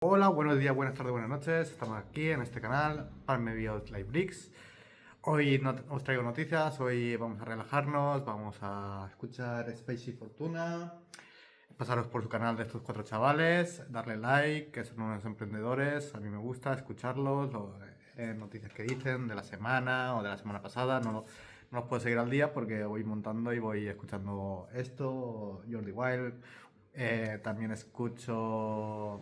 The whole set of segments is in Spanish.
Hola, buenos días, buenas tardes, buenas noches. Estamos aquí en este canal, Palme Bios Live Bricks. Hoy no os traigo noticias, hoy vamos a relajarnos, vamos a escuchar Space y Fortuna, pasaros por su canal de estos cuatro chavales, darle like, que son unos emprendedores, a mí me gusta escucharlos, noticias que dicen de la semana o de la semana pasada, no los puedo seguir al día porque voy montando y voy escuchando esto, Jordi Wild, también escucho...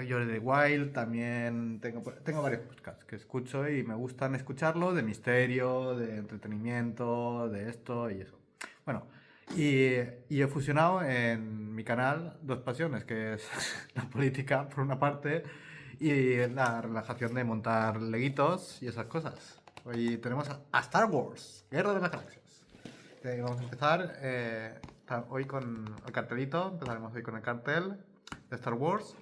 Jordi Wild, también tengo varios podcasts que escucho y me gustan escucharlo, de misterio, de entretenimiento, de esto y eso. Bueno, y he fusionado en mi canal dos pasiones, que es la política por una parte y la relajación de montar leguitos y esas cosas. Hoy tenemos a Star Wars, Guerra de las Galaxias. Vamos a empezar hoy con el cartelito, empezaremos hoy con el cartel de Star Wars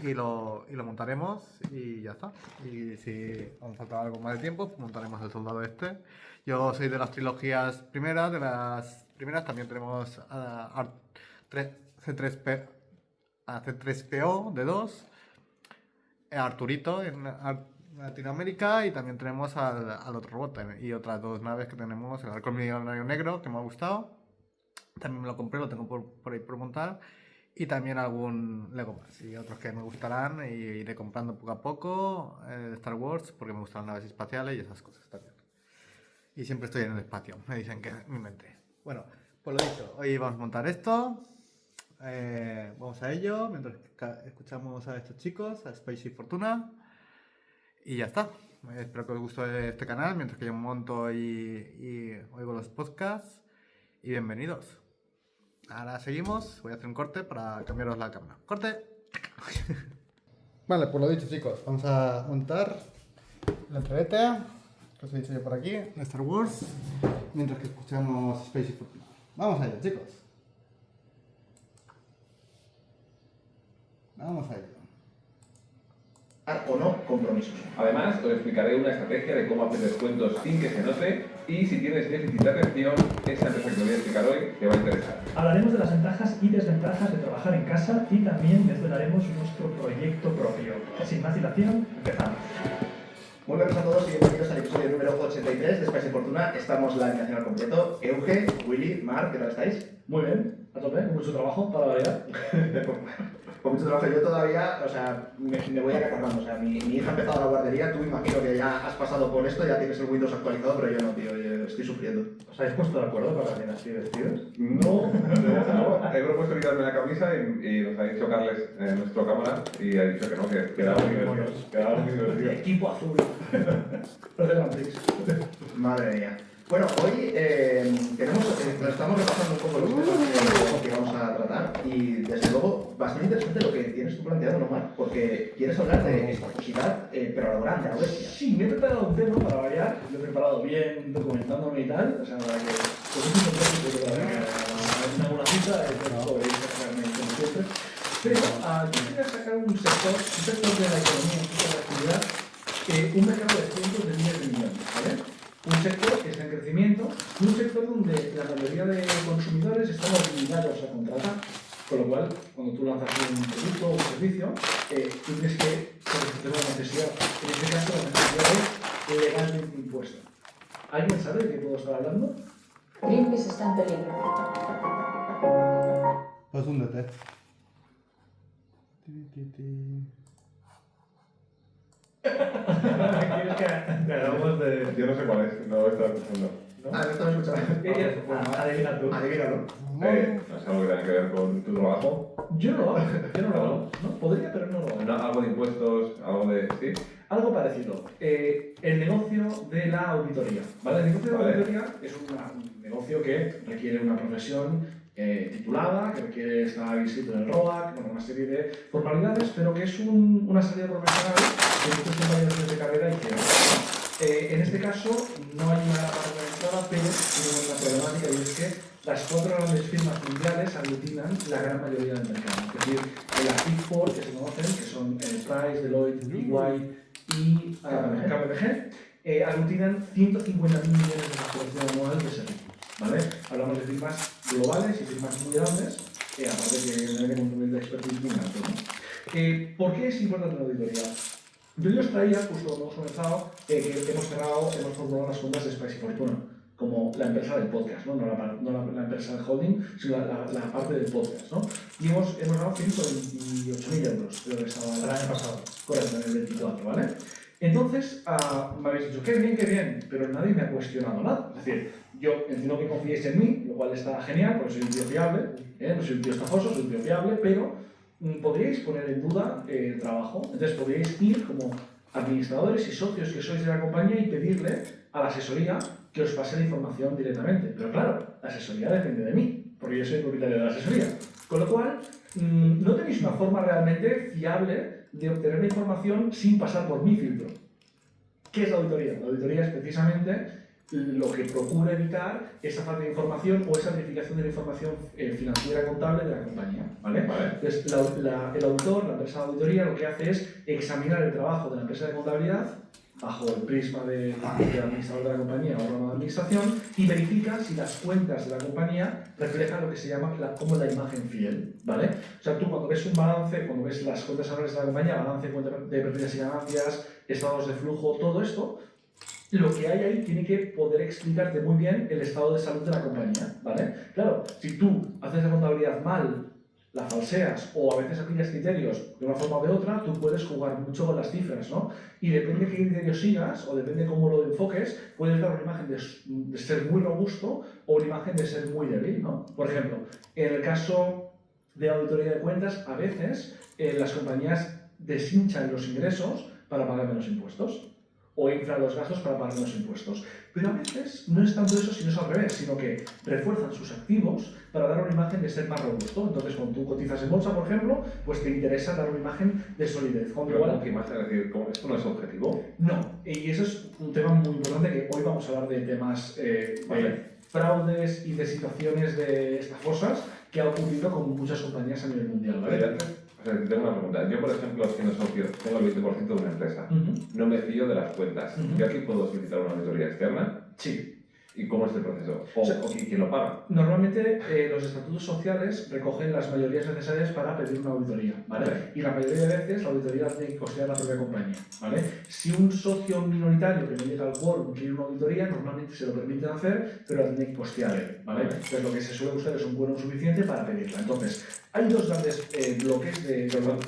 y lo montaremos y ya está. Y si aún falta algo más de tiempo, pues montaremos el soldado este. Yo soy de las trilogías primeras, también tenemos a C3P, a C3PO de 2, a Arturito en Latinoamérica y también tenemos al otro robot y otras dos naves que tenemos, el Halcón Milenario Negro que me ha gustado, también me lo compré, lo tengo por ahí por montar y también algún Lego más y otros que me gustarán y iré comprando poco a poco de Star Wars porque me gustan las naves espaciales y esas cosas también. Y siempre estoy en el espacio, me dicen que mi mente. Bueno, pues lo dicho, hoy vamos a montar esto. Vamos a ello mientras escuchamos a estos chicos, a Space y Fortuna. Y ya está. Espero que os guste este canal mientras que yo monto y oigo los podcasts. Y bienvenidos. Ahora seguimos. Voy a hacer un corte para cambiaros la cámara. ¡Corte! Vale, pues lo dicho, chicos. Vamos a montar la entrevete que os he dicho yo por aquí, de Star Wars, mientras que escuchamos Space y Fortuna. Vamos allá, chicos. Vamos a ello. O no compromisos. Además, os explicaré una estrategia de cómo hacer descuentos sin que se note y si tienes déficit de atención, esa empresa que te voy a explicar hoy te va a interesar. Hablaremos de las ventajas y desventajas de trabajar en casa y también desvelaremos nuestro proyecto propio. Sin más dilación, empezamos. Muy buenos a todos y bienvenidos al episodio número 83 de Space y Fortuna. Estamos la alineación al completo. Euge, Willy, Marc, ¿qué tal estáis? Muy bien, a tope, con mucho trabajo para variar. Con mucho trabajo. Yo todavía, o sea, me voy acatarrando. O sea, mi hija ha empezado la guardería. Tú imagino que ya has pasado por esto, ya tienes el Windows actualizado, pero yo no, tío. Yo estoy sufriendo. ¿Os habéis puesto de acuerdo para venir así vestidos? No, he propuesto quitarme la camisa y nos ha dicho Carles, nuestro cámara, y ha dicho que no, que quedaba muy divertido. Quedaba muy divertido. Equipo azul. Los de Matrix. Madre mía. Bueno, hoy nos estamos repasando un poco los temas que vamos a tratar y desde luego bastante interesante lo que tienes tú planteado, ¿no, Marc? Porque quieres hablar de esponjosidad, pero a lo grande, a lo bestia. Sí, me he preparado un tema para variar. Lo he preparado bien, documentándome y tal. O sea, para que... Pues es un proceso que una cita, podréis sacarme como siempre. Pero yo quería sacar un sector de la economía, un sector de la actividad, un mercado de cientos de miles de millones, ¿vale? Un sector que está en crecimiento y un sector donde la mayoría de consumidores están obligados a contratar, con lo cual, cuando tú lanzas un producto o un servicio, tú tienes que satisfacer una necesidad. En este caso, la necesidad es legalmente impuesta. ¿Alguien sabe de qué puedo estar hablando? Greenpeace está en peligro. Pues húndete. ¿Quieres que hagamos de...? Yo no sé cuál es, no lo estaba pensando. ¿No? Ah, no estamos escuchando. Adivina tú. Adivínalo. ¿No es algo que tenga que ver con tu trabajo? Yo no lo hago, ¿no? Podría, pero no lo hago. No, ¿algo de impuestos? ¿Algo de...? ¿Sí? Algo parecido. El negocio de la auditoría. ¿Vale? El negocio de la auditoría es un negocio que requiere una profesión titulada, que requiere estar inscrito en el ROAC, con una serie de formalidades, pero que es una salida profesional que muchos compañeros de carrera hicieron. En este caso no hay una barrera de entrada, pero tenemos una problemática y es que las cuatro grandes firmas mundiales aglutinan la gran mayoría del mercado. Es decir, las Big Four que se conocen, que son Price, Deloitte, EY y KPMG, aglutinan 150.000 millones de facturación anual de servicios. ¿Vale? Hablamos de firmas globales y firmas muy grandes aparte que me un nivel de expertise muy alto, ¿no? ¿Por qué es importante la auditoría? Yo os traía, justo cuando hemos comenzado, que hemos formulado las cuentas de Spicy Fortuna, como la empresa del podcast, ¿no? No la empresa del holding, sino la parte del podcast, ¿no? Y hemos ganado 128.000 euros, creo que estaba el año pasado. Correcto, en el 24, ¿vale? Entonces, me habéis dicho, qué bien, pero nadie me ha cuestionado nada. Es decir, yo entiendo que confiéis en mí, lo cual está genial, porque soy un tío fiable, no soy un tío estafoso, soy un tío fiable, pero podríais poner en duda el trabajo. Entonces, podríais ir como administradores y socios que sois de la compañía y pedirle a la asesoría que os pase la información directamente. Pero claro, la asesoría depende de mí, porque yo soy el propietario de la asesoría. Con lo cual, no tenéis una forma realmente fiable de obtener la información sin pasar por mi filtro. ¿Qué es la auditoría? La auditoría es precisamente lo que procura evitar esa falta de información o esa verificación de la información financiera contable de la compañía, ¿vale? Entonces, el auditor, la empresa de auditoría, lo que hace es examinar el trabajo de la empresa de contabilidad bajo el prisma del administrador de la compañía o órgano de administración y verifica si las cuentas de la compañía reflejan lo que se llama como la imagen fiel, ¿vale? O sea, tú cuando ves un balance, cuando ves las cuentas anuales de la compañía, balance, cuenta de pérdidas y ganancias, estados de flujo, todo esto, lo que hay ahí tiene que poder explicarte muy bien el estado de salud de la compañía, ¿vale? Claro, si tú haces la contabilidad mal, la falseas o a veces aplicas criterios de una forma o de otra, tú puedes jugar mucho con las cifras, ¿no? Y depende de qué criterio sigas o depende de cómo lo enfoques, puedes dar una imagen de ser muy robusto o una imagen de ser muy débil, ¿no? Por ejemplo, en el caso de auditoría de cuentas, a veces las compañías deshinchan los ingresos para pagar menos impuestos o inflan los gastos para pagar menos impuestos. Pero a veces no es tanto eso, sino es al revés, sino que refuerzan sus activos para dar una imagen de ser más robusto. Entonces, cuando tú cotizas en bolsa, por ejemplo, pues te interesa dar una imagen de solidez. Pero ¿qué imagen? Es decir, ¿esto no es objetivo? No, y eso es un tema muy importante que hoy vamos a hablar de temas de fraudes y de situaciones de estafosas que ha ocurrido con muchas compañías a nivel mundial, ¿vale? O sea, tengo una pregunta. Yo, por ejemplo, siendo socio, tengo el 20% de una empresa. No me fío de las cuentas. ¿Yo aquí puedo solicitar una auditoría externa? Sí. ¿Y cómo es el proceso? ¿O quién lo paga? Normalmente los estatutos sociales recogen las mayorías necesarias para pedir una auditoría, ¿vale? Y la mayoría de veces la auditoría la tiene que costear la propia compañía, ¿vale? Si un socio minoritario que no llega al quórum quiere una auditoría, normalmente se lo permiten hacer, pero la tiene que costear él, ¿vale? Entonces lo que se suele buscar es un quórum suficiente para pedirla. Entonces, hay dos grandes bloques de... Bueno,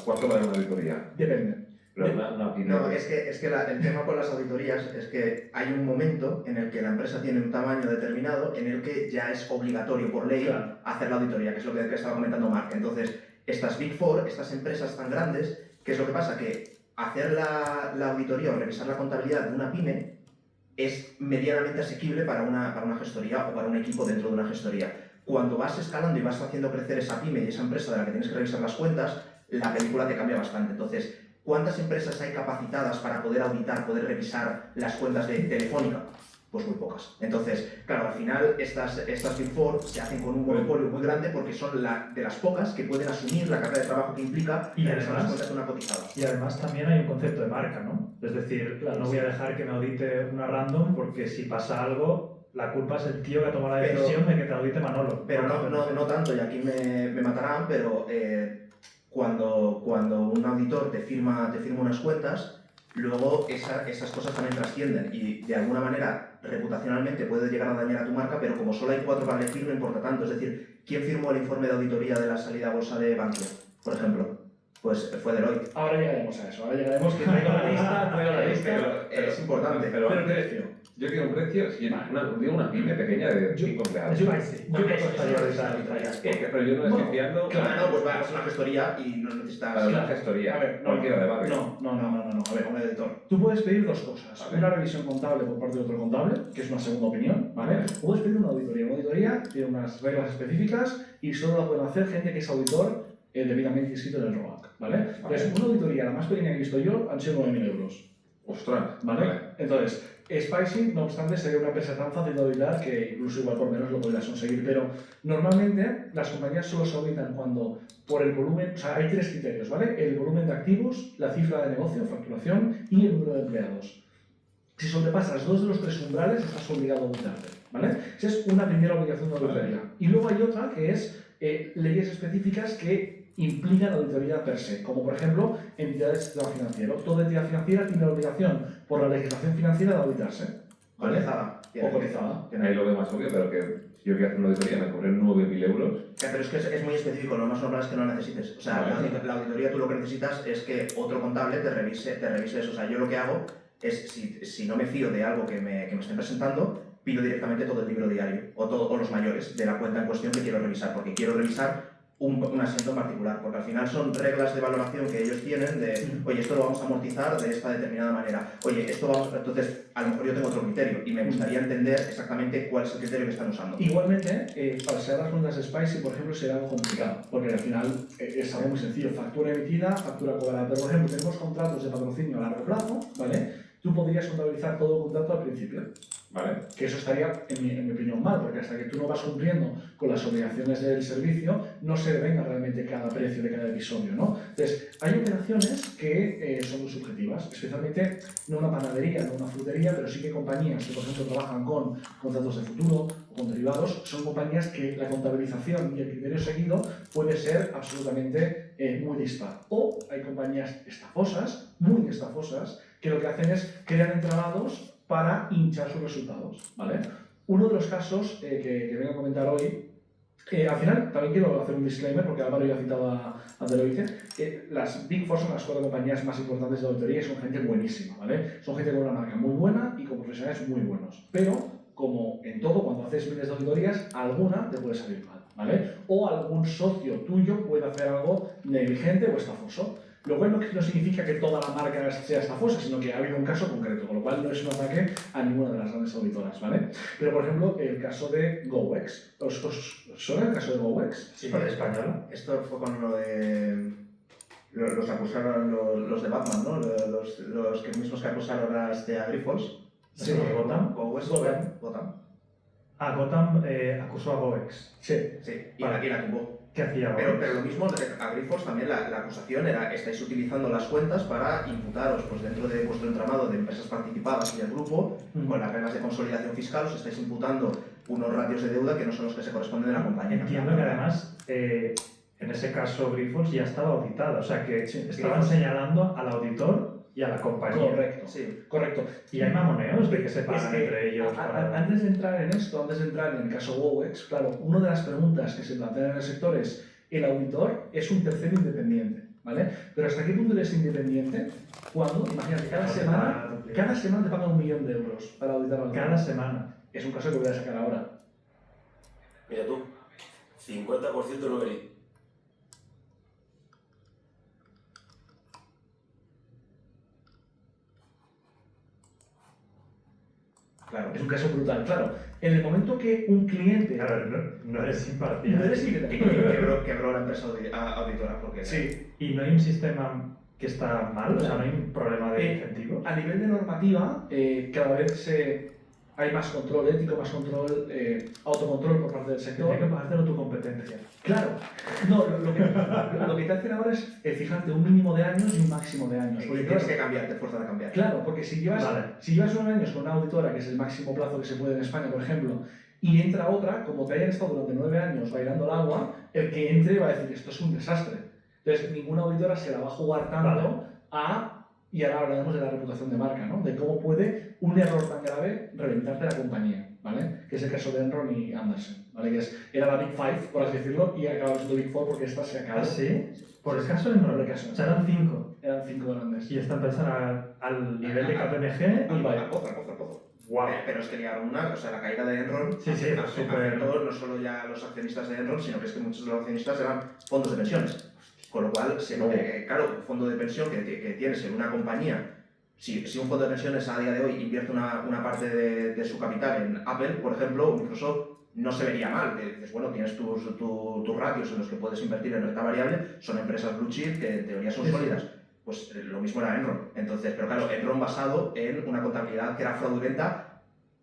¿cuánto vale una auditoría? Depende. Pero una opinión. No, es que el tema con las auditorías es que hay un momento en el que la empresa tiene un tamaño determinado en el que ya es obligatorio por ley hacer la auditoría, que es lo que estaba comentando Marc. Entonces, estas Big Four, estas empresas tan grandes, ¿qué es lo que pasa? Que hacer la auditoría o revisar la contabilidad de una pyme es medianamente asequible para una gestoría o para un equipo dentro de una gestoría. Cuando vas escalando y vas haciendo crecer esa pyme y esa empresa de la que tienes que revisar las cuentas, la película te cambia bastante. Entonces, ¿cuántas empresas hay capacitadas para poder auditar, poder revisar las cuentas de Telefónica? Pues muy pocas. Entonces, claro, al final estas Big Four se hacen con un monopolio muy grande porque son de las pocas que pueden asumir la carga de trabajo que implica y revisar las además, cuentas de una cotizada. Y además también hay un concepto de marca, ¿no? Es decir, no voy a dejar que me audite una random porque si pasa algo, la culpa es el tío que ha tomado la decisión de que te audite Manolo. Pero no tanto, y aquí me matarán, pero cuando un auditor te firma unas cuentas, luego esas cosas también trascienden y de alguna manera reputacionalmente puede llegar a dañar a tu marca, pero como solo hay 4 para elegir no importa tanto. Es decir, ¿quién firmó el informe de auditoría de la salida a bolsa de Bankia, por ejemplo? Pues fue Deloitte. Ahora llegaremos a eso, que traigo la lista, Pero es importante. Pero precio. Yo quiero un precio, si digo una pyme pequeña de 5 empleados. Yo costaría Pero yo no estoy fiando. Claro, pues vas a una gestoría y no necesitas... Para una gestoría, A ver, cualquiera de barrio. No. A ver, un editor. tú puedes pedir dos cosas. Vale. Una revisión contable por parte de otro contable, que es una segunda opinión, ¿vale? Puedes pedir una auditoría. Una auditoría tiene unas reglas específicas y solo la pueden hacer gente que es auditor debidamente inscrito en el ROAC, ¿vale? Entonces, una auditoría, la más pequeña que he visto yo, han sido 9.000 euros. Ostras, ¿Vale? Entonces, Spicy, no obstante, sería una empresa tan fácil de auditar que incluso igual por menos lo podrías conseguir, pero normalmente las compañías solo se auditan cuando, por el volumen, o sea, hay 3 criterios, ¿vale? El volumen de activos, la cifra de negocio, facturación y el número de empleados. Si sobrepasas 2 de los 3 umbrales, estás obligado a auditarte, ¿vale? Esa es una primera obligación de auditoría. Y luego hay otra que es leyes específicas que implican auditoría per se, como por ejemplo entidades del sistema financiero. Toda entidad financiera tiene la obligación por la legislación financiera de auditarse. ¿Vale? Cotizada. O cotizada. Ahí lo veo más obvio, pero que si yo voy a hacer una auditoría me cobren 9.000 euros. Pero es que es muy específico, lo más normal es que no lo necesites. O sea, la auditoría tú lo que necesitas es que otro contable te revise eso. O sea, yo lo que hago es, si no me fío de algo que me estén presentando, pido directamente todo el libro diario o los mayores de la cuenta en cuestión que quiero revisar, porque quiero revisar un asiento en particular, porque al final son reglas de valoración que ellos tienen de, oye, esto lo vamos a amortizar de esta determinada manera, oye, esto vamos... Entonces, a lo mejor yo tengo otro criterio y me gustaría entender exactamente cuál es el criterio que están usando. Igualmente, para ser las cuentas de Spicy, por ejemplo, será algo complicado, porque al final es algo muy sencillo, factura emitida, factura cobrada, pero por ejemplo, tenemos contratos de patrocinio a largo plazo, ¿vale? Tú podrías contabilizar todo el contrato al principio. ¿Vale? Que eso estaría, en mi opinión, mal, porque hasta que tú no vas cumpliendo con las obligaciones del servicio, no se devenga realmente cada precio de cada episodio, ¿no? Entonces, hay operaciones que son muy subjetivas, especialmente no una panadería, no una frutería, pero sí que compañías que, por ejemplo, trabajan con contratos de futuro o con derivados, son compañías que la contabilización y el criterio seguido puede ser absolutamente muy dispar. O hay compañías estafosas, muy estafosas, que lo que hacen es crear entramados para hinchar sus resultados, ¿vale? Uno de los casos que vengo a comentar hoy, al final también quiero hacer un disclaimer, porque Álvaro ya ha citado a Deloitte, las Big Four son las 4 compañías más importantes de auditoría y son gente buenísima, ¿vale? Son gente con una marca muy buena y con profesionales muy buenos, pero como en todo, cuando haces miles de auditorías, alguna te puede salir mal, ¿vale? O algún socio tuyo puede hacer algo negligente o estafoso. Lo cual no significa que toda la marca sea estafosa, sino que ha habido un caso concreto, con lo cual no es un ataque a ninguna de las grandes auditoras, ¿vale? Pero, por ejemplo, el caso de GoEx. ¿Os suena el caso de GoEx? Sí, para español. Esto fue con lo de... Los acusaron los de Batman, ¿no? Los mismos que acusaron a Grifols. Sí, Gotham. Gotham. Ah, Gotham acusó a GoEx. Sí. Sí, y la tumbó. ¿Qué hacía Pero GoEx? lo mismo, a Grifols también la acusación era: estáis utilizando las cuentas para imputaros pues, dentro de vuestro entramado de empresas participadas y del grupo, con las reglas de consolidación fiscal, os estáis imputando unos ratios de deuda que no son los que se corresponden de la compañía. Entiendo que además, en ese caso, Grifols ya estaba auditada, o sea que estaban Grifols señalando al auditor y a la compañía. Correcto, Sí. correcto. Y hay mamoneos de que se pagan que, entre ellos. Antes de entrar en esto, antes de entrar en el caso GoEx, claro, una de las preguntas que se plantean en el sector es: el auditor es un tercero independiente, ¿vale? Pero ¿hasta qué punto eres independiente? Cuando, imagínate, cada semana te pagan 1 millón de euros para auditar al Cada semana. Es un caso que voy a sacar ahora. Mira tú, 50% no verí. Claro. Es un caso brutal, claro. En el momento que un cliente... Claro, no eres imparcial. No eres independiente. Quebró la empresa auditora porque... Sí. Y no hay un sistema que está mal, o sea, no hay un problema de incentivos. A nivel de normativa, cada vez hay más control ético, más control, autocontrol por parte del sector. Tendría que pagártelo tu competencia. Claro. No, lo que te hacen ahora es fijarte un mínimo de años y un máximo de años. Y Porque, tienes claro, que cambiar, te fuerzan a cambiar. claro, porque si llevas 9 años con una auditora, que es el máximo plazo que se puede en España, por ejemplo, y entra otra, como te hayan estado durante 9 años bailando el agua, el que entre va a decir: esto es un desastre. Entonces, ninguna auditora se la va a jugar tanto y ahora hablaremos de la reputación de marca, ¿no? De cómo puede un error tan grave reventarte la compañía, ¿vale? Que es el caso de Enron y Andersen, ¿vale? Que era la Big Five, por así decirlo, y acaba siendo Big Four porque esta se acabó. ¿Ah, sí? Por el caso de Enron. Por el caso. O sea, eran 5. Eran 5 grandes. Y esta empresa al nivel de KPMG. Y vaya, pozo. Wow. Pero es que ligaron o sea, la caída de Enron Sí, afectó no solo ya a los accionistas de Enron, sino que es que muchos de los accionistas eran fondos de pensiones. Con lo cual, claro, un fondo de pensión que tienes en una compañía, si un fondo de pensiones a día de hoy invierte una parte de su capital en Apple, por ejemplo, o Microsoft, no se vería mal. Dices, bueno, tienes tus ratios en los que puedes invertir en renta variable, son empresas blue chip que en teoría son sólidas. Pues lo mismo era Enron. Entonces, pero claro, Enron basado en una contabilidad que era fraudulenta,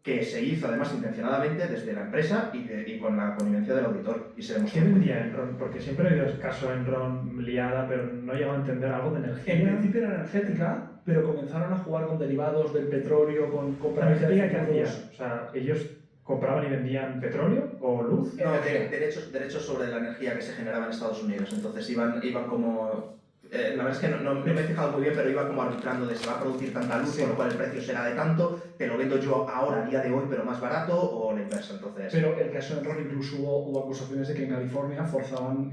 que se hizo además intencionadamente desde la empresa y con la connivencia del auditor. Y se demostró. ¿Qué vendía Enron? Porque siempre he oído el caso Enron liada, pero no llego a entender algo de energía. En principio era energética, pero comenzaron a jugar con derivados del petróleo, con ¿La energía qué hacía? futuros. O sea, ellos compraban y vendían petróleo o luz. No, derechos sobre la energía que se generaba en Estados Unidos. Entonces iban como... la verdad es que no me he fijado muy bien, pero iba como arbitrando de se va a producir tanta luz, con lo cual el precio será de tanto, te lo vendo yo ahora, a día de hoy, pero más barato, o la inversa. Entonces... Pero el caso de Enron incluso hubo acusaciones de que en California forzaban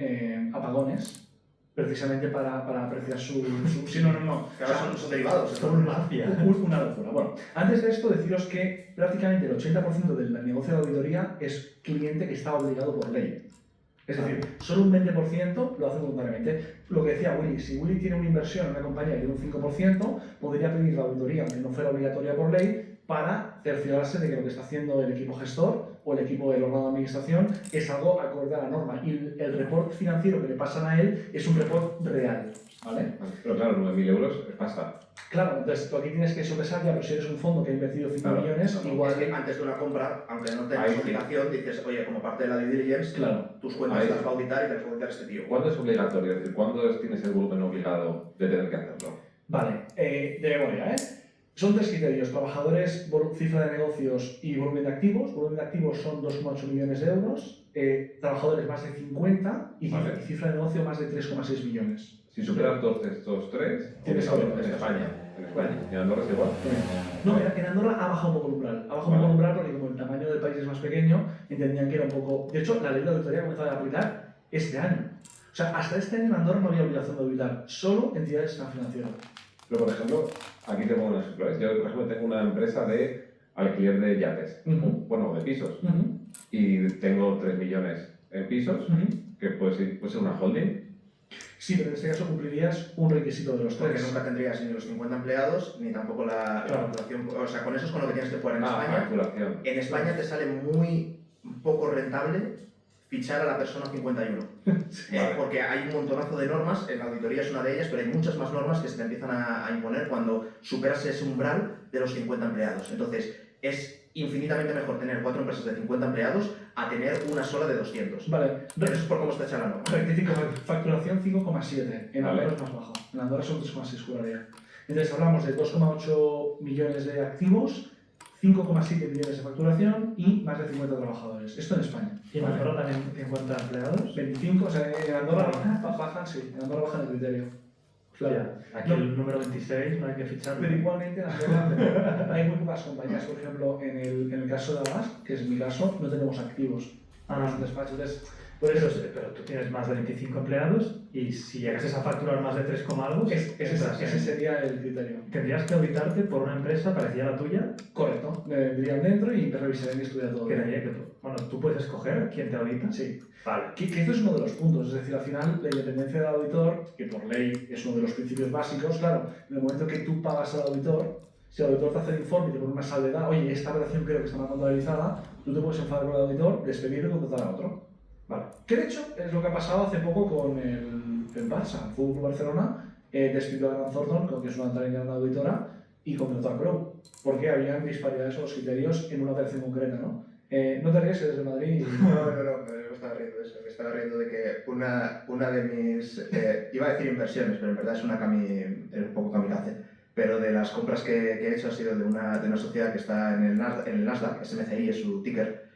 apagones precisamente para apreciar su... Sí, no. Que ahora son derivados. Es como una mafia. Una locura. Bueno, antes de esto, deciros que prácticamente el 80% del negocio de auditoría es cliente que está obligado por ley. Es decir, solo un 20% lo hace voluntariamente. Lo que decía Willy, si Willy tiene una inversión en una compañía que tiene un 5%, podría pedir la auditoría, aunque no fuera obligatoria por ley, para cerciorarse de que lo que está haciendo el equipo gestor o el equipo del órgano de administración es algo acorde a la norma. Y el report financiero que le pasan a él es un report real, ¿vale? Pero claro, 9.000 euros es pasta. Claro, entonces tú aquí tienes que sopesar ya, pero si eres un fondo que ha invertido 5 millones, igual es que antes de una compra, aunque no tengas obligación, dices, oye, como parte de la due diligence, tus cuentas las va a auditar y te las va a auditar este tío. ¿Cuándo es obligatorio? Es decir, ¿cuándo tienes el volumen obligado de tener que hacerlo? Vale, de memoria, Son 3 criterios: trabajadores, cifra de negocios y volumen de activos. Volumen de activos son 2,8 millones de euros, trabajadores más de 50 y cifra de negocio más de 3,6 millones. Si superas todos estos 3, tienes en España. ¿Y en Andorra es igual? No, en Andorra ha bajado un poco el umbral. Ha bajado un poco el umbral porque como el tamaño del país es más pequeño, entendían que era un poco... De hecho, la ley de auditoría ha comenzado a aplicar este año. O sea, hasta este año en Andorra no había obligación de auditar, solo entidades financieras. Pero, por ejemplo, aquí te pongo un ejemplo. Yo, por ejemplo, tengo una empresa de alquiler de yates, bueno, de pisos, y tengo 3 millones en pisos, que puede ser una holding. Sí, pero en este caso cumplirías un requisito de los 3. Porque nunca tendrías ni los 50 empleados, ni tampoco la facturación. O sea, con eso es con lo que tienes que jugar en España. Facturación. En España te sale muy poco rentable fichar a la persona 51. Porque hay un montonazo de normas, en la auditoría es una de ellas, pero hay muchas más normas que se te empiezan a imponer cuando superas ese umbral de los 50 empleados. Entonces, es infinitamente mejor tener 4 empresas de 50 empleados a tener una sola de 200. Vale. Pero eso es por cómo está hecha la norma. Rectifico, facturación 5,7. En Andorra es más bajo. En Andorra son 3,6, juraría. Entonces hablamos de 2,8 millones de activos, 5,7 millones de facturación y más de 50 trabajadores. Esto en España. ¿Y en Andorra también 50 empleados? 25, o sea, en Andorra bajan, sí. En Andorra bajan el criterio. Claro. Aquí el número 26 no hay que ficharlo. Pero igualmente en Andorra hay muy pocas compañías. Por ejemplo, en el caso de Avast, que es mi caso, no tenemos activos. Es un despacho. Entonces, pero tú tienes más de 25 empleados y si llegases a facturar más de 3, algo, ese sería el criterio. ¿Tendrías que auditarte por una empresa parecida a la tuya? Correcto. Me vendrían dentro y me revisarían y estudiar todo. Bueno, ¿tú puedes escoger quién te audita? Sí. Vale. Que esto es uno de los puntos. Es decir, al final, la independencia del auditor, que por ley es uno de los principios básicos, claro, en el momento que tú pagas al auditor, si el auditor te hace el informe y te pone una salvedad, oye, esta relación creo que está mal contabilizada, tú te puedes enfadar con el auditor, despedirlo y contratar a otro. Vale. Que de hecho es lo que ha pasado hace poco con el Barça, el Fútbol Barcelona, despidió a Grant Thornton, que es una tan gran auditora, y contrató a Crowe, porque habían disparidades en los criterios en una operación concreta, ¿no? No te ríes, eres de Madrid y... No, me estaba riendo de eso. Me estaba riendo de que una de mis... iba a decir inversiones, pero en verdad es un poco kamikaze. Pero de las compras que he hecho ha sido de una sociedad que está en el Nasdaq, SMCI es su ticker,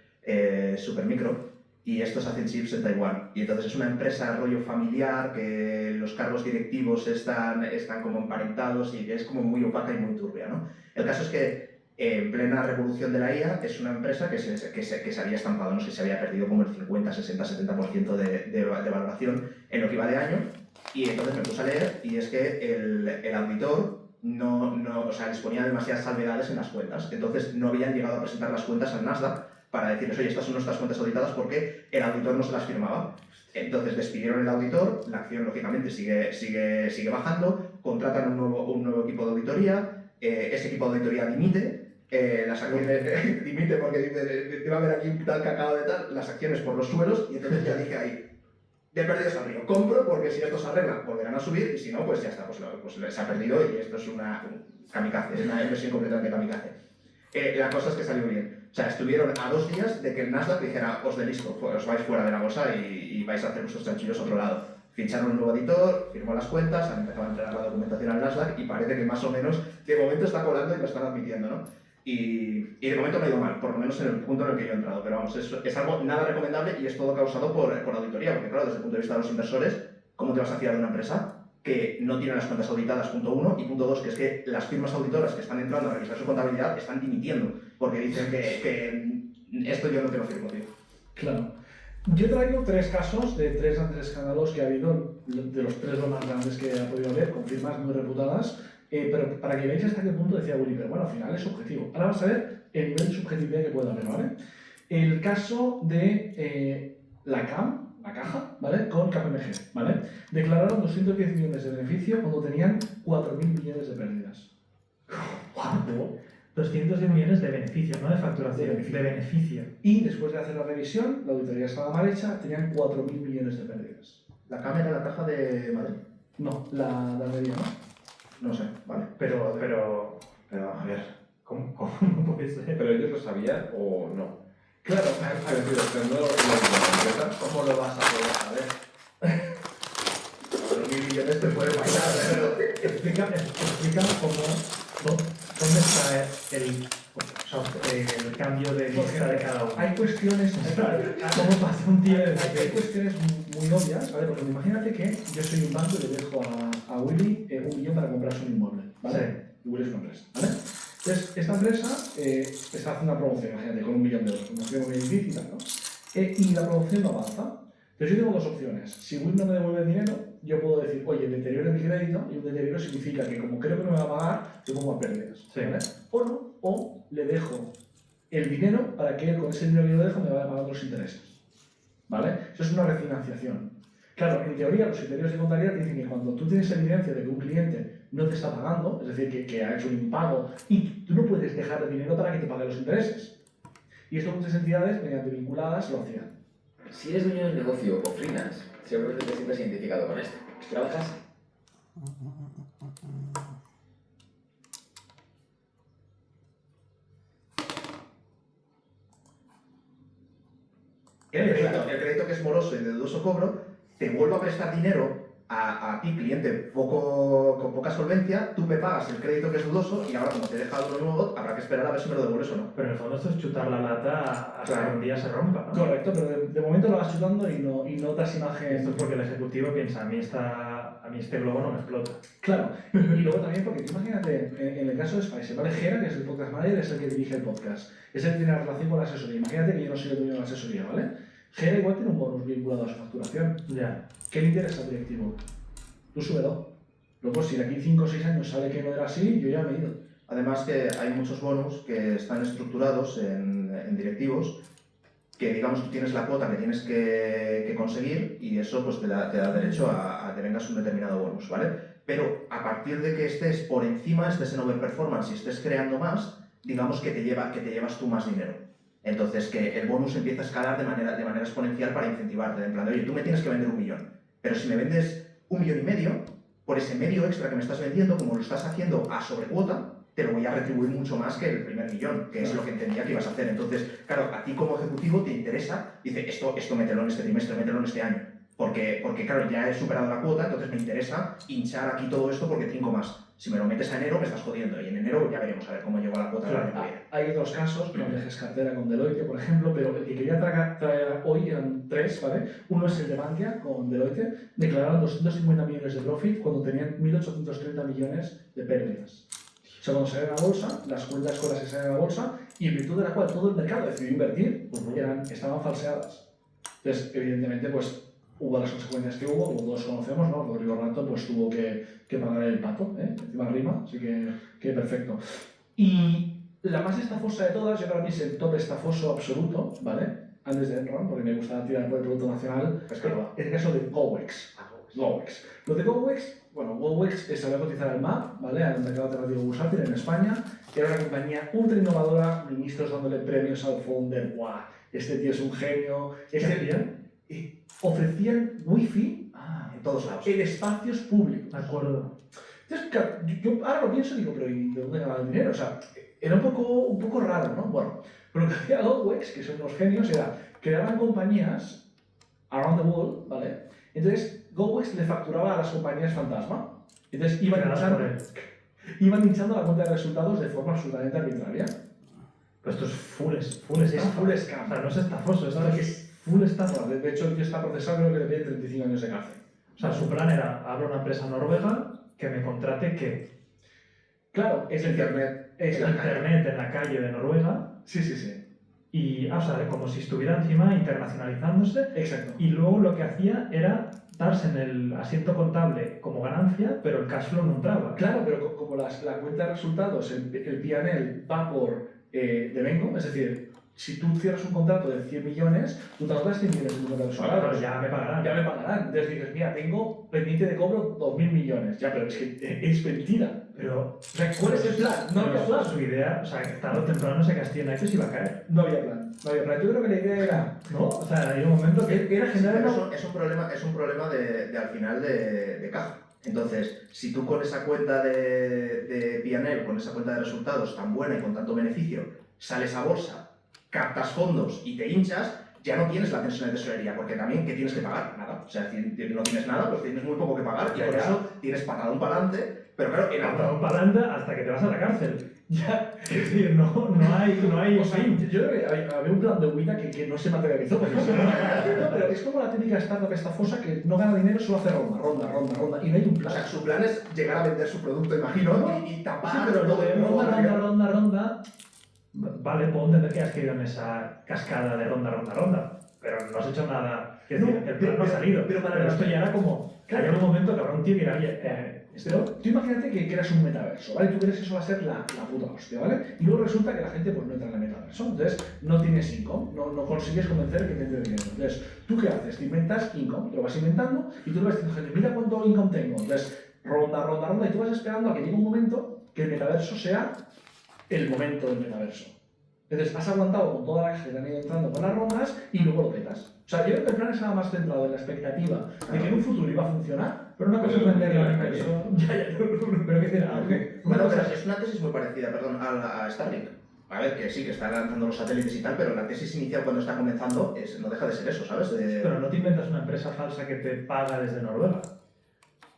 Supermicro, y estos hacen chips en Taiwán. Y entonces es una empresa rollo familiar, que los cargos directivos están como emparentados y que es como muy opaca y muy turbia, ¿no? El caso es que en plena revolución de la IA es una empresa que se había estampado, no sé, se había perdido como el 50, 60, 70% de valoración en lo que iba de año. Y entonces me puse a leer y es que el auditor o sea, disponía de demasiadas salvedades en las cuentas. Entonces no habían llegado a presentar las cuentas al Nasdaq para decirles, oye, estas son nuestras cuentas auditadas, porque el auditor no se las firmaba. Entonces despidieron el auditor, la acción lógicamente sigue bajando, contratan un nuevo equipo de auditoría, ese equipo de auditoría dimite, las acciones dimite porque dice, te va a ver aquí un tal cacao de tal, las acciones por los suelos, y entonces ya dije ahí, de perdidos al río, compro porque si esto se arregla volverán a subir y si no, pues ya está, pues se ha perdido y esto es una kamikaze, es una inversión completamente kamikaze. La cosa es que salió bien. O sea, estuvieron a 2 días de que el Nasdaq dijera, os delisto, os vais fuera de la bolsa y vais a hacer vuestros chanchillos a otro lado. Ficharon un nuevo editor, firmó las cuentas, han empezado a entregar la documentación al Nasdaq y parece que más o menos, de momento está colando y lo están admitiendo, ¿no? Y de momento me ha ido mal, por lo menos en el punto en el que yo he entrado. Pero vamos, es algo nada recomendable y es todo causado por auditoría. Porque claro, desde el punto de vista de los inversores, ¿cómo te vas a fiar de una empresa que no tiene las cuentas auditadas, punto uno? Y punto dos, que es que las firmas auditoras que están entrando a revisar su contabilidad están dimitiendo. Porque dicen que esto yo no te lo firmo, tío. Claro. Yo he traído 3 casos de 3 grandes escándalos que ha habido, de los 3 los más grandes que ha podido haber, con firmas muy reputadas, pero para que veáis hasta qué punto decía Willy, pero bueno, al final es subjetivo. Ahora vas a ver el nivel de subjetividad que puede haber, ¿vale? El caso de la CAM, la caja, ¿vale? Con KPMG, ¿vale? Declararon 210 millones de beneficio cuando tenían 4.000 millones de pérdidas. ¿Cuánto? 210 millones de beneficio, no de facturación, de beneficio. Y después de hacer la revisión, la auditoría estaba mal hecha, tenían 4.000 millones de pérdidas. ¿La CAM era la caja de Madrid? No, la de Almería, ¿no? No sé, vale. Pero, a ver. ¿cómo puede ser? ¿Pero ellos lo sabían o no? Claro, A ver, pero no lo empresa. ¿Cómo lo vas a poder saber? 4.000 millones te puede pasar, pero... Explica dónde está el cambio de vista de cada uno. hay cuestiones... ¿Cómo pasa un tío de Hay cuestiones muy obvias, ¿vale? Porque imagínate que yo soy un banco y le dejo a Willy 1 millón para comprarse un inmueble, ¿vale? Y Willy es una empresa, ¿vale? Entonces, esta empresa está haciendo una promoción, imagínate, con 1 millón de euros, promoción muy difícil y tal, ¿no? Y la promoción no avanza. Entonces yo tengo 2 opciones. Si Willy no me devuelve el dinero, yo puedo decir, oye, deterioro mi crédito, y un deterioro significa que como creo que no me va a pagar, yo pongo a pérdidas, ¿vale? O no, o le dejo el dinero para que él, con ese dinero que yo le dejo, me vaya pagando los intereses, ¿vale? Eso es una refinanciación. Claro, en teoría los criterios de contabilidad te dicen que cuando tú tienes evidencia de que un cliente no te está pagando, es decir, que ha hecho un impago, y tú no puedes dejar el dinero para que te pague los intereses. Y esto muchas entidades, mediante vinculadas, lo hacían. Si eres dueño del negocio o freelance, seguro que te sientes identificado con esto. ¿Trabajas? El crédito que es moroso y de dudoso cobro, te vuelvo a prestar dinero a ti, cliente con poca solvencia, tú me pagas el crédito que es dudoso y ahora como te he dejado uno nuevo, habrá que esperar a ver si me lo devuelves o no. Pero en el fondo esto es chutar la lata hasta que un día se rompa, ¿no? Correcto, pero de momento lo vas chutando y no das imagen. Esto es porque el ejecutivo piensa, a mí este globo no me explota. Claro, y luego también porque tú imagínate, en el caso de Spice, ¿vale? Gera, que es el podcast manager, es el que dirige el podcast, es el que tiene la relación con la asesoría. Imagínate que yo no soy el dueño de la asesoría, ¿vale? Gera igual tiene un bonus vinculado a su facturación. Ya. ¿Qué le interesa al directivo? Tú súbelo. Luego, si de aquí 5 o 6 años sale que no era así, yo ya me he ido. Además que hay muchos bonus que están estructurados en directivos que, digamos, tú tienes la cuota que tienes que conseguir y eso pues te da derecho a que tengas un determinado bonus, ¿vale? Pero a partir de que estés por encima, estés en overperformance y estés creando más, digamos que te llevas tú más dinero. Entonces, que el bonus empieza a escalar de manera exponencial para incentivarte. En plan de, oye, tú me tienes que vender 1 millón, pero si me vendes 1,5 millones, por ese medio extra que me estás vendiendo, como lo estás haciendo a sobrecuota, te lo voy a retribuir mucho más que el primer millón, que es lo que entendía que ibas a hacer. Entonces, claro, a ti como ejecutivo te interesa, dice, esto mételo en este trimestre, mételo en este año. Porque claro, ya he superado la cuota, entonces me interesa hinchar aquí todo esto porque tengo más. Si me lo metes a enero, me estás jodiendo. Y en enero ya veremos a ver cómo llego a la cuota del año que viene. Hay 2 casos, no dejes cartera con Deloitte, por ejemplo, pero el que quería traer hoy eran 3, ¿vale? Uno es el de Bankia con Deloitte, declararon 250 millones de profit cuando tenían 1.830 millones de pérdidas. O sea, cuando salen a la bolsa, las cuentas con las que salen a la bolsa, y en virtud de la cual todo el mercado decidió invertir, estaban falseadas. Entonces, evidentemente, pues hubo las consecuencias que hubo, como todos conocemos, ¿no? Rodrigo Rato pues tuvo que pagar el pato, encima rima, así que perfecto. Y la más estafosa de todas, yo para mí es el top estafoso absoluto, ¿vale? Antes de Enron, porque me gusta tirar por el Producto Nacional, es el caso de GoWex. Lo de GoWex, bueno, GoWex salió a cotizar al MAP, ¿vale? Al mercado alternativo bursátil en España, que era una compañía ultra innovadora, ministros dándole premios al founder, ¡guau! Este tío es un genio. Ofrecían wifi en todos lados, en espacios públicos. De acuerdo. Entonces, claro, yo ahora lo pienso y digo, pero ¿y de dónde ganan el dinero? O sea, era un poco raro, ¿no? Bueno, pero lo que hacía GoWex, que son unos genios, era creaban compañías around the world, ¿vale? Entonces, GoWex le facturaba a las compañías fantasma. Entonces, iban hinchando la cuenta de resultados de forma absolutamente arbitraria. Pero esto es full Es estafa. full O scam. sea, no es estafoso, esto No, es full estafa. De hecho, el tío está procesado, creo que le pide 35 años de cárcel. O sea, su plan era, abro una empresa noruega que me contrate que Claro, es Internet. Es internet en la calle de Noruega Sí, sí, sí. y, o sea, como si estuviera encima internacionalizándose Exacto. y luego lo que hacía era darse en el asiento contable como ganancia, pero el cash flow no entraba. Claro, pero como la cuenta de resultados, el P&L va por devengo, es decir, si tú cierras un contrato de 100 millones, tú te anotas 100 millones en tu cuenta de Claro, resultados. ya me pagarán. Ya me pagarán. Entonces dices, mira, tengo pendiente de cobro 2.000 millones. Ya, pero es que es mentira. Pero O sea, ¿cuál es el plan? No había plan. su idea, o sea, que tarde o temprano se Castilla United iba a caer, No había plan. No había plan. Yo creo que la idea era ¿no? O sea, hay un momento que era Sí, generar pero una... es un problema de al final de caja. Entonces, si tú con esa cuenta de P&L, con esa cuenta de resultados tan buena y con tanto beneficio, sales a bolsa, captas fondos y te hinchas, ya no tienes la tensión de tesorería, porque también, ¿qué tienes que pagar? Nada. O sea, si no tienes nada, pues tienes muy poco que pagar y Ya, por ya. eso tienes patadón para adelante, pero claro, en Patadón para adelante hasta que te vas a la cárcel. Ya, es decir, no hay O sea, fin. yo creo que había un plan de huida que no se materializó. Porque no, pero es como la típica startup estafosa que no gana dinero, solo hace ronda. Y no hay un O plan. sea, su plan es llegar a vender su producto, imagino, y tapar Sí, pero lo todo de el ronda, vale, puedo entender que has caído en esa cascada de ronda, pero no has hecho nada. Es decir, el plan no ha salido. Pero esto ya era como, Claro. en un momento que habrá un tío que dirá, oye, Pero tú imagínate que creas un metaverso, ¿vale? Tú crees que eso va a ser la puta hostia, ¿vale? Y luego resulta que la gente pues no entra en el metaverso. Entonces, no tienes income, no consigues convencer que te entre dinero. Entonces, ¿tú qué haces? Te inventas income, te lo vas inventando y tú le vas diciendo, gente, mira cuánto income tengo. Entonces, ronda, y tú vas esperando a que llegue un momento que el metaverso sea el momento del metaverso. Entonces, has aguantado con toda la caja que te han ido entrando con las rondas y luego lo petas. O sea, yo creo que el plan estaba más centrado en la expectativa de que en un futuro iba a funcionar. pero una cosa es venderlo al inversor. Pero que decir, Bueno, una pero cosa es una tesis muy parecida, perdón, a Starlink. A ver, que sí, que está lanzando los satélites y tal, pero la tesis inicial cuando está comenzando no deja de ser eso, ¿sabes? Pero no te inventas una empresa falsa que te paga desde Noruega.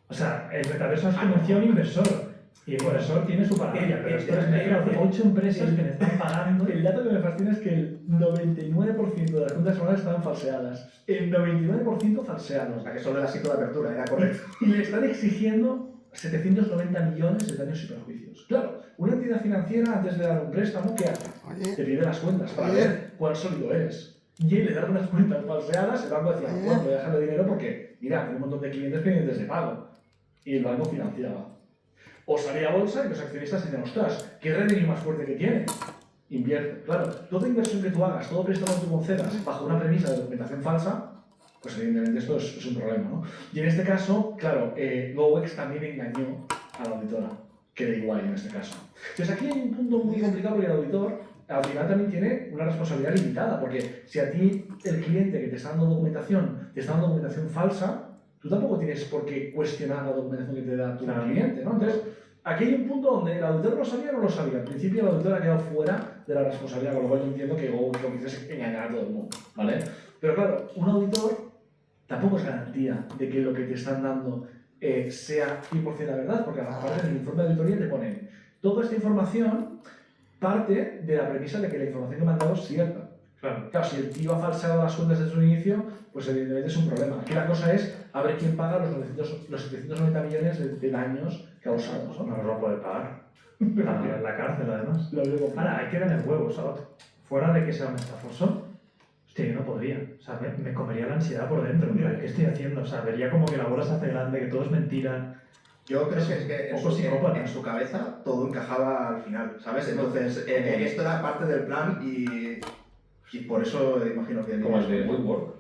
O sea, el metaverso es convenció a un inversor. Y el inversor tiene su parrilla, pero esto es de 8 empresas que me están pagando. El dato que me fascina es que el 99% de las cuentas semanales estaban falseadas. El 99% falseados. O sea, que solo era así toda la apertura, era correcto. Y le están exigiendo 790 millones de daños y perjuicios. Claro, una entidad financiera antes de dar un préstamo, ¿qué hace? Te pide las cuentas para ver cuán sólido eres. Y él le da unas cuentas falseadas, el banco decía, bueno, voy a dejarle dinero porque, mira, tengo un montón de clientes pendientes de pago. Y el banco financiaba. O salía a bolsa y los accionistas decían, ostras, ¿qué revenue más fuerte que tiene? Invierte. Claro, toda inversión que tú hagas, todo préstamo que tú concedas bajo una premisa de documentación falsa, pues evidentemente esto es un problema, ¿no? Y en este caso, claro, GoEx también engañó a la auditora, que da igual en este caso. Entonces aquí hay un punto muy complicado porque el auditor al final también tiene una responsabilidad limitada, porque si a ti el cliente que te está dando documentación te está dando documentación falsa, tú tampoco tienes por qué cuestionar la documentación que te da tu cliente, ¿no? Entonces, aquí hay un punto donde el auditor lo sabía o no lo sabía. Al principio el auditor ha quedado fuera de la responsabilidad, con lo cual yo entiendo que GoEx lo que hizo es engañar a todo el mundo, ¿vale? Pero claro, un auditor tampoco es garantía de que lo que te están dando sea 100% la verdad, porque aparte en el informe de auditoría te ponen toda esta información parte de la premisa de que la información que me han dado es cierta. Claro. Claro, si el tío ha falseado las cuentas desde su inicio, pues evidentemente es un problema. Aquí la cosa es a ver quién paga los 790 millones de daños causados, ¿no? No nos va a poder pagar. En la cárcel, además. Lo veo complicado. Ahora, hay que tener huevos. Fuera de que sea un estafoso, hostia, yo no podría. O sea, me comería la ansiedad por dentro. Mira, ¿qué estoy haciendo? O sea, vería como que la bola se hace grande, que todo es mentira. Yo creo que es que Poco psicópata. en su cabeza todo encajaba al final, ¿sabes? Entonces, esto era parte del plan y por eso imagino que... Como el de WeWork,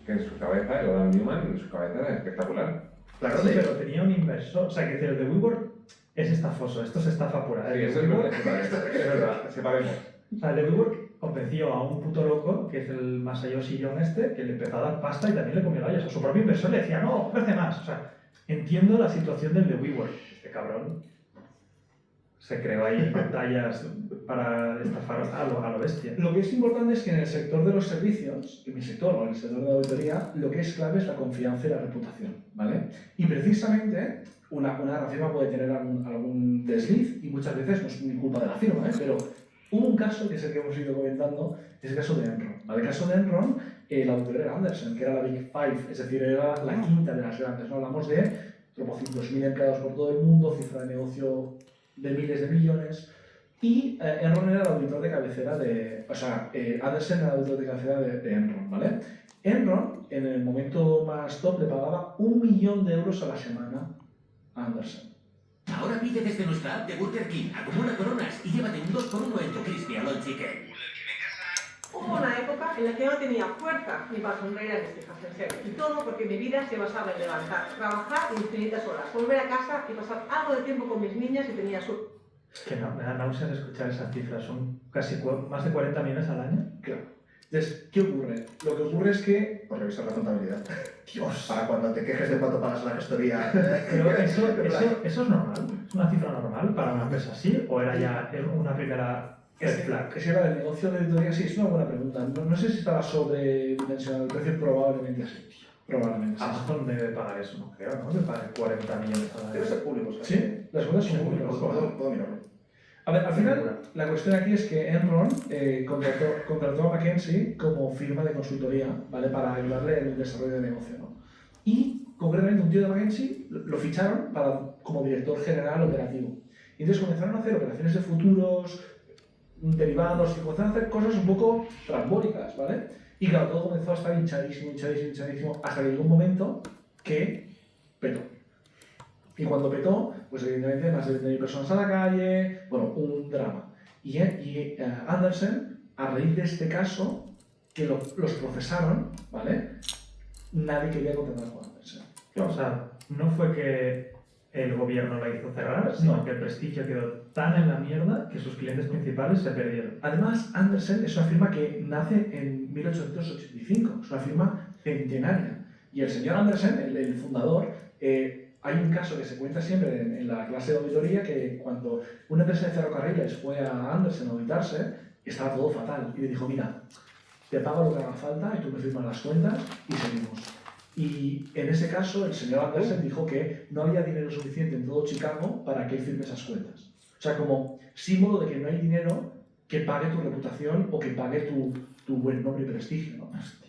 que en su cabeza, el Adam Newman, en su cabeza era espectacular. Claro, Sí, pero tenía un inversor. O sea, que el de WeWork es estafoso. Esto es estafa pura. Sí, El eso de es WeWork- verdad, es verdad, separemos. O sea, el de WeWork convenció a un puto loco, que es el Masayoshi Yon este, que le empezó a dar pasta y también le comió la olla. O sea, su propio inversor le decía, no, ofrece más. O sea, entiendo la situación del de WeWork. Este cabrón se creó ahí pantallas para estafar a lo bestia. Lo que es importante es que en el sector de los servicios, en mi sector o en el sector de la auditoría, lo que es clave es la confianza y la reputación, ¿vale? Y precisamente una firma puede tener algún desliz y muchas veces no es ni culpa de la firma, ¿eh? Pero Hubo un caso, que es el que hemos ido comentando, es el caso de Enron. ¿Vale? El caso de Enron, la auditoría era Andersen, que era la Big Five, es decir, era la quinta de las grandes. ¿No? Hablamos de 300.000 empleados por todo el mundo, cifra de negocio de miles de millones. Y Enron era el auditor de cabecera de... O sea, Andersen era el auditor de cabecera de Enron, ¿vale? Enron, en el momento más top, le pagaba 1 millón de euros a la semana a Andersen. Ahora pide desde nuestra app de Burger King, acumula coronas y llévate un 2x1 en tu Crispy Alon Chicken. Hubo una época en la que no tenía fuerza ni para sonreír a mis hijas, en serio. Y todo porque mi vida se basaba en levantar, trabajar infinitas horas, volver a casa y pasar algo de tiempo con mis niñas y tenía su... Que no, me da náuseas escuchar esas cifras, son casi más de 40 millones al año. Claro. Entonces, ¿qué ocurre? Lo que ocurre es que... Por revisar la contabilidad. Dios. Para cuando te quejes de cuánto pagas la gestoría. Pero eso es normal, es una cifra normal para una empresa así, o era ya una primera red flag. Que si era el negocio de auditoría, sí, es una buena pregunta. No sé si estaba sobredimensionado el precio, probablemente sí. Probablemente sí. Amazon debe pagar eso, no creo, ¿no? Que pague 40 millones al Debe año. ser público. Sí, las cuentas son públicas. Puedo mirarlo. A ver, al final, la cuestión aquí es que Enron contrató a McKinsey como firma de consultoría, ¿vale? Para ayudarle en el desarrollo de negocio, ¿no? Y, concretamente, un tío de McKinsey lo ficharon como director general operativo. Y entonces comenzaron a hacer operaciones de futuros, derivados, y comenzaron a hacer cosas un poco trambólicas, ¿vale? Y claro, todo comenzó a estar hinchadísimo, hasta que llegó un momento que petó. Y cuando petó, pues evidentemente más de 20.000 personas a la calle, bueno, un drama. Y Andersen, a raíz de este caso, que los procesaron, ¿vale? Nadie quería contratar con Andersen. O sea, no fue que el gobierno la hizo cerrar, sino que el prestigio quedó tan en la mierda que sus clientes principales se perdieron. Además, Andersen es una firma que nace en 1885, es una firma centenaria. Y el señor Andersen, el fundador, hay un caso que se cuenta siempre en la clase de auditoría, que cuando una empresa de ferrocarriles fue a Andersen a auditarse, estaba todo fatal. Y le dijo, mira, te pago lo que haga falta y tú me firmas las cuentas y seguimos. Y en ese caso, el señor Andersen dijo que no había dinero suficiente en todo Chicago para que él firme esas cuentas. O sea, como símbolo de que no hay dinero que pague tu reputación o que pague tu buen nombre y prestigio, ¿no? Hostia.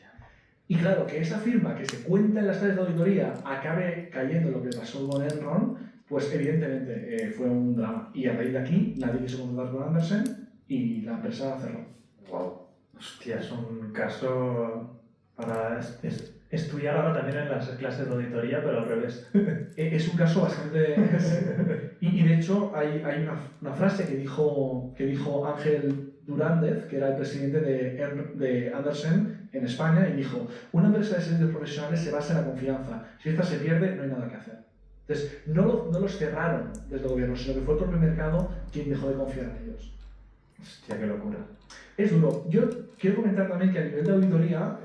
Y claro, que esa firma que se cuenta en las clases de auditoría acabe cayendo lo que pasó con Enron, pues evidentemente fue un drama. Y a raíz de aquí, nadie quiso contratar con Andersen y la empresa cerró. Wow. Hostia, es un caso para estudiar ahora también en las clases de auditoría, pero al revés. Es un caso bastante... y de hecho hay una frase que dijo Ángel Durández, que era el presidente de Andersen en España, y dijo, una empresa de servicios profesionales se basa en la confianza. Si esta se pierde, no hay nada que hacer. Entonces, no los cerraron desde el gobierno, sino que fue el propio mercado quien dejó de confiar en ellos. Hostia, qué locura. Es duro. Yo quiero comentar también que a nivel de auditoría,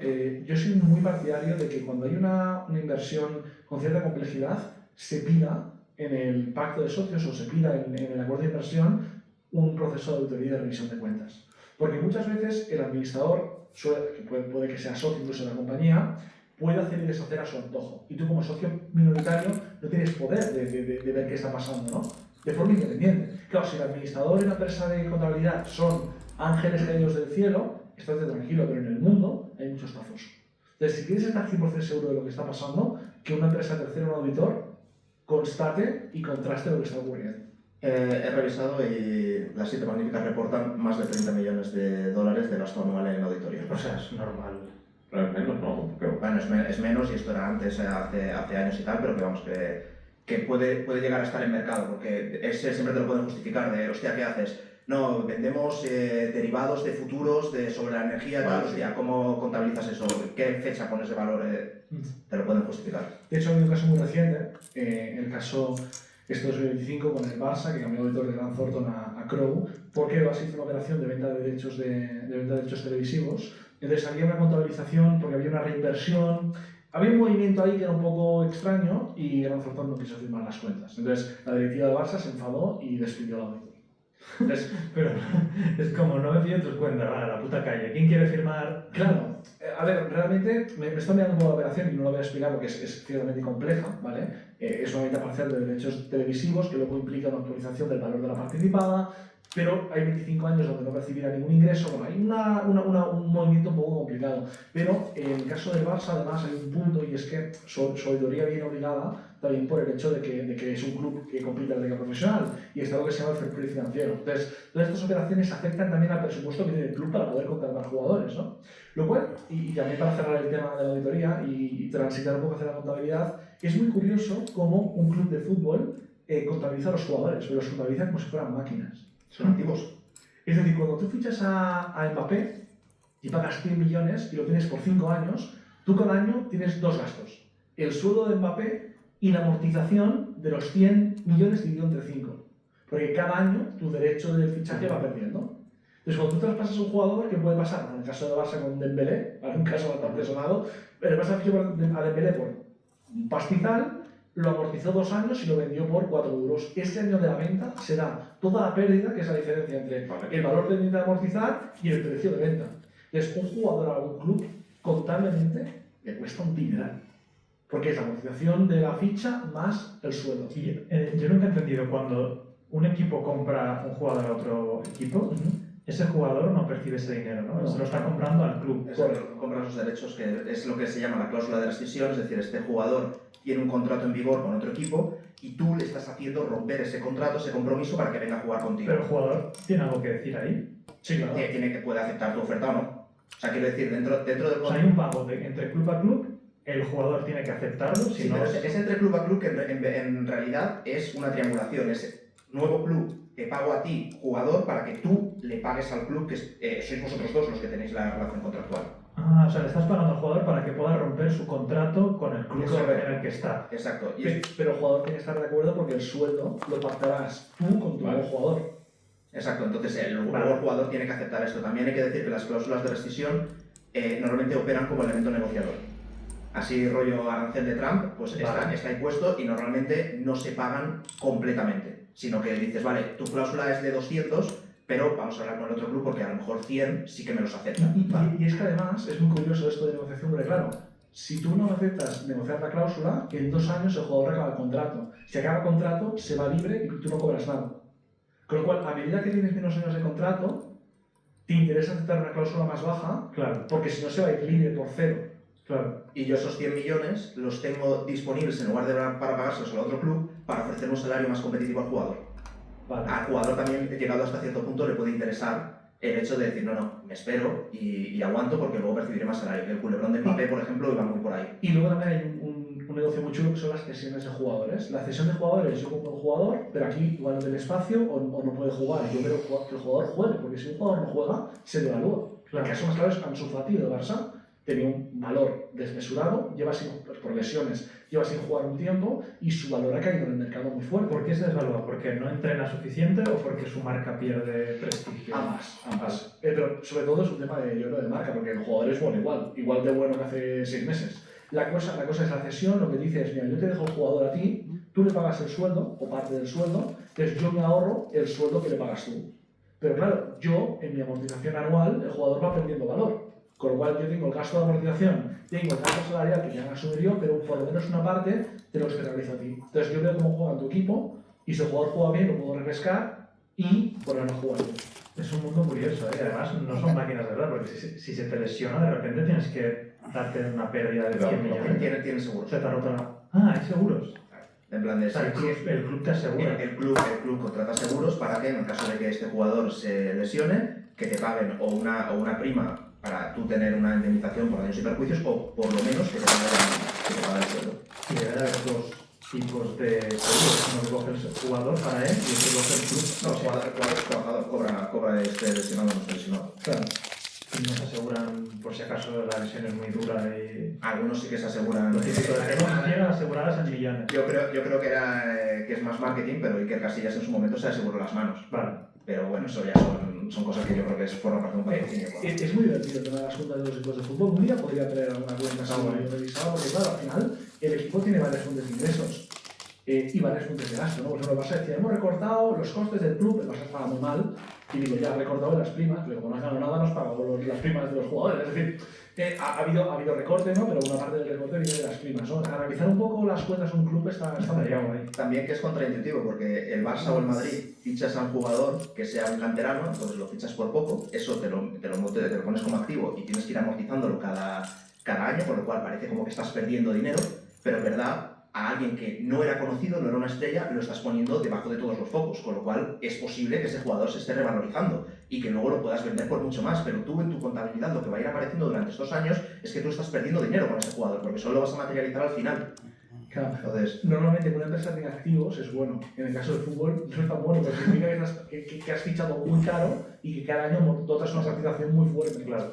yo soy muy partidario de que cuando hay una inversión con cierta complejidad, se pida en el pacto de socios o se pida en el acuerdo de inversión un proceso de auditoría y de revisión de cuentas. Porque muchas veces el administrador, que puede que sea socio incluso de la compañía, puede hacer y deshacer a su antojo. Y tú como socio minoritario no tienes poder de ver qué está pasando, ¿no? De forma independiente. Claro, si el administrador en la empresa de contabilidad son ángeles caídos del cielo, estás tranquilo, pero en el mundo hay muchos tafos. Entonces, si quieres estar 100% seguro de lo que está pasando, que una empresa tercera, un auditor, constate y contraste lo que está ocurriendo. He revisado y las 7 magníficas reportan más de 30 millones de dólares de gasto anual en auditoría. O sea, es normal. Pero es menos, ¿no? Porque... Bueno, es menos y esto era antes, hace años y tal, pero que vamos, que puede llegar a estar en mercado, porque ese siempre te lo pueden justificar de, hostia, ¿qué haces? No, vendemos derivados de futuros sobre la energía, tal, Vale, hostia, ¿cómo contabilizas eso? ¿Qué fecha pones de valor? Te lo pueden justificar. De hecho, hay un caso muy reciente, el caso este 2025 con el Barça, que cambió el auditor de Grant Thornton a Crowe, porque el Barça hizo una operación de venta de derechos televisivos. Entonces había una contabilización porque había una reinversión, había un movimiento ahí que era un poco extraño y Grant Thornton no quiso firmar las cuentas. Entonces la directiva del Barça se enfadó y despidió al auditor. Entonces, pero es como, no me fío tus cuentas, a la puta calle. ¿Quién quiere firmar? Claro, a ver, realmente me estoy mirando un poco la operación y no lo voy a explicar porque es ciertamente compleja, ¿vale? Es una venta parcial de derechos televisivos que luego implica una actualización del valor de la participada. pero hay 25 años donde no percibirá ningún ingreso. Bueno, hay un movimiento un poco complicado, pero en el caso del Barça además hay un punto, y es que su auditoría viene obligada también por el hecho de que es un club que compite en la liga profesional y está lo que se llama el fair play financiero. Entonces, todas estas operaciones afectan también al presupuesto que tiene el club para poder contratar jugadores, ¿no? Lo cual, y también para cerrar el tema de la auditoría y transitar un poco hacia la contabilidad, es muy curioso cómo un club de fútbol contabiliza a los jugadores, pero los contabiliza como si fueran máquinas. Son activos. Es decir, cuando tú fichas a Mbappé y pagas 100 millones y lo tienes por 5 años, tú cada año tienes dos gastos. El sueldo de Mbappé y la amortización de los 100 millones dividido entre 5. Porque cada año tu derecho del fichaje va perdiendo. Entonces, cuando tú traspasas a un jugador, ¿qué puede pasar? En el caso de Barça con Dembélé, un caso bastante sonado, pero pasa a Dembélé por un pastizal, lo amortizó 2 años y lo vendió por 4 euros. Ese año de la venta será toda la pérdida, que es la diferencia entre el valor de venta de amortizar y el precio de venta. Entonces, un jugador a un club, contablemente, le cuesta un dineral. Porque es la amortización de la ficha más el sueldo. Y yo nunca he entendido, cuando un equipo compra un jugador a otro equipo, ese jugador no percibe ese dinero, ¿no? Se lo está comprando al club. Exacto, compra los derechos, que es lo que se llama la cláusula de rescisión, es decir, este jugador tiene un contrato en vigor con otro equipo y tú le estás haciendo romper ese contrato, ese compromiso para que venga a jugar contigo. Pero el jugador tiene algo que decir ahí. Sí, claro. Tiene que puede aceptar tu oferta o no. O sea, quiero decir, dentro del... O sea, hay un pago entre club a club, el jugador tiene que aceptarlo, si sí, no... pero es entre club a club que en realidad es una triangulación, es nuevo club, te pago a ti, jugador, para que tú le pagues al club, que sois vosotros dos los que tenéis la relación contractual. Ah, o sea, le estás pagando al jugador para que pueda romper su contrato con el club en el que está. Exacto. Pero el jugador tiene que estar de acuerdo porque el sueldo lo pactarás tú con tu nuevo jugador. Exacto, entonces luego el jugador tiene que aceptar esto. También hay que decir que las cláusulas de rescisión normalmente operan como elemento negociador. Así, rollo arancel de Trump, pues está impuesto y normalmente no se pagan completamente, sino que dices, vale, tu cláusula es de 200, pero vamos a hablar con el otro club porque a lo mejor 100 sí que me los aceptan. Y es que además es muy curioso esto de negociación, porque claro, si tú no aceptas negociar la cláusula, en 2 años el jugador acaba el contrato. Si acaba el contrato, se va libre y tú no cobras nada. Con lo cual, a medida que tienes menos años de contrato, te interesa aceptar una cláusula más baja, claro, porque si no se va a ir libre por cero. Claro. Y yo esos 100 millones los tengo disponibles en lugar de para pagárselos al otro club para ofrecer un salario más competitivo al jugador. Vale. Al jugador también, llegado hasta cierto punto, le puede interesar el hecho de decir, no, me espero y aguanto porque luego percibiré más salario. El culebrón de Mbappé, por ejemplo, iba muy por ahí. Y luego también hay un negocio muy chulo que son las cesiones de jugadores. La cesión de jugadores, yo compro un jugador, pero aquí igual no tiene espacio o no puede jugar. Yo quiero que el jugador juegue, porque si un jugador no juega, se devalúa. Claro. El caso más claro es Ansu Fati de Barça. Tenía un valor desmesurado, por lesiones, lleva sin jugar un tiempo y su valor ha caído en el mercado muy fuerte. ¿Por qué se desvalúa? ¿Porque no entrena suficiente o porque su marca pierde prestigio? Ambas. Pero sobre todo es un tema de marca, porque el jugador es bueno igual de bueno que hace 6 meses. La cosa es la cesión, lo que dice es, mira, yo te dejo el jugador a ti, tú le pagas el sueldo o parte del sueldo, entonces yo me ahorro el sueldo que le pagas tú. Pero claro, yo en mi amortización anual, el jugador va perdiendo valor. Con lo cual yo tengo el gasto de amortización, tengo el gasto salarial que ya me asumir yo, pero por lo menos una parte te lo externalizo a ti. Entonces yo veo cómo juega tu equipo y si el jugador juega bien lo puedo refrescar y ponerlo a jugar yo. Es un mundo curioso, ¿eh? Además no son máquinas de verdad, porque si se te lesiona de repente tienes que darte una pérdida de 100 millones. Tiene seguros. Se te ha roto la... Ah, hay seguros. En plan de... O sea, el club te asegura. El club contrata seguros para que en el caso de que este jugador se lesione, que te paguen o una prima para tú tener una indemnización por daños y perjuicios o por lo menos que te paguen el sueldo. Y debe haber 2 tipos de seguros, uno que coge el jugador para él y otro que coge el club. No, el trabajador cobra este lesionado o no lesionado. Claro. Y no se aseguran por si acaso la lesión es muy dura y... Algunos sí que se aseguran. Lo típico de que no llegan aseguradas en millones. Yo creo que es más marketing, pero Iker Casillas en su momento se aseguró las manos. Vale. Pero bueno, eso ya son cosas que yo creo que forman parte de un patrocinio. Es muy divertido el tema de las juntas de los equipos de fútbol. Un día podría traer alguna cuenta revisada, porque claro, al final el equipo tiene varias fuentes de ingresos y varias fuentes de gasto, ¿no? Por ejemplo, el Barça decía, hemos recortado los costes del club, el Barça estaba muy mal, y digo, ya ha recortado las primas, pero como no has ganado nada, nos pagamos las primas de los jugadores. Es decir, Ha habido recorte, ¿no? Pero una parte del recorte viene de las primas, ¿no? Analizar un poco las cuentas de un club está variado ahí. También que es contraintuitivo, porque el Barça o el Madrid fichas a un jugador que sea un canterano, entonces lo fichas por poco, eso te lo pones como activo y tienes que ir amortizándolo cada año, con lo cual parece como que estás perdiendo dinero, pero en verdad a alguien que no era conocido, no era una estrella, lo estás poniendo debajo de todos los focos, con lo cual es posible que ese jugador se esté revalorizando y que luego lo puedas vender por mucho más, pero tú en tu contabilidad lo que va a ir apareciendo durante estos años es que tú estás perdiendo dinero con ese jugador, porque solo lo vas a materializar al final. Claro. Entonces, Normalmente que una empresa tenga activos es bueno. En el caso del fútbol no es tan bueno, pero significa que has fichado muy caro y que cada año dotas una participación muy fuerte. Claro.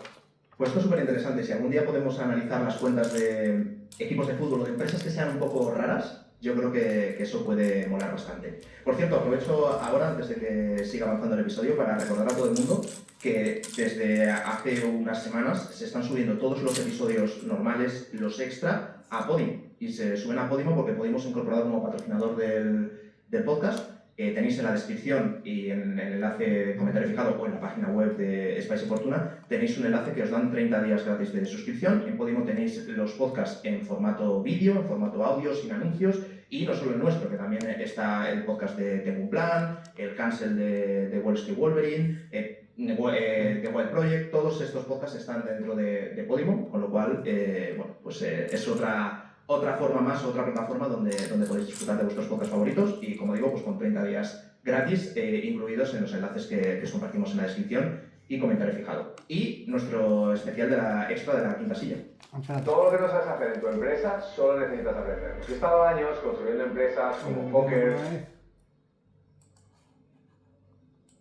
Pues esto es súper interesante. Si algún día podemos analizar las cuentas de equipos de fútbol o de empresas que sean un poco raras, yo creo que eso puede molar bastante. Por cierto, aprovecho ahora, antes de que siga avanzando el episodio, para recordar a todo el mundo que desde hace unas semanas se están subiendo todos los episodios normales, los extra, a Podimo. Y se suben a Podimo porque Podimo se ha incorporado como patrocinador del podcast. Tenéis en la descripción y en el enlace de comentario fijado o en la página web de Spicy Fortuna, tenéis un enlace que os dan 30 días gratis de suscripción. En Podimo tenéis los podcasts en formato vídeo, en formato audio, sin anuncios, y no solo el nuestro, que también está el podcast de Tengo un Plan, el Cancel de Wall Street Wolverine, The Wild Project. Todos estos podcasts están dentro de Podimo, con lo cual es otra forma más, otra plataforma donde podéis disfrutar de vuestros podcasts favoritos y, como digo, pues con 30 días gratis incluidos en los enlaces que os compartimos en la descripción y comentario fijado. Y nuestro especial de la extra de la quinta silla. Todo lo que no sabes hacer en tu empresa solo necesitas aprender. He estado años construyendo empresas como Poker.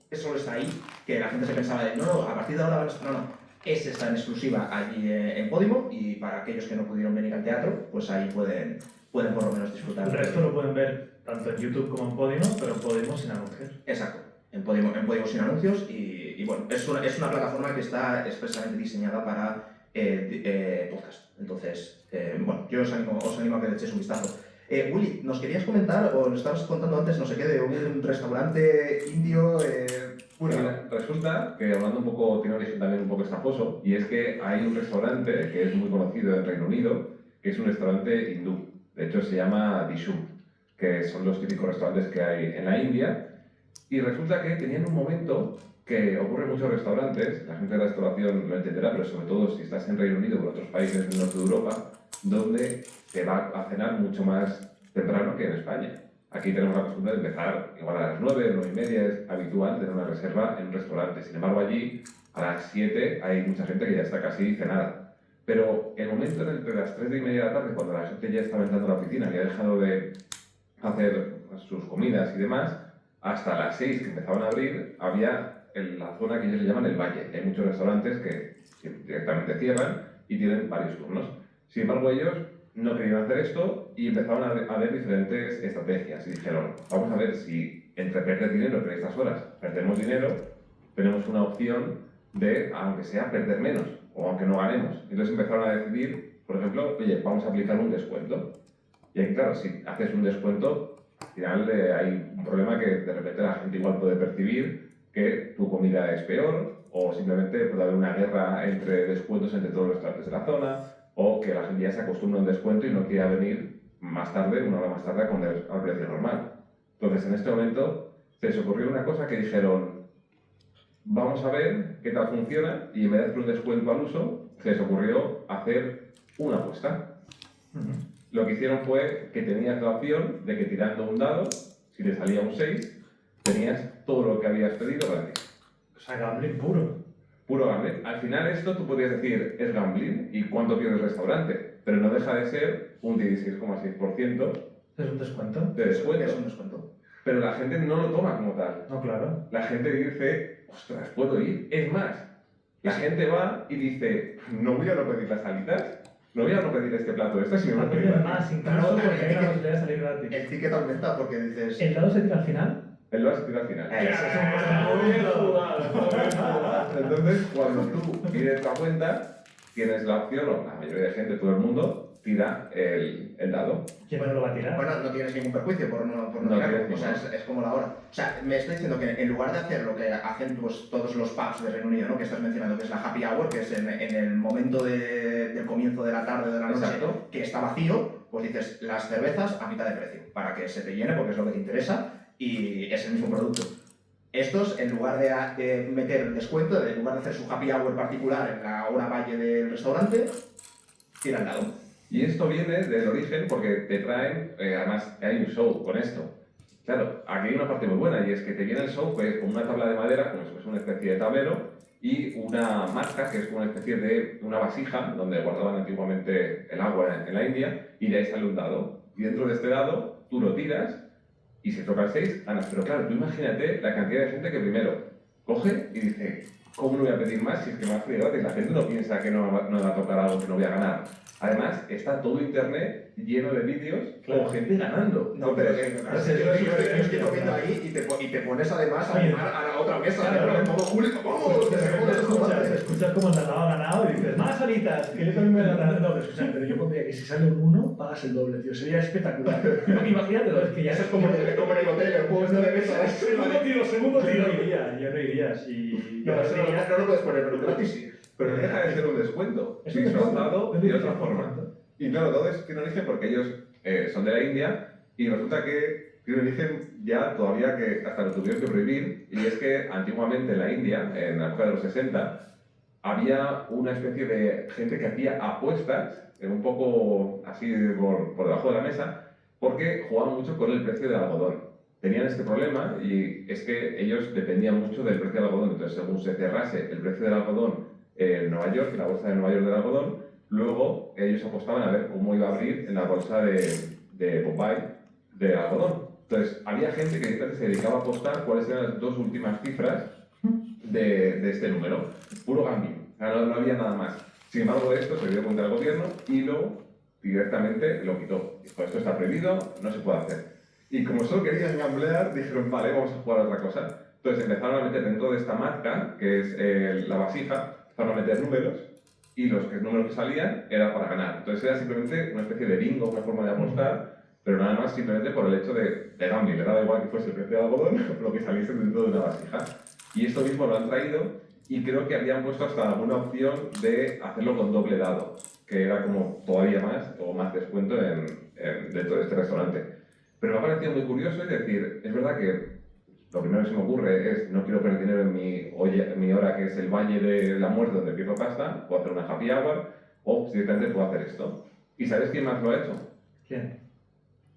Eso solo está ahí, que la gente se pensaba de no, a partir de ahora no. Ese está en exclusiva allí en Podimo y para aquellos que no pudieron venir al teatro, pues ahí pueden por lo menos disfrutar. El resto lo pueden ver tanto en YouTube como en Podimo, pero en Podimo sin anuncios. Exacto, en Podimo sin anuncios y bueno, es una plataforma que está expresamente diseñada para podcast. Entonces, bueno, yo os animo a que le echéis un vistazo. Willy, nos querías comentar, o nos estabas contando antes, no sé qué, de un restaurante indio. Bueno, resulta que hablando un poco, tiene origen también un poco estafoso, y es que hay un restaurante que es muy conocido en Reino Unido, que es un restaurante hindú. De hecho, se llama Dishum, que son los típicos restaurantes que hay en la India. Y resulta que tenían un momento que ocurre en muchos restaurantes, la gente de la restauración lo entenderá, pero sobre todo si estás en Reino Unido o en otros países del norte de Europa, donde te va a cenar mucho más temprano que en España. Aquí tenemos la costumbre de empezar igual a las 9, 9 y media, es habitual tener una reserva en un restaurante. Sin embargo, allí a las 7 hay mucha gente que ya está casi cenada. Pero el momento entre las 3 y media de la tarde, cuando la gente ya estaba entrando a la oficina y ha dejado de hacer sus comidas y demás, hasta las 6 que empezaban a abrir, había en la zona que ellos le llaman el valle. Hay muchos restaurantes que directamente cierran y tienen varios turnos. Sin embargo, ellos no querían hacer esto y empezaron a ver diferentes estrategias y dijeron, vamos a ver si entre perder dinero que en estas horas perdemos dinero, tenemos una opción de, aunque sea, perder menos o aunque no ganemos. Entonces empezaron a decidir, por ejemplo, oye, vamos a aplicar un descuento. Y ahí, claro, si haces un descuento, al final hay un problema que de repente la gente igual puede percibir que tu comida es peor o simplemente puede haber una guerra entre descuentos entre todos los restaurantes de la zona, o que la gente ya se acostumbra a un descuento y no quiera venir más tarde, una hora más tarde, al precio normal. Entonces, en este momento, se les ocurrió una cosa que dijeron, vamos a ver qué tal funciona, y en vez de hacer un descuento al uso, se les ocurrió hacer una apuesta. Lo que hicieron fue que tenías la opción de que tirando un dado, si te salía un 6, tenías todo lo que habías pedido gratis. O sea, gambling puro. Puro gambling. Al final esto tú podrías decir es gambling y cuánto pierde el restaurante, pero no deja de ser un 16,6% ¿Es un descuento? de descuento. Es un descuento. Pero la gente no lo toma como tal. No, claro. La gente dice, ostras, puedo ir. Es más, la gente va y dice, no voy a no pedir las alitas, no voy a no pedir este plato extra, sino No no pedir piden más. más, incluso porque hay una posibilidad de salir gratis. El ticket aumenta porque dices... ¿El dado se tira al final? Él lo has tirado al final. Muy bien jugado. Entonces, cuando tú pides la cuenta, tienes la opción, o la mayoría de gente, todo el mundo, tira el dado. ¿Quién no lo va a tirar? Bueno, no tienes ningún perjuicio por no No tirarlo. tienes O sea, ninguno. es como la hora. O sea, me estoy diciendo que en lugar de hacer lo que hacen pues, todos los pubs de Reino Unido, ¿no? Que estás mencionando, que es la happy hour, que es en el momento del comienzo de la tarde o de la noche, Exacto. que está vacío, pues dices las cervezas a mitad de precio, para que se te llene porque es lo que te interesa y es el mismo producto. Estos, en lugar de meter el descuento, en lugar de hacer su happy hour particular en la hora valle del restaurante, tiran dado. Y esto viene del origen porque te traen, además hay un show con esto. Claro, aquí hay una parte muy buena y es que te viene el show pues, con una tabla de madera, como si fuese una especie de tablero, y una marca, que es como una especie de una vasija donde guardaban antiguamente el agua en la India, y de ahí sale un dado. Y dentro de este dado, tú lo tiras, y si toca el 6, ganas. Pero claro, tú imagínate la cantidad de gente que primero coge y dice, ¿cómo no voy a pedir más si es que me va a salir gratis? La gente no piensa que no me va a tocar algo que no voy a ganar. Además, está todo internet lleno de vídeos con gente ganando. No, pero que yo estoy comiendo ahí y te pones además a animar a la otra mesa. Claro. En modo Julio, ¡vamos! Que se pone esto antes. Escuchas como el ganado ha ganado y dices, más horitas, que yo también me he ganado. No, pero escucha, pero yo pondría que si sale un 1, pagas el doble, tío. Sería espectacular. Imagínate, es que ya Eso es como en el hotel, el juego este de mesa. segundo tiro. Yo no iría, si... No, eso no lo puedes poner, pero gratis sí. Pero no deja de ser un descuento, Es un descuento. disfrazado de otra forma. Y claro, todo es tiene origen porque ellos son de la India y resulta que tiene origen ya todavía que hasta lo tuvieron que prohibir, y es que antiguamente en la India, en la época de los 60, había una especie de gente que hacía apuestas, un poco así por debajo de la mesa, porque jugaban mucho con el precio del algodón. Tenían este problema y es que ellos dependían mucho del precio del algodón, entonces según se cerrase el precio del algodón en Nueva York, en la bolsa de Nueva York del algodón, luego ellos apostaban a ver cómo iba a abrir en la bolsa de Bombay de algodón. Entonces, había gente que directamente se dedicaba a apostar cuáles eran las dos últimas cifras de este número. Puro gambling. O sea, no había nada más. Sin embargo, esto se dio cuenta del gobierno y luego directamente lo quitó. Dijo, esto está prohibido, no se puede hacer. Y como solo querían gamblear, dijeron, vale, vamos a jugar a otra cosa. Entonces empezaron a meter dentro de esta marca, que es la vasija, empezaron a meter números, y los números que salían era para ganar. Entonces era simplemente una especie de bingo, una forma de apostar, pero nada más simplemente por el hecho de gambling. Le daba igual que fuese el precio de algodón o lo que saliese dentro de una vasija. Y esto mismo lo han traído y creo que habían puesto hasta alguna opción de hacerlo con doble dado, que era como todavía más o más descuento dentro de este restaurante. Pero me ha parecido muy curioso, es decir, es verdad que lo primero que se me ocurre es no quiero perder dinero en mi hora, que es el valle de la muerte donde pierdo pasta, puedo hacer una happy hour o directamente puedo hacer esto. ¿Y sabes quién más lo ha hecho? ¿Quién?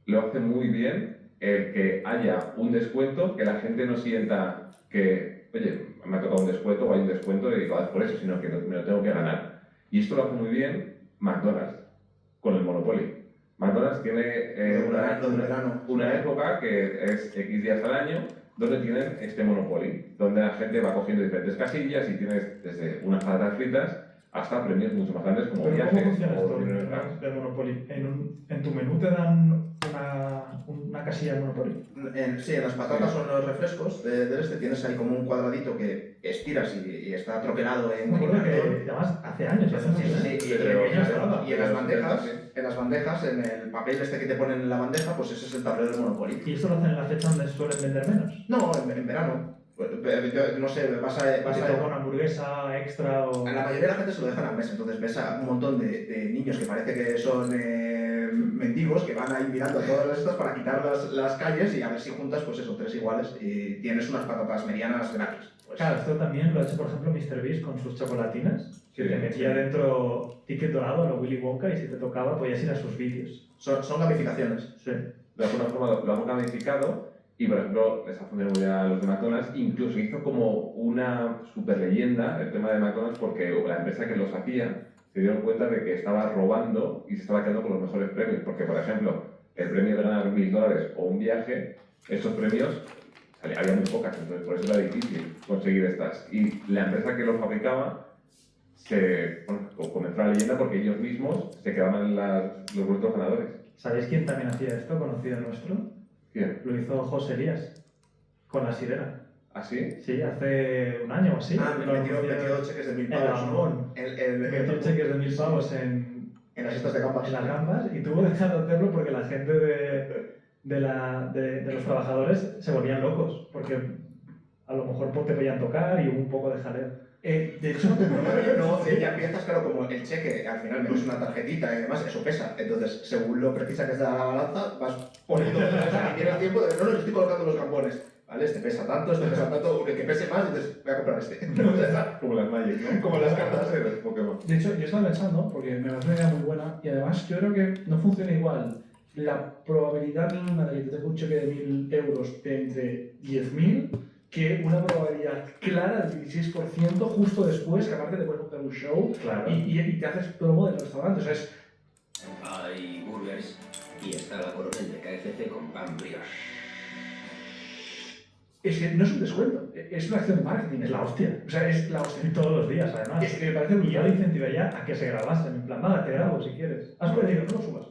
Lo hace muy bien el que haya un descuento, que la gente no sienta que, oye, me ha tocado un descuento o hay un descuento y lo haces por eso, sino que me lo tengo que ganar. Y esto lo hace muy bien McDonald's con el Monopoly. McDonald's tiene una época que es X días al año donde tienen este Monopoly, donde la gente va cogiendo diferentes casillas y tienes desde unas patatas fritas hasta premios mucho más grandes como ¿Pero viajes cómo funciona o esto dinero en cash. del Monopoly? ¿En tu menú te dan una casilla de Monopoly? Sí, en las patatas o en los refrescos del este tienes ahí como un cuadradito que estiras y está troquelado en Me acuerdo cartón. que además hace años ya hacemos eso. Sí, y en las bandejas, en el papel este que te ponen en la bandeja, pues ese es el tablero del Monopoly. ¿Y esto lo hacen en la fecha donde suelen vender menos? No, en verano. Yo no sé, vas a con hamburguesa extra o... A la mayoría de la gente se lo dejan al mes, entonces ves a un montón de niños que parece que son mendigos, que van ahí mirando todas estas para quitar las calles y a ver si juntas, pues eso, 3 iguales y tienes unas patatas medianas gratis. Pues. Claro, esto también lo ha hecho, por ejemplo, MrBeast con sus chocolatinas, que te metía dentro ticket dorado a lo Willy Wonka y si te tocaba podías ir a sus vídeos. Son gamificaciones. Sí. De alguna forma lo han gamificado y, por ejemplo, les ha funcionado muy bien a los de McDonald's. Incluso hizo como una super leyenda el tema de McDonald's porque la empresa que los hacía se dieron cuenta de que estaba robando y se estaba quedando con los mejores premios. Porque, por ejemplo, el premio de ganar $1000 o un viaje, esos premios había muy pocas, entonces por eso era difícil conseguir estas. Y la empresa que los fabricaba comenzó la leyenda porque ellos mismos se quedaban los vueltos ganadores. ¿Sabéis quién también hacía esto, conocido nuestro? ¿Quién? Lo hizo José Elías, con la sirena. ¿Ah, sí? Sí, hace un año o así. Metió cheques de 1000 pavos. Metió cheques de 1000 pavos En las estas de gambas. En las gambas, y tuvo que dejar de hacerlo porque la gente de los trabajadores se volvían locos, porque a lo mejor te podían tocar y hubo un poco de jaleo. De hecho, ya empiezas, claro, como el cheque, al final menos una tarjetita y demás, eso pesa. Entonces, según lo precisa que es la balanza, vas poniendo, y tienes tiempo de, no, yo estoy colocando los gambones. ¿Vale? Este pesa tanto, el que pese más, entonces voy a comprar este. Como las Magic, ¿no? Como las cartas de Pokémon. De hecho, yo estaba pensando, porque me parece una idea muy buena, y además yo creo que no funciona igual la probabilidad mínima de que te un cheque de 1.000 euros entre 10.000 que una probabilidad clara del 16% justo después, que aparte te puedes montar un show y te haces promo del restaurante. O sea, es... Hay burgers y está la coronel de KFC con pan brioche. Es que no es un descuento, es una acción de marketing, es la hostia. O sea, es la hostia. Todos los días, además. Es que me parece brutal. Y yo le incentivaría a que se grabasen. En plan, te grabo si quieres. Has perdido, no lo subas.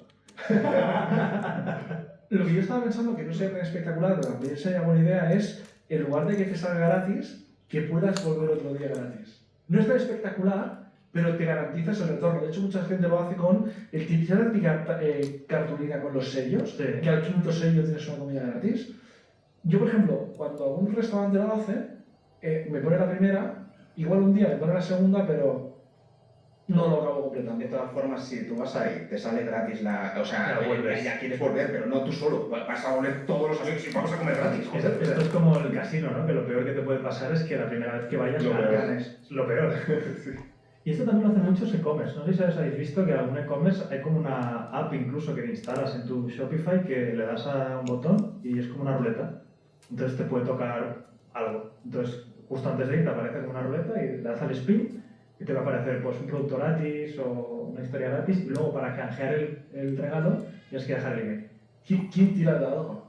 Lo que yo estaba pensando, que no sea tan espectacular, pero también sería buena idea, es, en lugar de que te salga gratis, que puedas volver otro día gratis. No es tan espectacular, pero te garantizas el retorno. De hecho, mucha gente lo hace con el típico cartulina con los sellos, que al quinto sello tienes una comida gratis. Yo, por ejemplo, cuando algún restaurante lo hace, me pone la primera, igual un día me pone la segunda, pero no lo acabo completamente. De todas formas, si tú vas ahí, te sale gratis o sea, ya quieres volver, pero no tú solo, vas a volver todos los amigos y vamos a comer gratis. Esto es como el casino, ¿no? Que lo peor que te puede pasar es que la primera vez que vayas ganes. Lo peor. Sí. Y esto también lo hacen muchos e-commerce. No sé si habéis visto que en algún e-commerce hay como una app incluso que instalas en tu Shopify que le das a un botón y es como una ruleta. Entonces te puede tocar algo. Entonces, justo antes de ir te aparece como una ruleta y le das al spin y te va a aparecer pues, un producto gratis o una historia gratis y luego para canjear el regalo tienes que dejar el email. ¿Quién tira el dado?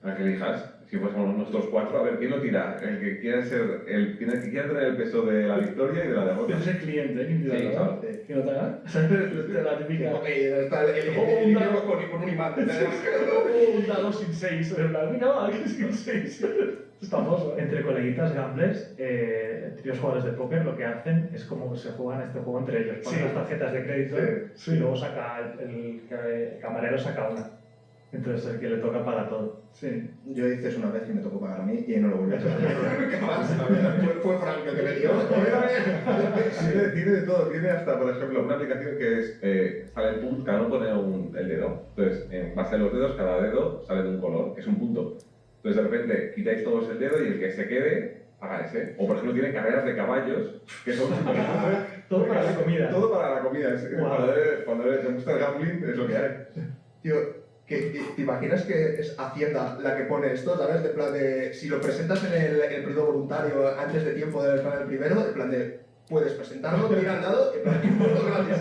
Para que elijas. Si fuésemos nosotros cuatro, a ver, ¿quién lo tira? El que quiera tener el peso de la victoria y de la derrota. Pero es el cliente, ¿quién tira el dado? ¿Quién lo traga? La típica... con un imán. Un dado sin 6. En plan, venga, va, que sin 6. Es famoso. Entre coleguitas gamblers, tíos jugadores de póker, lo que hacen es como se juegan este juego entre ellos. Ponen las tarjetas de crédito y luego el camarero saca una. Entonces el que le toca paga todo. Sí. Yo hice eso una vez y me tocó pagar a mí y no lo volví a hacer. Fue Frank el que me dio. Tiene de todo. Tiene hasta, por ejemplo, una aplicación que es sale el punto, cada uno pone el dedo. Entonces, en base a los dedos, cada dedo sale de un color, que es un punto. Entonces, de repente, quitáis todos el dedo y el que se quede, paga ese. O, por ejemplo, tiene carreras de caballos, que son... Todo para la comida. Todo para la comida. Cuando te gusta el gambling, es lo que hay. Tío, ¿te imaginas que es Hacienda la que pone esto? ¿Sabes? De plan de... Si lo presentas en el periodo voluntario antes de tiempo del plan del primero, de plan de... Puedes presentarlo, mira al lado, en plan, impuestos gratis.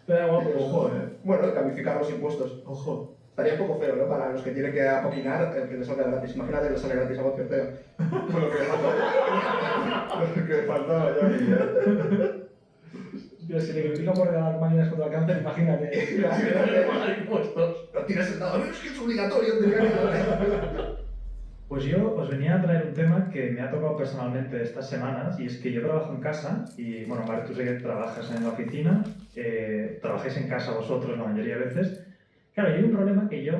Pero guapo, ojo, Bueno, gamificar los impuestos. Ojo. Estaría un poco feo, ¿no? Para los que tienen que apoquinar, que les salga gratis. Imagínate que les sale gratis a vos, Ortega. Pues lo que faltaba ya. Pero si le critican por regalar máquinas contra el cáncer, imagínate. Lo tienes sentado. Es que es obligatorio. Pues yo os venía a traer un tema que me ha tocado personalmente estas semanas y es que yo trabajo en casa y, bueno, Marc, tú sé que trabajas en la oficina, trabajáis en casa vosotros la mayoría de veces. Claro, y hay un problema que yo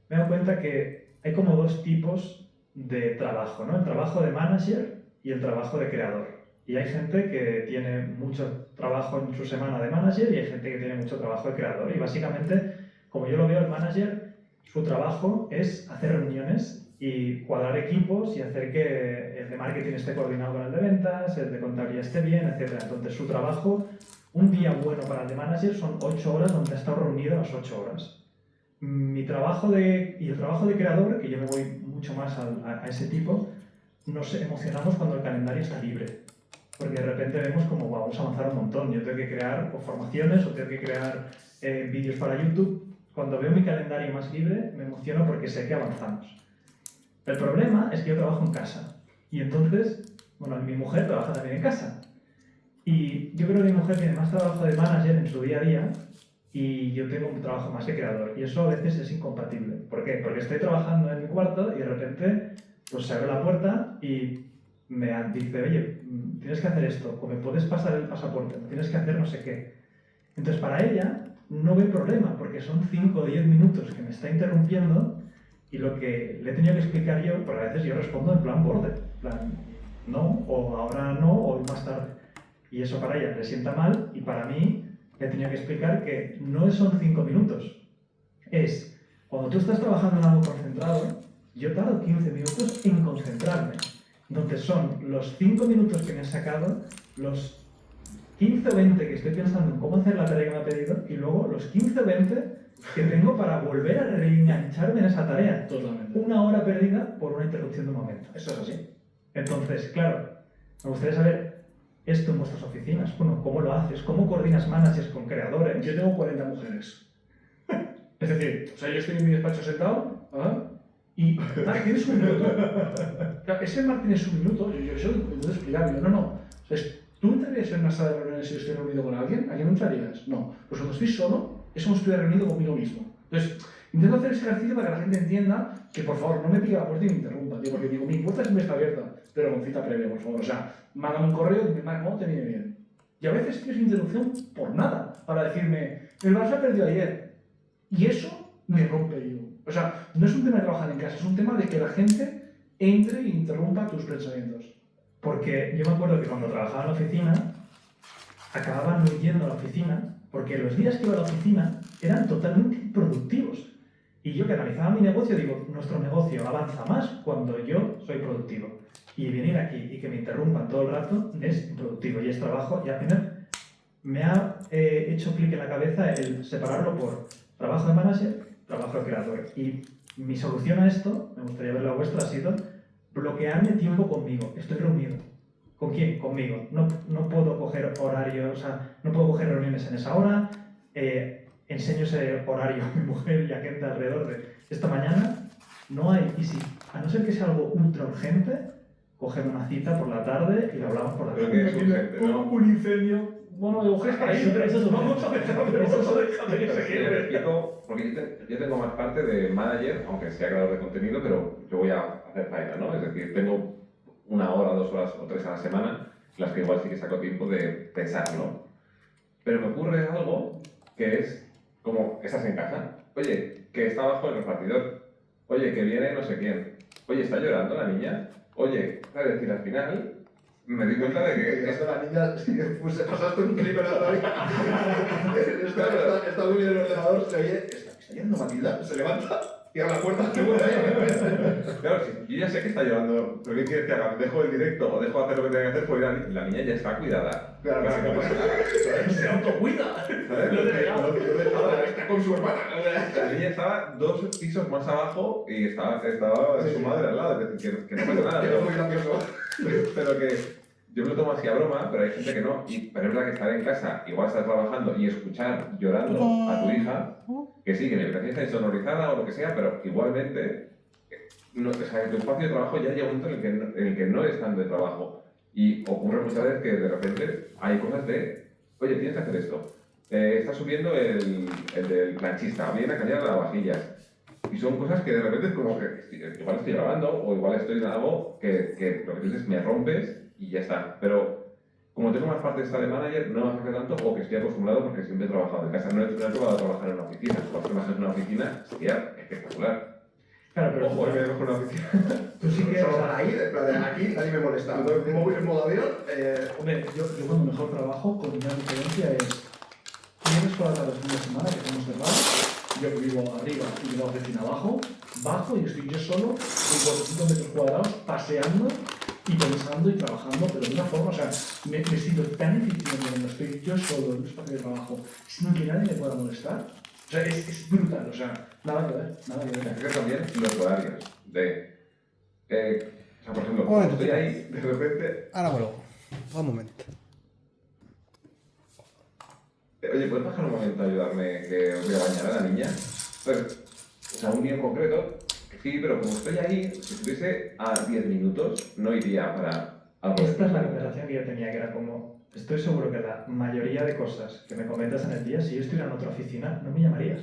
me he dado cuenta que hay como dos tipos de trabajo, ¿no? El trabajo de manager y el trabajo de creador. Y hay gente que tiene mucho trabajo en su semana de manager y hay gente que tiene mucho trabajo de creador. Y básicamente, como yo lo veo, el manager, su trabajo es hacer reuniones y cuadrar equipos y hacer que el de marketing esté coordinado con el de ventas, el de contabilidad esté bien, etc. Entonces, su trabajo, un día bueno para el de manager son 8 horas donde ha estado reunido las 8 horas. Mi trabajo y el trabajo de creador, que yo me voy mucho más a ese tipo, nos emocionamos cuando el calendario está libre. Porque de repente vemos como vamos a avanzar un montón. Yo tengo que crear o formaciones o tengo que crear vídeos para YouTube. Cuando veo mi calendario más libre, me emociono porque sé que avanzamos. El problema es que yo trabajo en casa. Y entonces, bueno, mi mujer trabaja también en casa. Y yo creo que mi mujer tiene más trabajo de manager en su día a día y yo tengo un trabajo más de creador. Y eso a veces es incompatible. ¿Por qué? Porque estoy trabajando en mi cuarto y de repente pues se abre la puerta y me dice, oye, tienes que hacer esto, o me puedes pasar el pasaporte, tienes que hacer no sé qué. Entonces, para ella no ve problema, porque son 5 o 10 minutos que me está interrumpiendo y lo que le he tenido que explicar yo, porque a veces yo respondo en plan borde, en plan no, o ahora no, o más tarde. Y eso para ella le sienta mal y para mí le he tenido que explicar que no son 5 minutos. Es, cuando tú estás trabajando en algo concentrado, yo tardo 15 minutos en concentrarme. Entonces son los 5 minutos que me he sacado, los 15 o 20 que estoy pensando en cómo hacer la tarea que me ha pedido y luego los 15 o 20 que tengo para volver a reengancharme en esa tarea. Totalmente. Una hora perdida por una interrupción de un momento. Eso es así. Entonces, claro, me gustaría saber esto en vuestras oficinas. Bueno, ¿cómo lo haces? ¿Cómo coordinas managers con creadores? Yo tengo 40 mujeres. Es decir, o sea, yo estoy en mi despacho sentado, y Marc, tienes un minuto. Claro, ese Marc tienes un minuto, yo eso lo puedo explicar. Yo, no. O sea, ¿tú entrarías en una sala de reuniones si yo estoy reunido con alguien? ¿A quién no entrarías? No. Pues cuando estoy solo, es como si estuviera reunido conmigo mismo. Entonces, intento hacer ese ejercicio para que la gente entienda que, por favor, no me pique la puerta y me interrumpa, tío, porque digo, mi puerta siempre está abierta, pero con cita previa, por favor. O sea, mándame un correo y dime, Marc, ¿cómo te viene bien? Y a veces tienes interrupción por nada, para decirme, el Barça perdió ayer. Y eso me rompe yo. O sea, no es un tema de trabajar en casa, es un tema de que la gente entre e interrumpa tus pensamientos. Porque yo me acuerdo que cuando trabajaba en la oficina, acababa no yendo a la oficina, porque los días que iba a la oficina eran totalmente improductivos. Y yo que analizaba mi negocio, digo, nuestro negocio avanza más cuando yo soy productivo. Y venir aquí y que me interrumpan todo el rato es improductivo y es trabajo. Y al final me ha hecho clic en la cabeza el separarlo por trabajo de manager, trabajo de creador. Y mi solución a esto, me gustaría ver la vuestra, ha sido bloquearme tiempo conmigo. Estoy reunido. ¿Con quién? Conmigo. No puedo coger horarios, o sea, no puedo coger reuniones en esa hora. Enseño ese horario a mi mujer y a gente alrededor de esta mañana. No hay, y si, a no ser que sea algo ultra urgente, coger una cita por la tarde y lo hablamos por la tarde. Creo que es urgente, ¿no? Un incendio. Bueno, el mujer está ahí, eso es vamos a dejarlo, eso déjame que se Te quede. explico, porque yo tengo más parte de manager, aunque sea creador de contenido, pero yo voy a hacer faena, ¿no? Es decir, tengo 1 hora, 2 horas o 3 a la semana, las que igual sí que saco tiempo de pensarlo. Pero me ocurre algo que es como, estás en casa, oye, que está abajo el repartidor, oye, que viene no sé quién, oye, está llorando la niña, oye, ¿sabes? Es decir, al final me di cuenta de que... Esto la niña, pues se pasaste un clip en la radio. Está muy bien el ordenador, se oye, está yendo Matilda, se levanta, cierra la puerta, y vuelve ahí. Claro, si yo ya sé que está llorando, pero ¿qué quieres que haga? ¿Dejo el directo o dejo hacer lo que tenga que hacer? Pues la niña ya está cuidada. Claro, Casi no pasa nada. Se autocuida. ¿Sabes? Lo he dejado. Está con su hermana. La niña estaba 2 pisos más abajo y estaba su madre al lado, es decir, que no pasa nada. Que no es muy gracioso. Pero que yo me lo tomo así a broma, pero hay gente que no. Pero es verdad que estar en casa, igual estar trabajando y escuchar llorando a tu hija, que sí, que la habitación está insonorizada o lo que sea, pero igualmente, no, o sea, en tu espacio de trabajo ya llega un momento en el que no es tanto de trabajo. Y ocurre muchas veces que de repente hay cosas de, oye, tienes que hacer esto. Está subiendo el del planchista, viene a cambiar las vajillas. Y son cosas que de repente es como que igual estoy grabando o igual estoy en algo que lo que tú dices me rompes y ya está. Pero como tengo más parte de esta de manager, no me afecta tanto o que estoy acostumbrado porque siempre he trabajado en casa. No he probado a trabajar en una oficina. Cuando trabajas en una oficina sería espectacular. Claro, pero Ojo, me dejo en una oficina. tú sí que... Solo para ahí, de plan de aquí, nadie me molesta. Móvil en modo avión. Hombre, yo cuando mejor trabajo, con una diferencia es viernes por la tarde, fin de semana, que estamos cerrados, yo que vivo arriba y vivo la oficina abajo, bajo y estoy yo solo en 45 metros cuadrados paseando y pensando y trabajando, pero de una forma, o sea, me siento tan eficiente cuando estoy yo solo en un espacio de trabajo sin que nadie me pueda molestar. O sea, es brutal, o sea, nada que ver, nada que ver. Creo también los horarios de... o sea, por ejemplo, cuando estoy ahí, de repente... Ahora vuelvo. Un momento. Oye, ¿puedes bajar un momento a ayudarme que voy a bañar a la niña? Pues, o sea, un día en concreto, que sí, pero como estoy ahí, si estuviese a 10 minutos, no iría para algo. Esta es la conversación que yo tenía, que era como, estoy seguro que la mayoría de cosas que me comentas en el día, si yo estuviera en otra oficina, no me llamarías.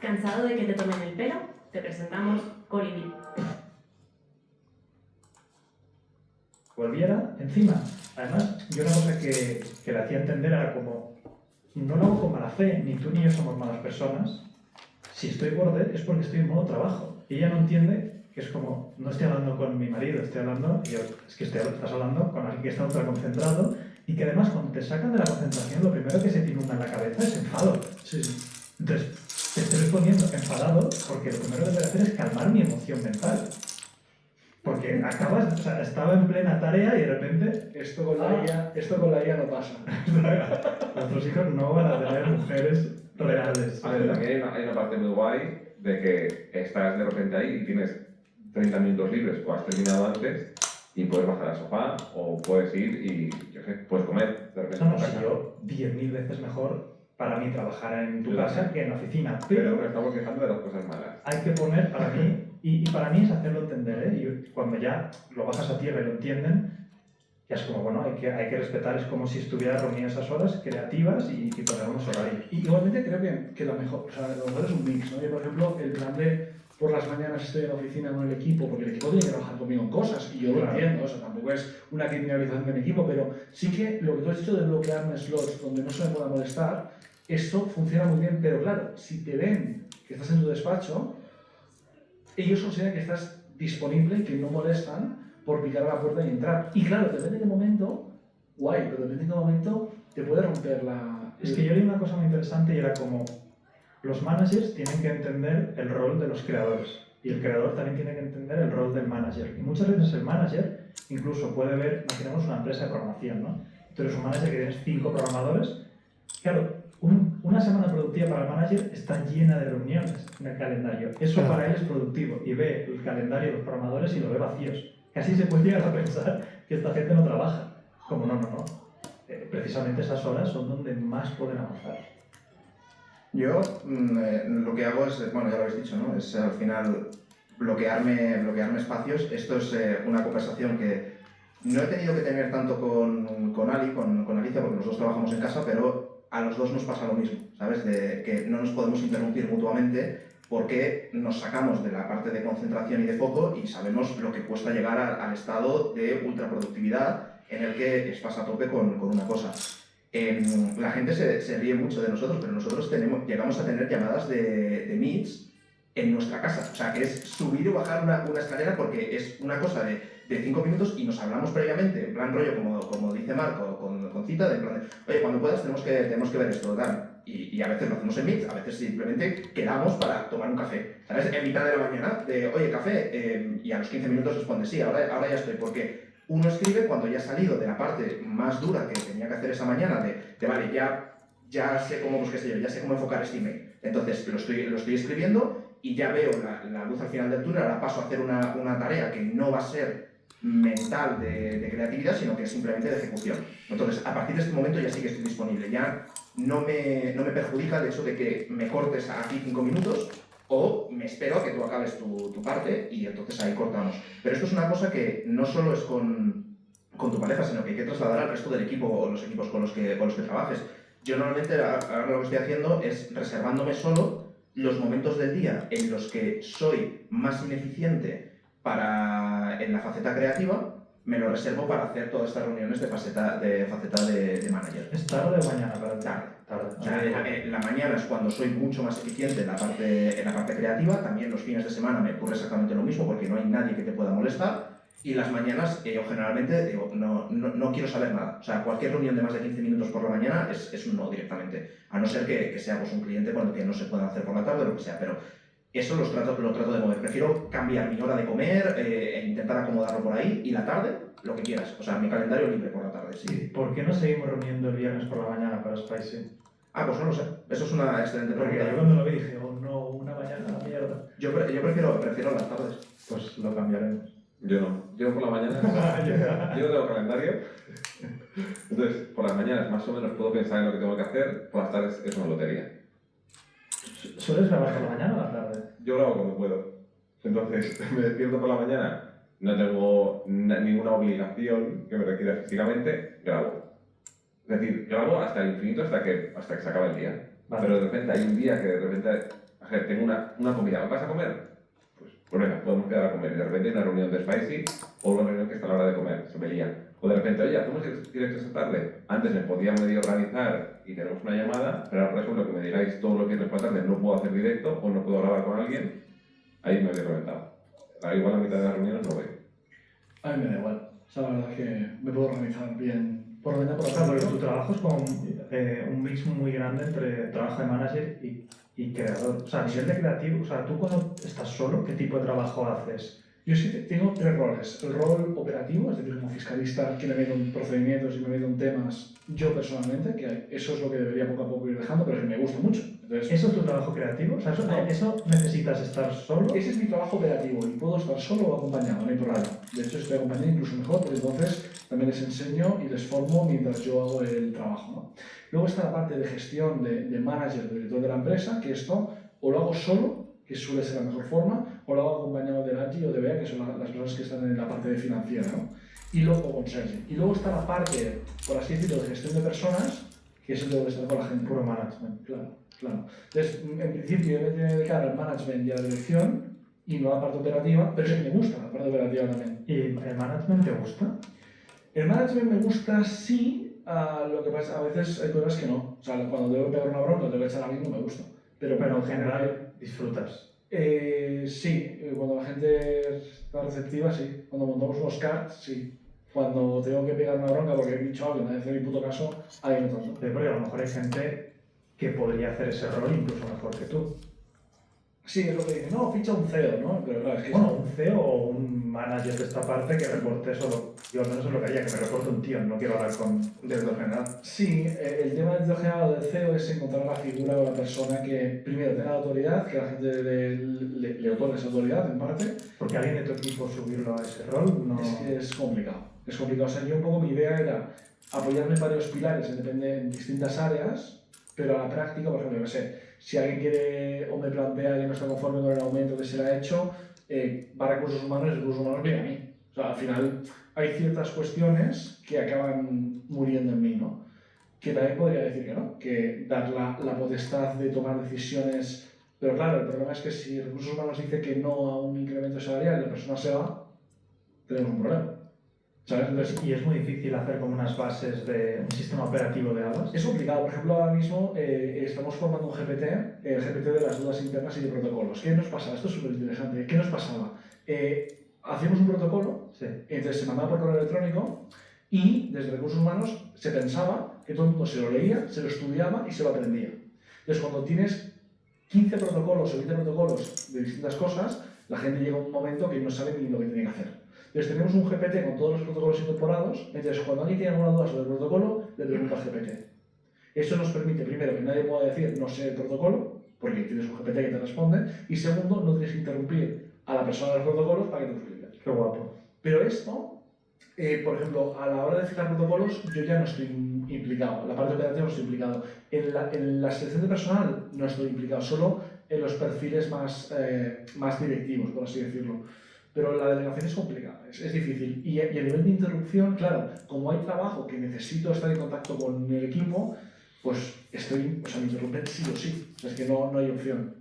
¿Cansado de que te tomen el pelo? Te presentamos Colibri. Volviera, encima, Además, yo una cosa que le hacía entender era como, no lo hago con mala fe, ni tú ni yo somos malas personas. Si estoy borde es porque estoy en modo trabajo. Y ella no entiende que es como, no estoy hablando con mi marido, estoy hablando, y yo, es que estás hablando con alguien que está ultra concentrado y que además cuando te sacan de la concentración lo primero que se te inunda en la cabeza es enfado. Sí, sí. Entonces, te estoy respondiendo enfadado porque lo primero que tengo que hacer es calmar mi emoción mental. Porque acabas, o sea, estaba en plena tarea y de repente... Esto con la IA no pasa. Nuestros hijos no van a tener mujeres reales. A ver, también hay una parte muy guay de que estás de repente ahí y tienes 30 minutos libres o has terminado antes y puedes bajar al sofá o puedes ir y, yo sé, puedes comer de repente. No, si yo 10.000 veces mejor para mí trabajar en tu casa que en la oficina. Pero nos estamos quejando de las cosas malas. Hay que poner, para mí, y para mí es hacerlo entender, ¿eh? Y cuando ya lo bajas a tierra y lo entienden, ya es como, bueno, hay que respetar, es como si estuviera reunido esas horas creativas y poner unos horarios. Y igualmente creo que lo mejor, o sea, lo mejor es un mix, ¿no? Yo, por ejemplo, el plan de por las mañanas estoy en la oficina con el equipo, porque el equipo tiene que trabajar conmigo en cosas, y yo lo entiendo, o sea, tampoco es una criminalización del equipo, pero sí que lo que tú has dicho de bloquearme slots donde no se me pueda molestar, esto funciona muy bien, pero claro, si te ven que estás en tu despacho, ellos consideran que estás disponible y que no molestan por picar a la puerta y entrar. Y claro, depende de qué momento, guay, pero depende de qué momento te puede romper la... Es que yo leí una cosa muy interesante y era como, los managers tienen que entender el rol de los creadores y el creador también tiene que entender el rol del manager. Y muchas veces el manager incluso puede ver, imaginemos una empresa de programación, ¿no? Tú eres un manager que tienes 5 programadores, claro, una semana productiva para el manager está llena de reuniones en el calendario. Eso para él es productivo y ve el calendario de los programadores y lo ve vacíos. Casi se puede llegar a pensar que esta gente no trabaja. Como no. Precisamente esas horas son donde más pueden avanzar. Yo lo que hago es, bueno, ya lo habéis dicho, ¿no? Es al final bloquearme espacios. Esto es una conversación que no he tenido que tener tanto con Ali, con Alicia, porque los dos trabajamos en casa, pero a los dos nos pasa lo mismo, ¿sabes? De que no nos podemos interrumpir mutuamente porque nos sacamos de la parte de concentración y de foco y sabemos lo que cuesta llegar al estado de ultraproductividad en el que estás a tope con una cosa. La gente se ríe mucho de nosotros, pero nosotros llegamos a tener llamadas de meets en nuestra casa. O sea, que es subir y bajar una escalera porque es una cosa de 5 minutos y nos hablamos previamente, en plan rollo, como dice Marco, con cita, de plan de, oye, cuando puedas tenemos que ver esto, tal. Y a veces lo hacemos en meets, a veces simplemente quedamos para tomar un café. ¿Sabes? En mitad de la mañana, de, oye, café, y a los 15 minutos responde, sí, ahora ya estoy, porque uno escribe cuando ya ha salido de la parte más dura que tenía que hacer esa mañana, de vale, ya sé cómo, pues qué sé yo, ya sé cómo enfocar este email. Entonces lo estoy escribiendo y ya veo la luz al final del túnel, ahora paso a hacer una tarea que no va a ser mental de creatividad, sino que es simplemente de ejecución. Entonces, a partir de este momento ya sí que estoy disponible, ya no me perjudica el hecho de que me cortes aquí 5 minutos o me espero a que tú acabes tu parte y entonces ahí cortamos. Pero esto es una cosa que no solo es con tu pareja, sino que hay que trasladar al resto del equipo o los equipos con los que trabajes. Yo normalmente ahora lo que estoy haciendo es reservándome solo los momentos del día en los que soy más ineficiente en la faceta creativa, me lo reservo para hacer todas estas reuniones de faceta de manager. ¿Es tarde o mañana para ti? Tarde. O sea, la mañana es cuando soy mucho más eficiente en la parte creativa, también los fines de semana me ocurre exactamente lo mismo porque no hay nadie que te pueda molestar, y las mañanas yo generalmente digo, no quiero saber nada. O sea, cualquier reunión de más de 15 minutos por la mañana es un no directamente, a no ser que sea pues, un cliente con el que no se puedan hacer por la tarde o lo que sea, pero eso lo trato de mover. Prefiero cambiar mi hora de comer e intentar acomodarlo por ahí, y la tarde, lo que quieras. O sea, mi calendario libre por la tarde, sí. ¿Por qué no seguimos reuniendo el viernes por la mañana para Spicy? Pues no lo sé. Eso es una excelente pregunta. Porque yo cuando lo vi dije, oh no, una mañana, la mierda. Yo prefiero las tardes. Pues lo cambiaremos. Yo no. Yo por la mañana, yo tengo calendario. Entonces, por las mañanas más o menos puedo pensar en lo que tengo que hacer, por las tardes es una lotería. ¿Sueles grabar por la mañana o la tarde? Yo lo hago cuando puedo. Entonces, me despierto por la mañana, no tengo ninguna obligación que me requiera físicamente, grabo. Es decir, grabo hasta el infinito, hasta que se acaba el día. Vale. Pero de repente hay un día que de repente, tengo una comida, ¿vas a comer? Pues venga, podemos quedar a comer. Y de repente hay una reunión de Spicy o una reunión que está a la hora de comer, se me lía. O de repente, oye, hacemos directo esta tarde. Antes me podía medio organizar y tenemos una llamada, pero ahora, por ejemplo, que me digáis todos los viernes por la tarde no puedo hacer directo o no puedo grabar con alguien, ahí me había reventado. Ahora igual la mitad de las reuniones no voy. A mí me da igual. O sea, la verdad es que me puedo organizar bien por la mañana, por la Claro, tarde. porque tu trabajo es como un mix muy grande entre trabajo de manager y creador. O sea, a nivel de creativo, o sea, tú cuando estás solo, ¿qué tipo de trabajo haces? Yo sí tengo 3 roles. El rol operativo, es decir, como fiscalista, que me meto en procedimientos y me meto en temas yo personalmente, que eso es lo que debería poco a poco ir dejando, pero que me gusta mucho. Entonces, ¿Eso es tu trabajo creativo? O sea, ¿eso necesitas estar solo? ese es mi trabajo operativo y puedo estar solo o acompañado, no hay problema. De hecho, estoy acompañado incluso mejor, porque entonces también les enseño y les formo mientras yo hago el trabajo, ¿no? Luego está la parte de gestión de manager, de director de la empresa, que esto o lo hago solo, que suele ser la mejor forma, o lo hago acompañado de Angie o de Bea, que son las personas que están en la parte de financiera, ¿no? Y luego con Sergi. Y luego está la parte, por así decirlo, de gestión de personas, que eso debe estar con la gente. Puro management. Claro, claro. Entonces, en principio, yo me tengo que dedicar al management y a la dirección, y no a la parte operativa, pero sí que me gusta la parte operativa también. ¿Y el management te gusta? El management me gusta, sí, lo que pasa, a veces hay cosas que no. O sea, cuando tengo que pegar una bronca, tengo que echar a mí, no me gusta. Pero en general disfrutas. Sí, cuando la gente está receptiva, sí. Cuando montamos unos cards, sí. Cuando tengo que pegar una bronca porque he dicho algo y nadie hace mi puto caso, ahí no tanto. Porque a lo mejor hay gente que podría hacer ese rol incluso mejor que tú. Sí, es lo que dicen, no, ficha un CEO, ¿no? Pero claro, es que... Bueno, un CEO o un manager de esta parte que reporte solo. Yo al menos es lo que haría, que me reporte un tío, no quiero hablar con director general. Sí, el tema del director general o del CEO es encontrar la figura o la persona que primero tenga la autoridad, que la gente le otorgue esa autoridad en parte. Porque alguien de tu equipo subirlo a ese rol no... Es que es complicado. Es complicado. O sea, yo un poco mi idea era apoyarme en varios pilares en distintas áreas, pero a la práctica, por ejemplo, no sé, si alguien quiere o me plantea que no está conforme con el aumento que se le ha hecho, va a recursos humanos y recursos humanos viene a mí. O sea, al final hay ciertas cuestiones que acaban muriendo en mí, ¿no? Que también podría decir que no, que dar la potestad de tomar decisiones. Pero claro, el problema es que si recursos humanos dice que no a un incremento salarial y la persona se va, tenemos un problema. ¿Sabes? Entonces, y es muy difícil hacer como unas bases de un sistema operativo de ABAS. Es complicado. Por ejemplo, ahora mismo estamos formando un GPT, el GPT de las dudas internas y de protocolos. ¿Qué nos pasaba? Esto es súper interesante. ¿Qué nos pasaba? Hacíamos un protocolo, sí. Entonces se mandaba por correo electrónico y desde recursos humanos se pensaba que todo el mundo se lo leía, se lo estudiaba y se lo aprendía. Entonces, cuando tienes 15 protocolos o 20 protocolos de distintas cosas, la gente llega a un momento que no sabe ni lo que tiene que hacer. Entonces tenemos un GPT con todos los protocolos incorporados, entonces cuando alguien tiene alguna duda sobre el protocolo, le pregunta al GPT. Eso nos permite, primero, que nadie pueda decir no sé el protocolo, porque tienes un GPT que te responde, y segundo, no tienes que interrumpir a la persona de los protocolos para que te explique. Qué guapo. Pero esto, por ejemplo, a la hora de fijar protocolos, yo ya no estoy implicado, en la parte operativa no estoy implicado. En la selección de personal no estoy implicado, solo en los perfiles más directivos, por así decirlo. Pero la delegación es complicada, es difícil. Y a nivel de interrupción, claro, como hay trabajo que necesito estar en contacto con el equipo, pues me interrumpen sí o sí. O sea, es que no hay opción.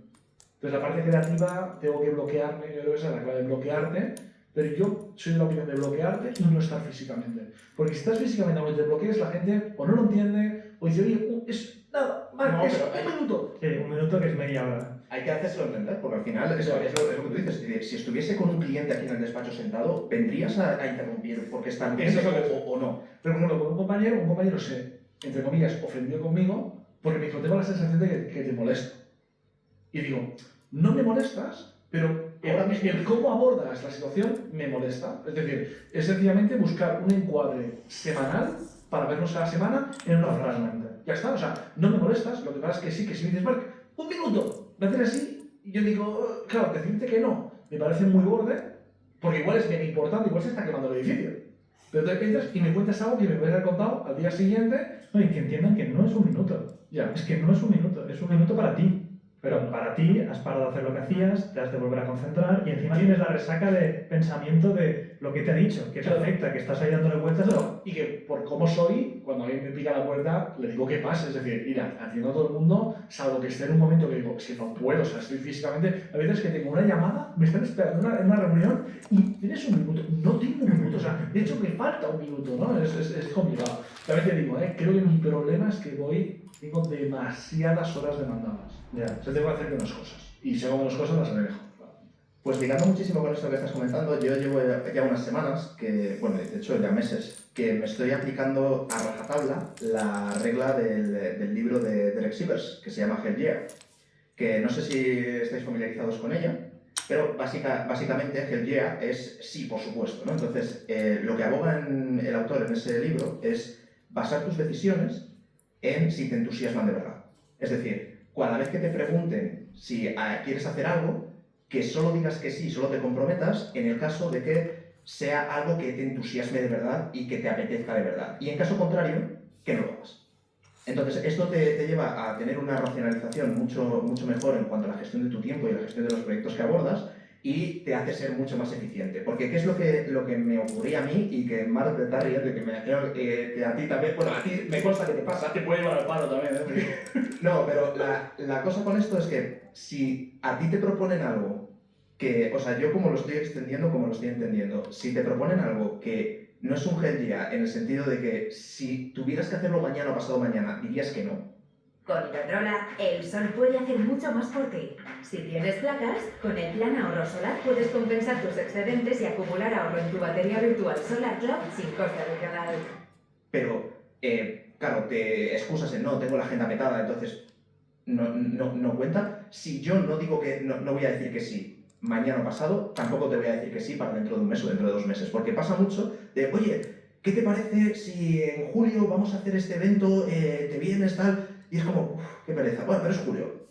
Entonces, la parte creativa, tengo que bloquearme, yo creo que esa es la clave de bloquearte, pero yo soy de la opinión de bloquearte y no estar físicamente. Porque si estás físicamente aunque te bloquees, la gente o no lo entiende, o dice, oye, es nada, Marc, No, es pero un minuto. Sí, un minuto que es media hora. Hay que hacérselo entender, porque al final es lo que tú dices. Si estuviese con un cliente aquí en el despacho sentado, ¿vendrías a interrumpir porque está en Eso es lo que o no? Pero por ejemplo, con un compañero se, entre comillas, ofendió conmigo porque me dijo, tengo la sensación de que te molesto. Y digo, no me molestas, pero ahora mismo el cómo abordas la situación me molesta. Es decir, es sencillamente buscar un encuadre semanal para vernos a la semana en una frase. Ya está, o sea, no me molestas, lo que pasa es que si me dices, Marc, un minuto, me haces así, y yo digo, claro, decirte que no, me parece muy borde, porque igual es bien importante, igual se está quemando el edificio. Pero te entras y me cuentas algo que me puedes haber contado al día siguiente. No, y que entiendan que no es un minuto. Ya. Es que no es un minuto para ti. Pero para ti, has parado de hacer lo que hacías, te has de volver a concentrar y encima tienes la resaca de pensamiento de lo que te he dicho, que te afecta, que estás ahí dándole vueltas. Y que por cómo soy, cuando alguien me pica la puerta, le digo que pase. Es decir, mira, atiendo a todo el mundo, salvo que esté en un momento que digo, es que no puedo, o sea, estoy físicamente. A veces que tengo una llamada, me están esperando en una reunión y tienes un minuto. No tengo un minuto, o sea, de hecho me falta un minuto, ¿no? Es complicado. También te digo, creo que mi problema es que tengo demasiadas horas demandadas. Ya. O sea, tengo que hacer menos cosas. Y si hago menos cosas, las alejo. Pues ligando muchísimo con esto que estás comentando, yo llevo ya unas semanas, bueno, de hecho ya meses, que me estoy aplicando a rajatabla la regla del libro de Derek Sivers, que se llama Hell Yeah, que no sé si estáis familiarizados con ella, pero básicamente Hell Yeah es sí, por supuesto, ¿no? Entonces, lo que aboga el autor en ese libro es basar tus decisiones en si te entusiasman de verdad. Es decir, cada vez que te pregunten si quieres hacer algo, que solo digas que sí, solo te comprometas en el caso de que sea algo que te entusiasme de verdad y que te apetezca de verdad. Y en caso contrario, que no lo hagas. Entonces, esto te lleva a tener una racionalización mucho mejor en cuanto a la gestión de tu tiempo y la gestión de los proyectos que abordas y te hace ser mucho más eficiente. Porque ¿qué es lo que me ocurría a mí y que Mark te está riendo, que a ti también, bueno, a ti me consta que te pasa? Te puede llevar al paro también, No, pero la cosa con esto es que si a ti te proponen algo que, o sea, yo como lo estoy extendiendo, como lo estoy entendiendo, si te proponen algo que no es un hell yeah, en el sentido de que si tuvieras que hacerlo mañana o pasado mañana, dirías que no. Con Iberdrola, el sol puede hacer mucho más por ti. Si tienes placas, con el plan ahorro solar puedes compensar tus excedentes y acumular ahorro en tu batería virtual Solar Cloud sin coste adicional. Pero, claro, te excusas en no, tengo la agenda petada, entonces no cuenta. Si yo no digo que no voy a decir que sí mañana o pasado, tampoco te voy a decir que sí para dentro de un mes o dentro de 2 meses, porque pasa mucho de, oye, ¿qué te parece si en julio vamos a hacer este evento, te vienes, tal? Y es como, qué pereza, bueno, pero es julio.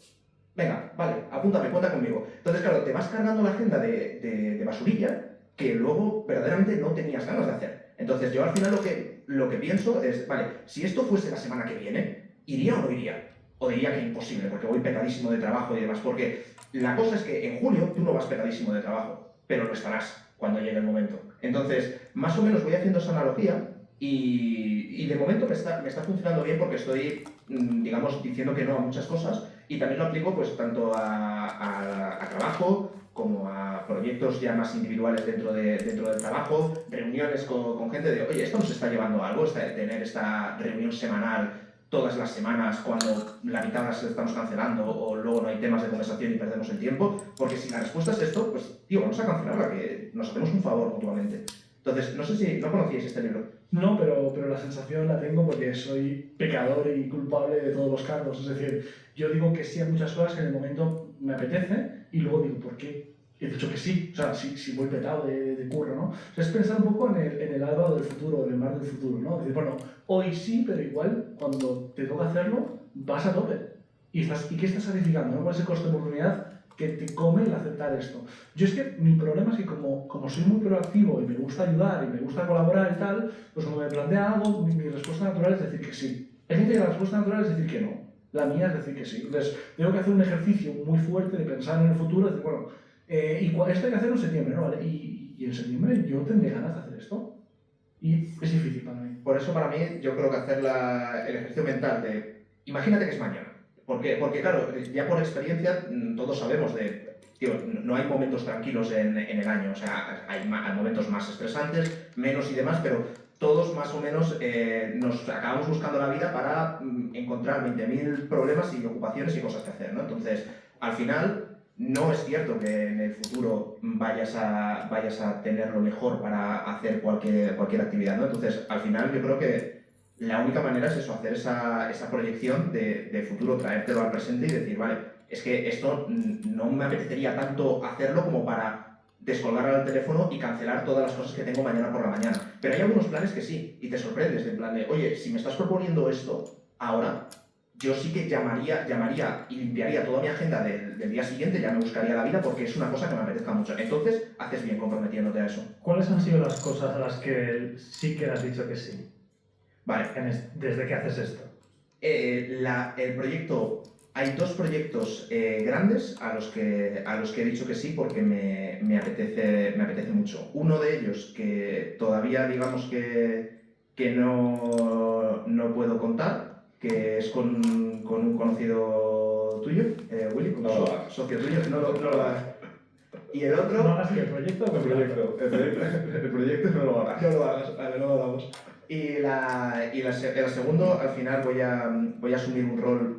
Venga, vale, apúntame, cuenta conmigo. Entonces, claro, te vas cargando la agenda de basurilla que luego verdaderamente no tenías ganas de hacer. Entonces, yo al final lo que pienso es, vale, si esto fuese la semana que viene, ¿iría o no iría? O diría que imposible, porque voy petadísimo de trabajo y demás, porque la cosa es que en julio tú no vas petadísimo de trabajo, pero lo estarás cuando llegue el momento. Entonces, más o menos voy haciendo esa analogía y de momento me está funcionando bien porque estoy, digamos, diciendo que no a muchas cosas y también lo aplico pues tanto a trabajo como a proyectos ya más individuales dentro del trabajo, reuniones con gente de, oye, esto nos está llevando a algo, tener esta reunión semanal todas las semanas cuando la mitad las estamos cancelando o luego no hay temas de conversación y perdemos el tiempo, porque si la respuesta es esto, pues tío, vamos a cancelarla, que nos hacemos un favor mutuamente. Entonces, no sé si no conocíais este libro. No, pero la sensación la tengo porque soy pecador y culpable de todos los cargos. Es decir, yo digo que sí a muchas cosas que en el momento me apetece y luego digo, ¿por qué? He dicho que sí, o sea, si voy petado de curro, ¿no? O sea, es pensar un poco en el lado del futuro, en el mar del futuro, ¿no? Es decir, bueno, hoy sí, pero igual cuando te toca hacerlo, vas a tope. ¿Y qué estás sacrificando, no? ¿Cuál es el coste de oportunidad que te come el aceptar esto? Yo es que mi problema es que como soy muy proactivo y me gusta ayudar y me gusta colaborar y tal, pues cuando me plantea algo, mi respuesta natural es decir que sí. Hay gente que la respuesta natural es decir que no. La mía es decir que sí. Entonces, tengo que hacer un ejercicio muy fuerte de pensar en el futuro, de decir, bueno, esto hay que hacerlo en septiembre, ¿no? ¿Vale? Y en septiembre yo tendré ganas de hacer esto. Y es difícil para mí. Por eso para mí yo creo que hacer el ejercicio mental de, imagínate que es mañana. ¿Por qué? Porque claro, ya por experiencia todos sabemos no hay momentos tranquilos en el año, o sea, hay momentos más estresantes, menos y demás, pero todos más o menos nos acabamos buscando la vida para encontrar 20.000 problemas y ocupaciones y cosas que hacer, ¿no? Entonces, al final, no es cierto que en el futuro vayas a tener lo mejor para hacer cualquier actividad, ¿no? Entonces, al final yo creo que la única manera es eso, hacer esa proyección de futuro, traértelo al presente y decir, vale, es que esto no me apetecería tanto hacerlo como para descolgar al teléfono y cancelar todas las cosas que tengo mañana por la mañana. Pero hay algunos planes que sí, y te sorprendes, en plan de, oye, si me estás proponiendo esto ahora, yo sí que llamaría y limpiaría toda mi agenda del día siguiente, ya me buscaría la vida porque es una cosa que me apetezca mucho. Entonces, haces bien comprometiéndote a eso. ¿Cuáles han sido las cosas a las que sí que has dicho que sí? Vale. Desde que haces esto. El proyecto hay 2 proyectos grandes a los que he dicho que sí porque me apetece mucho. Uno de ellos que todavía digamos que no puedo contar, que es con un conocido tuyo, Willy, socio tuyo, no lo hagas. Y el otro... ¿No hagas el proyecto o el proyecto no lo hagas. No lo hagas, vale, no lo hagamos. Y el segundo, al final voy a asumir un rol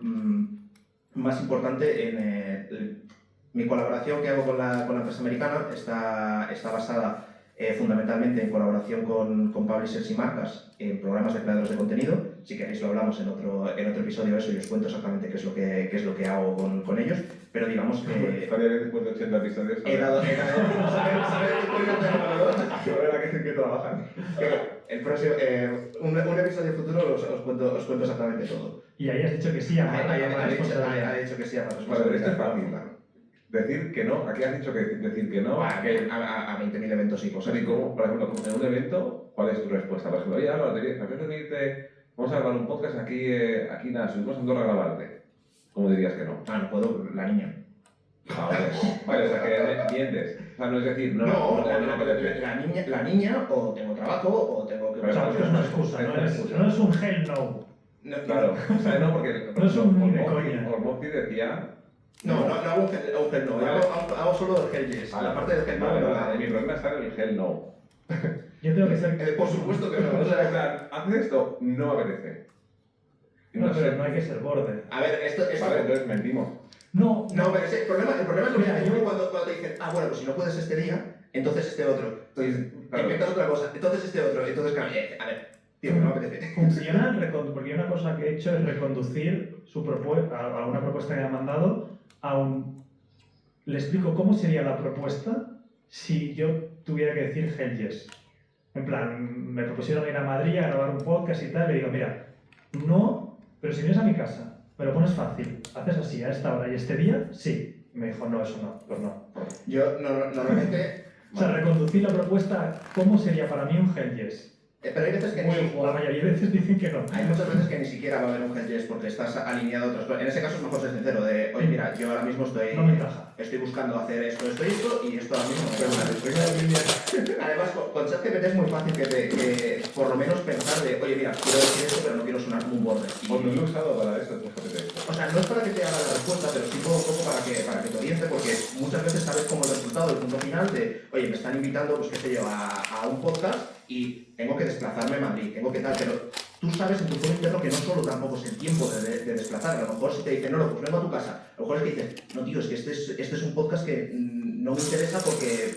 más importante en mi colaboración que hago con la empresa americana. Está basada fundamentalmente en colaboración con publishers y marcas en programas de creadores de contenido. Si queréis lo hablamos en otro episodio de eso y os cuento exactamente qué es lo que hago con ellos. Pero digamos que... Estaría bien después de 80 episodios. He dado saber en qué trabajan. El próximo, un episodio futuro os cuento exactamente todo. Y ahí has dicho que sí a más responsabilidad. Ha dicho que sí a más Vale, esto es fácil. Claro. Decir que no, aquí has dicho que decir que no. A 20.000 eventos y cosas. ¿Y cómo, por ejemplo, en un evento, cuál es tu respuesta? Por ejemplo, oye, Álvaro, vamos a grabar un podcast aquí nada, subimos a Andorra a grabarte. ¿Cómo dirías que no? No puedo, la niña. Vale, o sea, que mientes. O sea, no es decir, la niña, o tengo trabajo, o tengo que... O sea, es una excusa, no es un hell no. Claro, o sea, no, porque... No es un de coña. Ormozzi decía... No hago un gel no, hago solo el gel yes. La parte del gel no. Mi problema está en el gel no. Yo tengo que ser... Por supuesto que no. O sea, en plan, haces esto, no apetece. No, pero no hay que ser borde. A ver, esto... Vale, entonces mentimos. No, pero el problema es lo mismo cuando te dicen, bueno, pues si no puedes este día, entonces este otro. Entonces, inventas otra cosa, entonces este otro. Entonces, a ver, tío, no me apetece. Funciona, porque una cosa que he hecho es reconducir su propuesta, alguna propuesta que me ha mandado, le explico cómo sería la propuesta si yo tuviera que decir hell yes. En plan, me propusieron ir a Madrid a grabar un podcast y tal, y le digo, mira, no, pero si vienes a mi casa, me lo pones fácil, haces así, a esta hora y este día, sí. Y me dijo, no, eso no, pues no. Yo normalmente... O sea, reconducir la propuesta, ¿cómo sería para mí un hell yes? Pero hay veces que la mayoría de veces dicen que no. Hay muchas veces que ni siquiera va a haber un hell yes porque estás alineado a otras cosas. En ese caso es mejor ser sincero de, oye, mira, yo ahora mismo estoy buscando hacer esto y esto ahora mismo me Además, con ChatGPT es muy fácil que por lo menos pensar de, oye, mira, quiero decir esto, pero no quiero sonar como un borde. Pues no lo he usado para eso, ChatGPT. O sea, no es para que te haga la respuesta, pero sí un poco para que te oriente, porque muchas veces sabes como el resultado, el punto final de, oye, me están invitando, pues qué sé yo, a un podcast y tengo que desplazarme a Madrid, tengo que tal, pero tú sabes en tu foro interno que no solo tampoco es el tiempo de desplazar, a lo mejor si te dicen, no, pues vengo a tu casa, a lo mejor es que dices, no tío, es que este es un podcast que no me interesa porque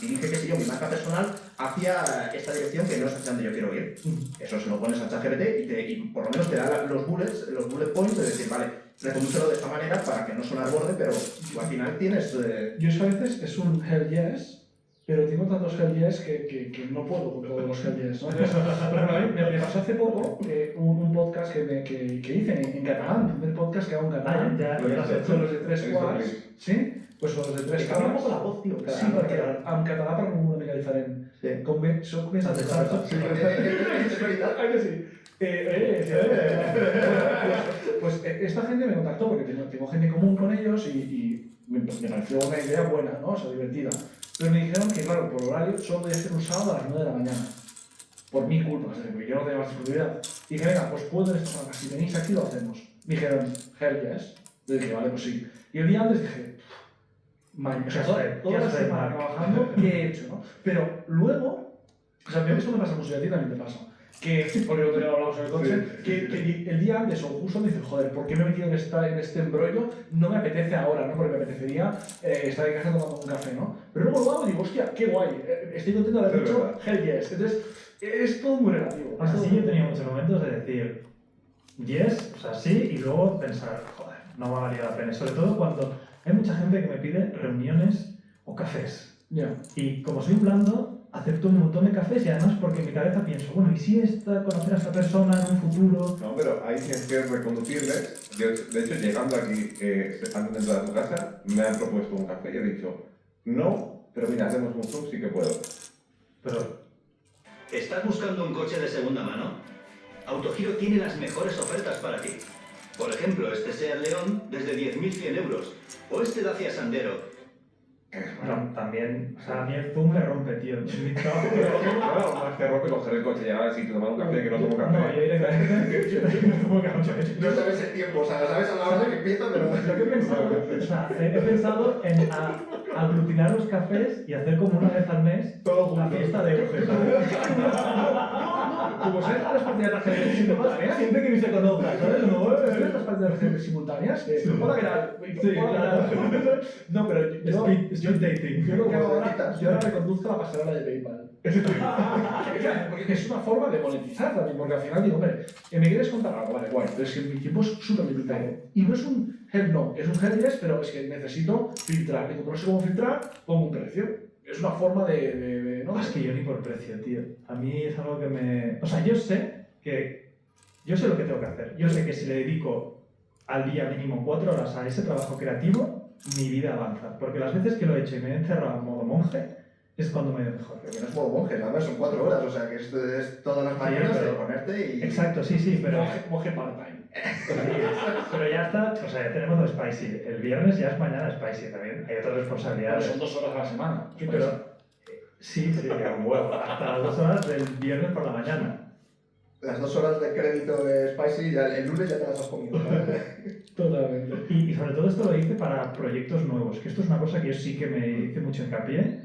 dirige, qué sé yo, mi marca personal hacia esta dirección que no es hacia donde yo quiero ir. Eso se lo pones a ChatGPT y por lo menos te da los bullet points de decir, vale, recondúcelo de esta manera para que no sonar borde, pero tú al final tienes... Yo eso a veces es un hell yes, pero tengo tantos hell yes que no puedo con todos los hell yes, ¿no? Por ejemplo, a mí me pasó hace poco un podcast que hice en catalán, el primer podcast que hago en catalán. Son los de 3 quarts, ¿sí? Pues los de 3 quarts. Cambia un poco la voz, tío. Sí, perquè en català parlo una mica diferent. Com bé, soc més adreçat. Es verdad. Ah, que sí. Pues esta gente me contactó porque tengo gente en común con ellos y me pareció una idea buena, ¿no? O sea, divertida. Pero me dijeron que, claro, por horario solo podía ser un sábado a las 9 de la mañana. Por mi culpa, porque yo no tenía más disponibilidad. Y dije, venga, pues puedo en esta hora, si venís aquí lo hacemos. Me dijeron, hell yes. Le dije, vale, pues sí. Y el día antes dije, o sea, toda la semana trabajando, ¿qué he hecho, no? Pero luego, o sea, esto me pasa mucho y a ti también te pasa. Porque lo tenía hablado sobre el coche, que el día antes o justo me dices, joder, ¿por qué me he metido en este embrollo? No me apetece ahora, ¿no? Porque me apetecería estar en casa tomando un café, ¿no? Pero luego lo hago y digo, hostia, qué guay, estoy contento de haber dicho hell yes. Entonces, es todo muy relativo. Así yo he tenido muchos momentos de decir yes, o sea, sí, y luego pensar, joder, no me valido la pena. Sobre todo cuando hay mucha gente que me pide reuniones o cafés. Y como soy blando, acepto un montón de cafés y además porque en mi cabeza pienso, bueno, ¿y si conocer a esta persona en un futuro? No, pero ahí tienes que reconducirles. Yo, de hecho, llegando aquí, estando dentro de tu casa, me han propuesto un café y he dicho, no, pero mira, hacemos un Zoom, sí que puedo. Pero... ¿Estás buscando un coche de segunda mano? Autogiro tiene las mejores ofertas para ti. Por ejemplo, este Seat León desde 10.100 euros. O este Dacia Sandero. No, también, o sea, a mí el Zoom me rompe, tío. Mi trabajo, Claro, más te rompe coger el coche y llegar al sitio, tomar un café, que no tomo café. No, yo directamente no tomo café. No sabes el tiempo, o sea, sabes a la hora que empieza, pero... Lo que he pensado, o sea, he pensado en aglutinar los cafés y hacer como una vez al mes la fiesta de UG. Como sabes las partidas de ajedrez simultáneas, Gente que ni se conozca, ¿sabes? ¿sabes las partidas de ajedrez simultáneas? Hola, ¿qué tal? Sí, claro. No, pero Speed dating. yo lo que hago ahora, yo ahora reconduzco la pasarela de PayPal. Porque es una forma de monetizar también, porque al final digo, hombre, ¿me quieres contar algo? Vale, guay, pero es que mi tiempo es súper limitado. Y no es un hell no, es un hell yes, pero es que necesito filtrar. Digo, no sé cómo filtrar, pongo un precio. Es una forma de ¿no? Es que yo ni por precio, tío. A mí es algo que me... O sea, yo sé lo que tengo que hacer. Yo sé que si le dedico al día mínimo 4 horas a ese trabajo creativo, mi vida avanza. Porque las veces que lo he hecho y me he encerrado en modo monje, es cuando me he mejor. Pero que no es modo monje, nada más son 4 horas, o sea que esto es todas las mañanas de ponerte y... Exacto, sí, pero... Monje part-time. Pero ya está, o sea, ya tenemos lo spicy. El viernes ya es mañana spicy también. Hay otras responsabilidades. Son 2 horas a la semana. Sí, pero... Sí, a un huevo. Hasta las 2 horas del viernes por la mañana. Las 2 horas de crédito de Spicy, ya, el lunes ya te las has comido, ¿vale? Totalmente. Y sobre todo esto lo hice para proyectos nuevos, que esto es una cosa que yo sí que me hice mucho hincapié.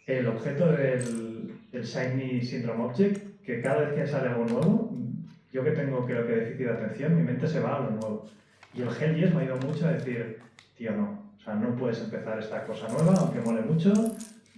El objeto del Shiny Syndrome Object, que cada vez que sale algo nuevo, yo que tengo creo que déficit de atención, mi mente se va a lo nuevo. Y el Hell Yes me ha ido mucho a decir, tío, no, o sea, no puedes empezar esta cosa nueva, aunque mole mucho,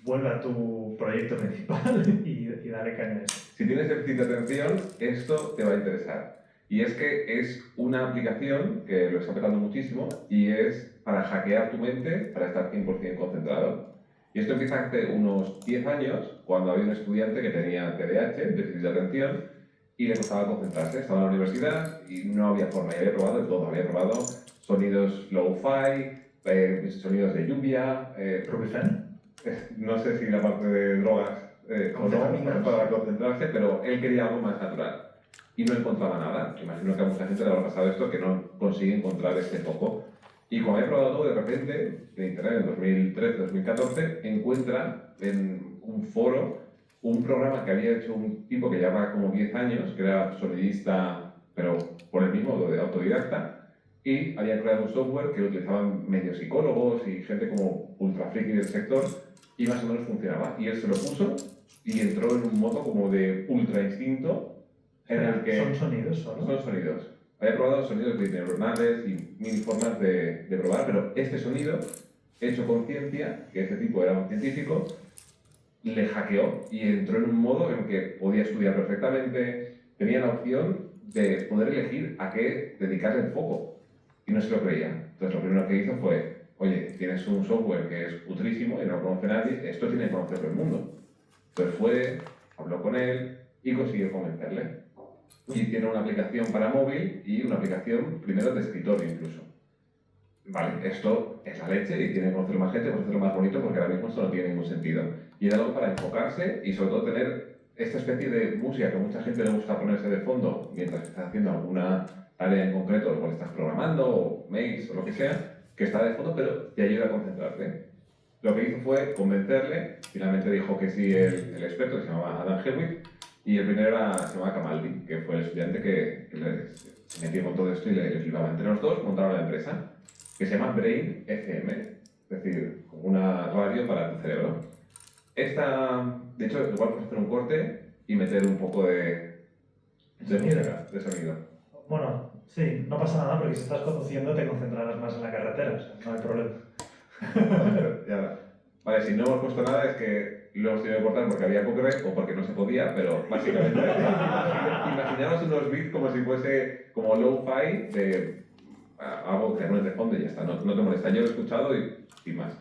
vuelve a tu proyecto principal y dale caña a eso. Si tienes déficit de atención, esto te va a interesar. Y es que es una aplicación que lo está petando muchísimo y es para hackear tu mente para estar 100% concentrado. Y esto empieza hace unos 10 años, cuando había un estudiante que tenía TDAH, déficit de atención, y le costaba concentrarse. Estaba en la universidad y no había forma. Y había probado de todo. Había probado sonidos lo-fi, sonidos de lluvia... no sé si la parte de drogas o no, para concentrarse, pero él quería algo más natural. Y no encontraba nada. Imagino que a mucha gente le habrá pasado esto, que no consigue encontrar este foco. Y como había probado todo, de repente, en internet, en 2013-2014, encuentra en un foro un programa que había hecho un tipo que llevaba como 10 años, que era sonidista, pero por el mismo modo de autodidacta, y había creado un software que lo utilizaban medios psicólogos y gente como ultra friki del sector, y más o menos funcionaba. Y él se lo puso y entró en un modo como de ultra instinto en el que... ¿Son sonidos solo? Son sonidos. Había probado sonidos de neuronales y mil formas de probar, pero este sonido, hecho con ciencia, que este tipo era un científico, le hackeó y entró en un modo en que podía estudiar perfectamente, tenía la opción de poder elegir a qué dedicarle el foco y no se lo creía. Entonces lo primero que hizo fue, oye, tienes un software que es putrísimo y no lo conoce nadie, esto tiene que conocerlo el mundo. Entonces fue, habló con él y consiguió convencerle. Y tiene una aplicación para móvil y una aplicación primero de escritorio incluso. Vale, esto es la leche y tiene que conocer más gente, conocerlo más bonito porque ahora mismo esto no tiene ningún sentido. Y era algo para enfocarse y sobre todo tener esta especie de música que a mucha gente le gusta ponerse de fondo mientras estás haciendo alguna tarea en concreto, o estás programando, o mails o lo que sea, que está de fondo pero te ayuda a concentrarte. Lo que hizo fue convencerle, finalmente dijo que sí el experto, que se llamaba Adam Hewitt, y el primero se llamaba Kamaldi, que fue el estudiante que se metió con todo esto y le flipaba. Entre los dos montaron la empresa, que se llama Brain FM, es decir, como una radio para tu cerebro. De hecho, igual puedes hacer un corte y meter un poco de música, de sonido. Bueno, sí, no pasa nada porque si estás conduciendo te concentrarás más en la carretera, o sea, no hay problema. Ya. Vale, si no hemos puesto nada es que lo hemos tenido que cortar porque había copyright o porque no se podía, pero básicamente imaginaos unos beats como si fuese como lo-fi de algo que no es de fondo y ya está, no te molesta. Yo lo he escuchado y más.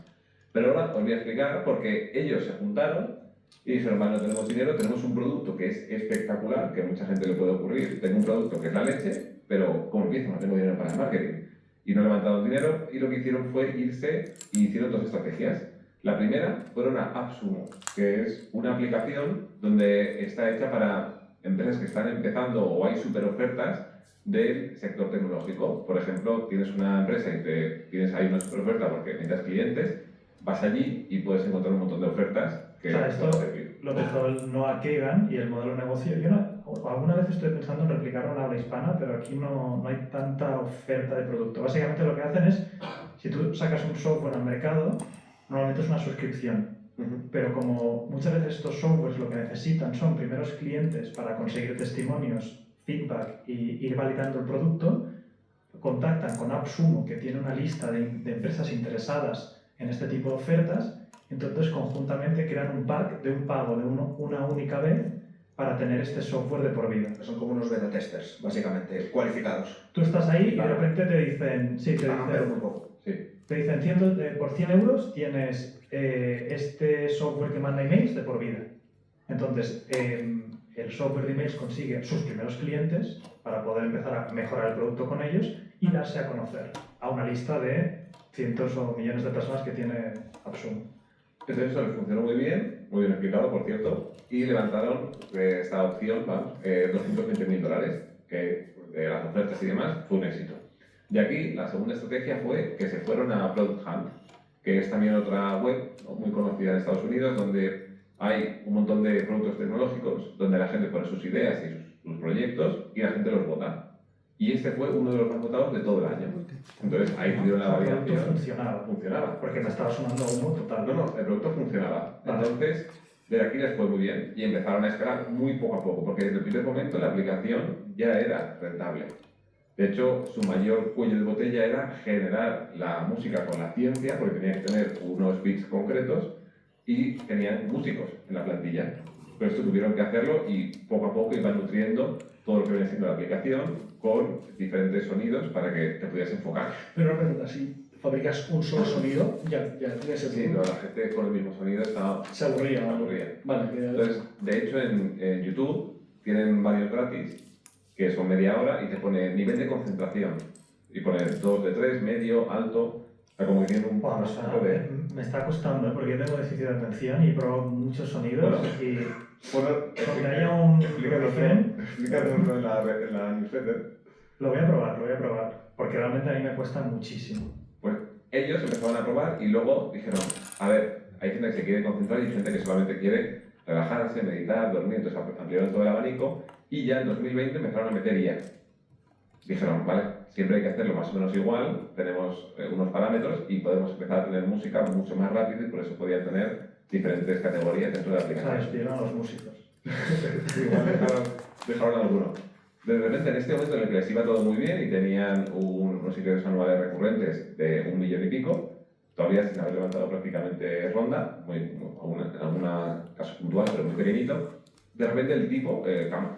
Pero ahora os voy a explicar porque ellos se juntaron y dijeron, vale, no tenemos dinero, tenemos un producto que es espectacular, que a mucha gente le puede ocurrir. Tengo un producto que es la leche, pero ¿cómo empiezo? No tengo dinero para el marketing. Y no levantaron dinero y lo que hicieron fue irse y hicieron dos estrategias. La primera fue una AppSumo, que es una aplicación donde está hecha para empresas que están empezando o hay super ofertas del sector tecnológico. Por ejemplo, tienes una empresa y tienes ahí una super oferta porque necesitas clientes, vas allí y puedes encontrar un montón de ofertas que esto lo empezó el Noah Kagan y el modelo de negocio. Yo alguna vez estoy pensando en replicarlo en habla hispana, pero aquí no hay tanta oferta de producto. Básicamente lo que hacen es, si tú sacas un software al mercado, normalmente es una suscripción. Pero como muchas veces estos softwares lo que necesitan son primeros clientes para conseguir testimonios, feedback y ir validando el producto, contactan con AppSumo, que tiene una lista de empresas interesadas en este tipo de ofertas. Entonces, conjuntamente crean un pack de un pago de una única vez para tener este software de por vida. Son como unos beta testers, básicamente, cualificados. Tú estás ahí y de repente te dicen, te dicen por 100 euros tienes este software que manda emails de por vida. Entonces, el software de emails consigue sus primeros clientes para poder empezar a mejorar el producto con ellos y darse a conocer a una lista de cientos o millones de personas que tiene AppSumo. Entonces eso les funcionó muy bien explicado, por cierto, y levantaron esta opción, $220.000, que de las ofertas y demás fue un éxito. Y aquí la segunda estrategia fue que se fueron a Product Hunt, que es también otra web muy conocida en Estados Unidos, donde hay un montón de productos tecnológicos, donde la gente pone sus ideas y sus proyectos y la gente los vota. Y este fue uno de los más votados de todo el año. Entonces ahí tuvieron la validación. Funcionaba. Porque me estaba sonando humo total. No, el producto funcionaba. Entonces, de aquí les fue muy bien y empezaron a escalar muy poco a poco, porque desde el primer momento la aplicación ya era rentable. De hecho, su mayor cuello de botella era generar la música con la ciencia, porque tenían que tener unos bits concretos y tenían músicos en la plantilla. Pero esto tuvieron que hacerlo y poco a poco iban nutriendo todo lo que viene siendo la aplicación con diferentes sonidos para que te pudieras enfocar. Pero una pregunta, si fabricas un solo sonido, ya tienes el Sí, no, la gente con el mismo sonido se aburría. Vale, entonces, de hecho, en YouTube tienen varios gratis que son media hora y te pone nivel de concentración. Y pone 2 de 3, medio, alto. O sea, como que tiene un poco de... Me está costando, porque yo tengo déficit de atención y pruebo muchos sonidos y donde haya un refrén... Explícanoslo en la newsletter. Lo voy a probar, porque realmente a mí me cuesta muchísimo. Pues ellos empezaron a probar y luego dijeron, a ver, hay gente que se quiere concentrar y hay gente que solamente quiere relajarse, meditar, dormir, entonces ampliaron todo el abanico y ya en 2020 empezaron a meter IA. Dijeron, vale, siempre hay que hacerlo más o menos igual, tenemos unos parámetros y podemos empezar a tener música mucho más rápido y por eso podían tener diferentes categorías dentro de la aplicación. Despidieron a los músicos. Igual dejaron a alguno. De repente, en este momento en el que les iba todo muy bien y tenían unos ingresos anuales recurrentes de 1 millón y pico, todavía sin haber levantado prácticamente ronda, alguna caso puntual, pero muy pequeñito, de repente el tipo,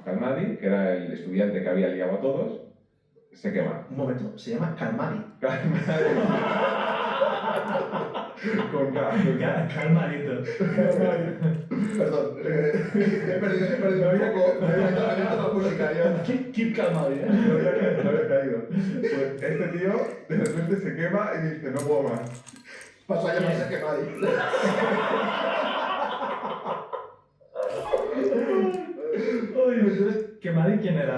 Kalmadi, que era el estudiante que había liado a todos, se quema. Un momento, se llama Kalmadi. Con Calmadito. Perdón, he perdido un poco la música. Keep Kalmadi, No había caído. Pues este tío de repente se quema y dice, no puedo más. Pasó a llamarse Kalmadi. Uy, entonces, ¿Kalmadi quién era?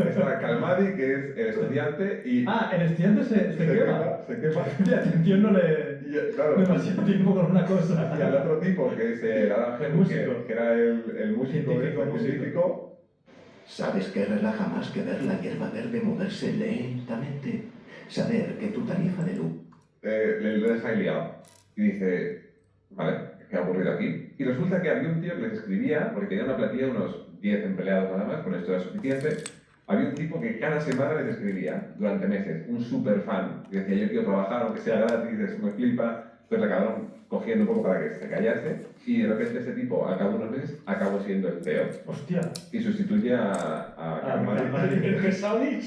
Está Kalmadi, que es el estudiante, y... El estudiante se quema. Se quema. La atención no le... Claro. Demasiado tiempo con una cosa. Y al otro tipo, que es el Adam Hemingway, que era el músico científico. ¿Sabes qué relaja más que ver la hierba verde moverse lentamente? Saber que tu tarifa de luz... Le deja ahí liado. Y dice, vale, ¿qué ha ocurrido aquí? Y resulta que había un tío que les escribía, porque tenía una plantilla de unos 10 empleados nada más, con esto era suficiente. Había un tipo que cada semana les escribía, durante meses, un super fan. Y decía, yo quiero trabajar, aunque sea gratis, eso me flipa. Pues le acabaron cogiendo un poco para que se callase. Y de repente ese tipo, al cabo de unos meses, acabó siendo el CEO. Hostia. Y sustituye a Kalmadi. El Pesadi.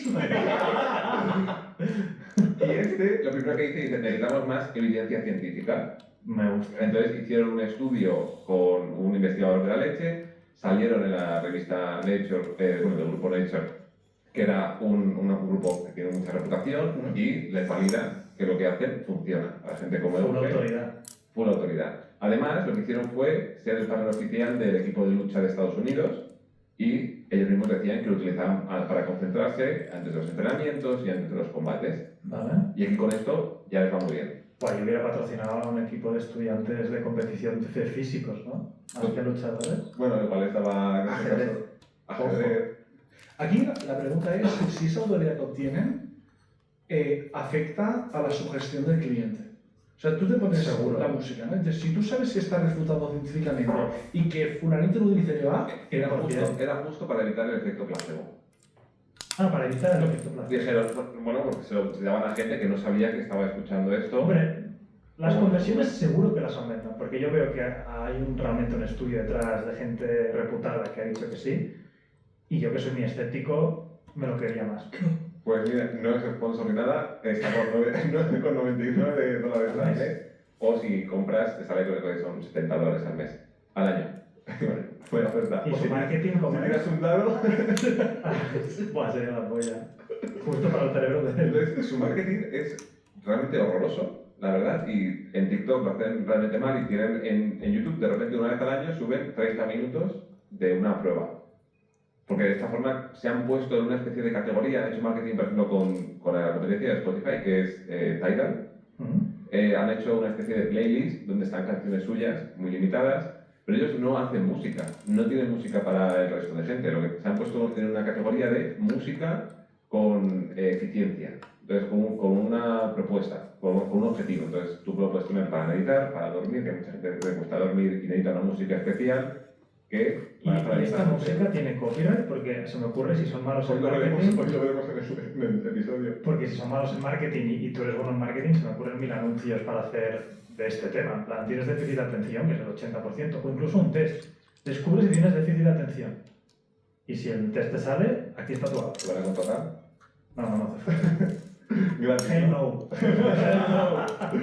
Y este, lo primero que dice, necesitamos más evidencia científica. Me gusta. Entonces hicieron un estudio con un investigador de la leche, salieron en la revista Nature, del grupo Nature, que era un grupo que tiene mucha reputación y les valida que lo que hacen funciona. A la gente como Full autoridad. Full autoridad. Además, lo que hicieron fue ser el partner oficial del equipo de lucha de Estados Unidos y ellos mismos decían que lo utilizaban para concentrarse antes de los entrenamientos y antes de los combates. Vale. Y aquí con esto ya les va muy bien. Pues yo hubiera patrocinado a un equipo de estudiantes de competición de físicos, ¿no? Más que luchadores. Bueno, igual estaba... Ajedrez. Aquí la pregunta es si esa autoridad que obtienen afecta a la sugestión del cliente. O sea, tú te pones Seguro. la música, ¿no? Entonces, si tú sabes que está refutado científicamente y que fulanito lo dice que va, Era justo para evitar el efecto placebo. Ah, para evitar el efecto placebo. Dijeron, bueno, porque se lo daban a gente que no sabía que estaba escuchando esto. Hombre, las conversiones seguro que las aumentan, porque yo veo que hay realmente un estudio detrás de gente reputada que ha dicho que sí, y yo que soy muy escéptico, me lo creería más. Pues mira, no es sponsor ni nada, está por 9,99 dólares al mes. O si compras, te sale creo que son $70 al mes, al año. Buena oferta. ¿Y su marketing cómo Si tiras un dado... Buah, sería la polla. Justo para el cerebro de él. Entonces, su marketing es realmente horroroso, la verdad, y en TikTok lo hacen realmente mal y tienen en YouTube, de repente una vez al año, suben 30 minutos de una prueba. Porque de esta forma se han puesto en una especie de categoría, han hecho marketing, por ejemplo, con la competencia de Spotify, que es Tidal. Han hecho una especie de playlist donde están canciones suyas, muy limitadas, pero ellos no hacen música, no tienen música para el resto de gente. Lo que se han puesto en una categoría de música con eficiencia, entonces con una propuesta, con un objetivo. Entonces tú lo puedes poner para meditar, para dormir, que a mucha gente le gusta dormir y necesita una música especial. Que y esta música tiene copyright, porque se me ocurre si son malos en marketing. Lo veremos en el episodio. Porque si son malos en marketing y tú eres bueno en marketing, se me ocurren 1000 anuncios para hacer de este tema. En plan, tienes déficit de atención, que es el 80%, o incluso un test. Descubre si tienes déficit de atención. Y si el test te sale, aquí está tu app. ¿Te van a contratar? No hace falta. Gracias. Hell no.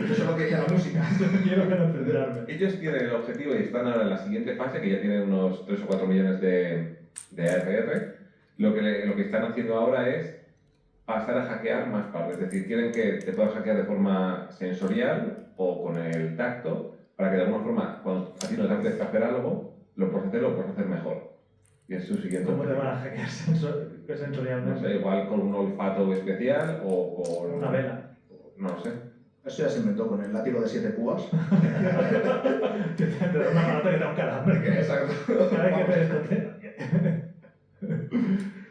Yo solo quería la música. Quiero concentrarme. Ellos tienen el objetivo y están ahora en la siguiente fase, que ya tienen unos 3 o 4 millones de ARR. Lo que están haciendo ahora es pasar a hackear más partes. Es decir, quieren que te puedas hackear de forma sensorial o con el tacto, para que de alguna forma, cuando a ti no te apetezca hacer algo, lo puedes hacer mejor. Y es su siguiente ¿Cómo te objetivo. van a hackear sensorialmente? No sé, igual con un olfato especial o con... Una vela. No lo sé. Eso ya se inventó con el látigo de 7 púas. Te da una mano que te da un calambre. Exacto. Cada vez que te desconcentra.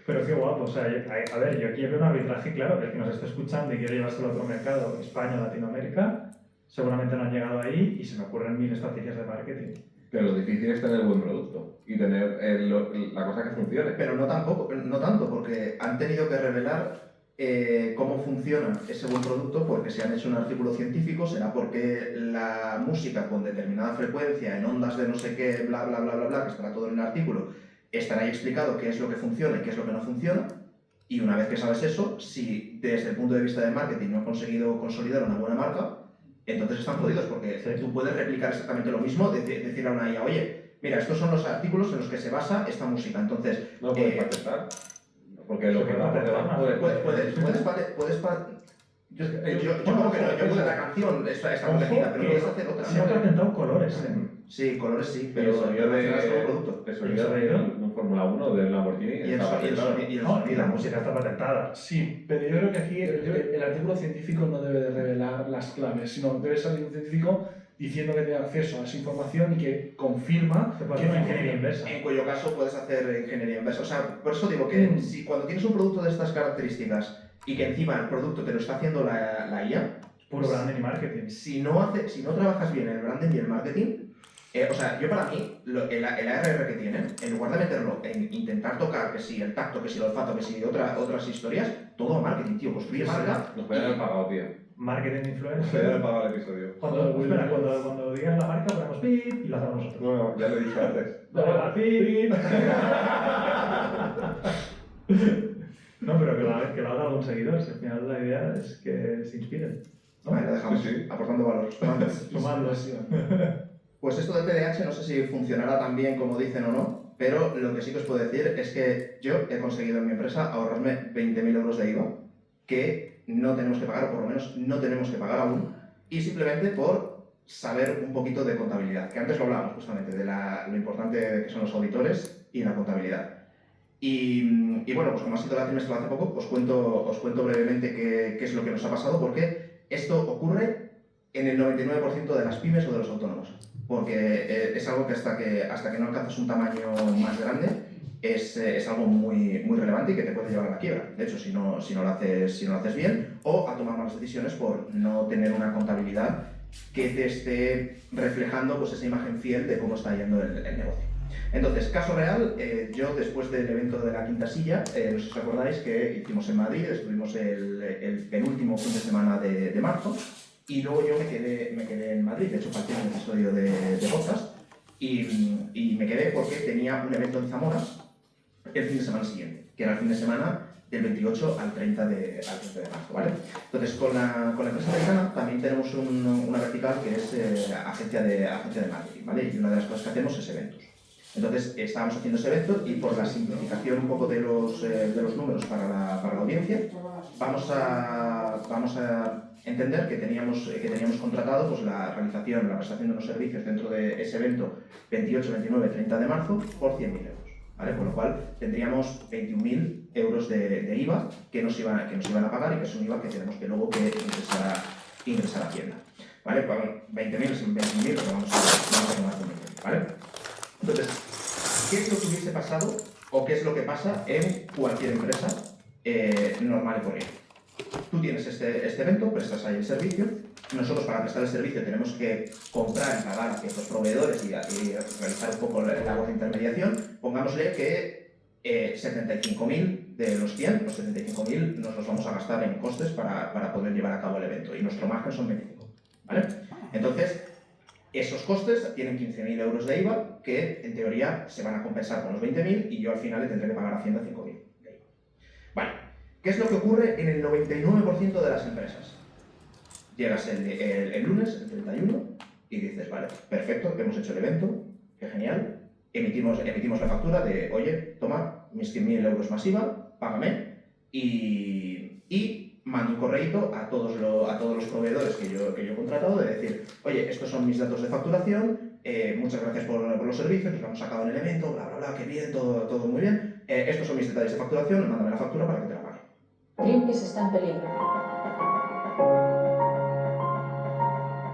Pero qué guapo, o sea, a ver, yo aquí veo un arbitraje claro, que el que nos está escuchando y quiere llevárselo a otro mercado, España, Latinoamérica, seguramente no han llegado ahí y se me ocurren 1000 estrategias de marketing. Pero lo difícil es tener buen producto y tener la cosa que funcione. Pero no tanto, porque han tenido que revelar cómo funciona ese buen producto, porque si han hecho un artículo científico será porque la música con determinada frecuencia en ondas de no sé qué, bla, bla, bla, bla, bla, que estará todo en el artículo, estará ahí explicado qué es lo que funciona y qué es lo que no funciona. Y una vez que sabes eso, si desde el punto de vista de marketing no has conseguido consolidar una buena marca, entonces están jodidos, porque tú puedes replicar exactamente lo mismo, decirle a una IA, oye, mira, estos son los artículos en los que se basa esta música, entonces... No puedes patentar, porque lo que va por debajo... Yo creo que no, yo puse la canción, esta complejidad, pero puedes hacer otra. Se han patentado colores, Sí, colores sí, pero el sonido de un Fórmula 1 del Lamborghini está patentado. No, y la música está patentada. Sí, pero yo creo que aquí el artículo científico no debe de revelar las claves, sino debe salir un científico diciendo que tiene acceso a esa información y que confirma que hacer una ingeniería inversa. En cuyo caso puedes hacer ingeniería inversa. O sea, por eso digo que si cuando tienes un producto de estas características y que encima el producto te lo está haciendo la IA, puro branding y marketing. Si no trabajas bien el branding y el marketing, o sea, yo para mí, el ARR que tienen, en lugar de meterlo en intentar tocar, que si el tacto, que si el olfato, que si otras historias, todo marketing, tío, construye marca. Nos pueden haber pagado, tío. Marketing influencer. Nos pueden haber pagado el episodio. Cuando digas la marca, ponemos pip y lo hacemos nosotros. No, ya lo he dicho antes. Pip. No, pero que lo haga algún seguidor, si al final la idea es que se inspiren. ¿No? Ahí lo dejamos, aportando valor. Sumando. Pues esto del TDAH no sé si funcionará tan bien como dicen o no, pero lo que sí que os puedo decir es que yo he conseguido en mi empresa ahorrarme 20.000 euros de IVA, que no tenemos que pagar, o por lo menos no tenemos que pagar aún, y simplemente por saber un poquito de contabilidad, que antes lo hablábamos justamente, de lo importante que son los auditores y la contabilidad. Y bueno, pues como ha sido la trimestral hace poco, os cuento brevemente qué es lo que nos ha pasado, porque esto ocurre en el 99% de las pymes o de los autónomos. Porque es algo que hasta que no alcanzas un tamaño más grande, es algo muy relevante y que te puede llevar a la quiebra. De hecho, si no lo haces bien, o a tomar malas decisiones por no tener una contabilidad que te esté reflejando pues, esa imagen fiel de cómo está yendo el negocio. Entonces, caso real, yo después del evento de la quinta silla, no sé si os acordáis que hicimos en Madrid, estuvimos el penúltimo fin de semana de marzo, y luego yo me quedé en Madrid, de hecho falté en un episodio de podcast, y me quedé porque tenía un evento en Zamora el fin de semana siguiente, que era el fin de semana del 28 al 30 de marzo, ¿vale? Entonces, con la empresa americana también tenemos una vertical que es agencia de marketing, ¿vale? Y una de las cosas que hacemos es eventos. Entonces, estábamos haciendo ese evento y por la simplificación un poco de los números para la audiencia, vamos a entender que teníamos contratado pues, la prestación de unos servicios dentro de ese evento 28, 29, 30 de marzo por 100.000 euros. ¿Vale? Con lo cual tendríamos 21.000 euros de IVA que nos iban a pagar y que es un IVA que tenemos que luego ingresar a Hacienda. ¿Vale? 20.000 es 21.000, pero vamos a tomar con 20.000, ¿vale? Entonces, ¿qué es lo que hubiese pasado o qué es lo que pasa en cualquier empresa normal y corriente? Tú tienes este evento, prestas ahí el servicio. Nosotros para prestar el servicio tenemos que comprar y pagar a ciertos proveedores y realizar un poco la labor de intermediación. Pongámosle que 75.000 de los 100, los 75.000 nos los vamos a gastar en costes para poder llevar a cabo el evento y nuestro margen son 25. ¿Vale? Entonces, esos costes tienen 15.000 euros de IVA que en teoría se van a compensar con los 20.000 y yo al final le tendré que pagar a Hacienda 5.000 de IVA. Vale, ¿qué es lo que ocurre en el 99% de las empresas? Llegas el lunes, el 31, y dices, vale, perfecto, hemos hecho el evento, qué genial, emitimos la factura de, oye, toma mis 100.000 euros más IVA, págame, y mando un correíto a todos los proveedores que yo he contratado de decir, oye, estos son mis datos de facturación, muchas gracias por los servicios, los hemos sacado en el evento, bla, bla, bla, qué bien, todo muy bien, estos son mis detalles de facturación, mándame la factura para que te la pague. Greenpeace está en peligro.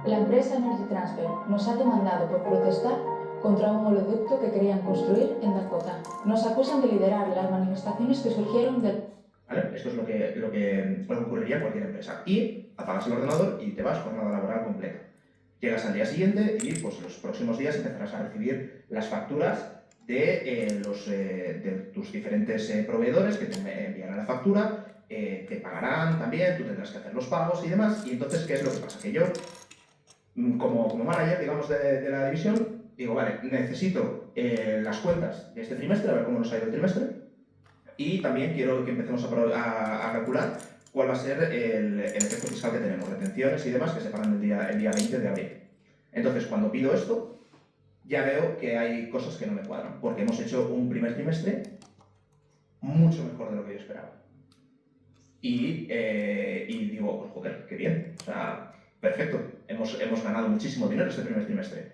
La empresa Energy Transfer nos ha demandado por protestar contra un oleoducto que querían construir en Dakota. Nos acusan de liderar las manifestaciones que surgieron del... ¿Vale? Esto es lo que ocurriría en cualquier empresa. Y apagas el ordenador y te vas jornada laboral completa. Llegas al día siguiente y pues los próximos días empezarás a recibir las facturas de tus diferentes proveedores que te enviarán la factura, te pagarán también, tú tendrás que hacer los pagos y demás. Y entonces, ¿qué es lo que pasa? Que yo, como manager, digamos, de la división, digo, vale, necesito las cuentas de este trimestre, a ver cómo nos ha ido el trimestre, y también quiero que empecemos a calcular cuál va a ser el efecto fiscal que tenemos, retenciones y demás, que se pagan el día 20 de abril. Entonces, cuando pido esto, ya veo que hay cosas que no me cuadran, porque hemos hecho un primer trimestre mucho mejor de lo que yo esperaba. Y digo, pues joder, qué bien, o sea, perfecto, hemos ganado muchísimo dinero este primer trimestre.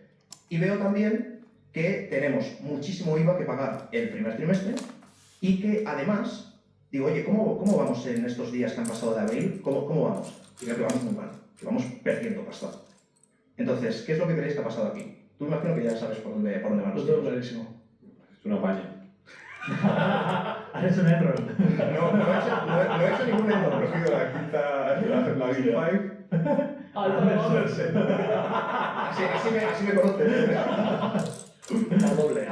Y veo también que tenemos muchísimo IVA que pagar el primer trimestre y que además, digo, oye, ¿cómo vamos en estos días que han pasado de abril? ¿Cómo vamos? Y creo que vamos muy mal, que vamos perdiendo pasta. Entonces, ¿qué es lo que creéis que ha pasado aquí? Tú imagino que ya sabes por dónde van los tiros. Clarísimo. Es una paña. Has hecho un error. No he hecho ningún error. He cogido la quinta, la Big Five. Así me conoces. La doble.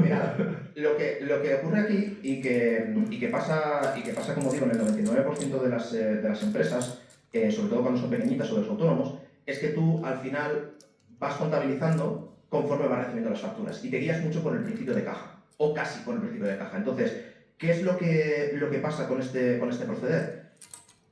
Mira, lo que ocurre aquí y que pasa, como digo, en el 99% de las empresas, sobre todo cuando son pequeñitas o de los autónomos, es que tú al final vas contabilizando conforme vas recibiendo las facturas y te guías mucho por el principio de caja, o casi por el principio de caja. Entonces, ¿qué es lo que pasa con este proceder?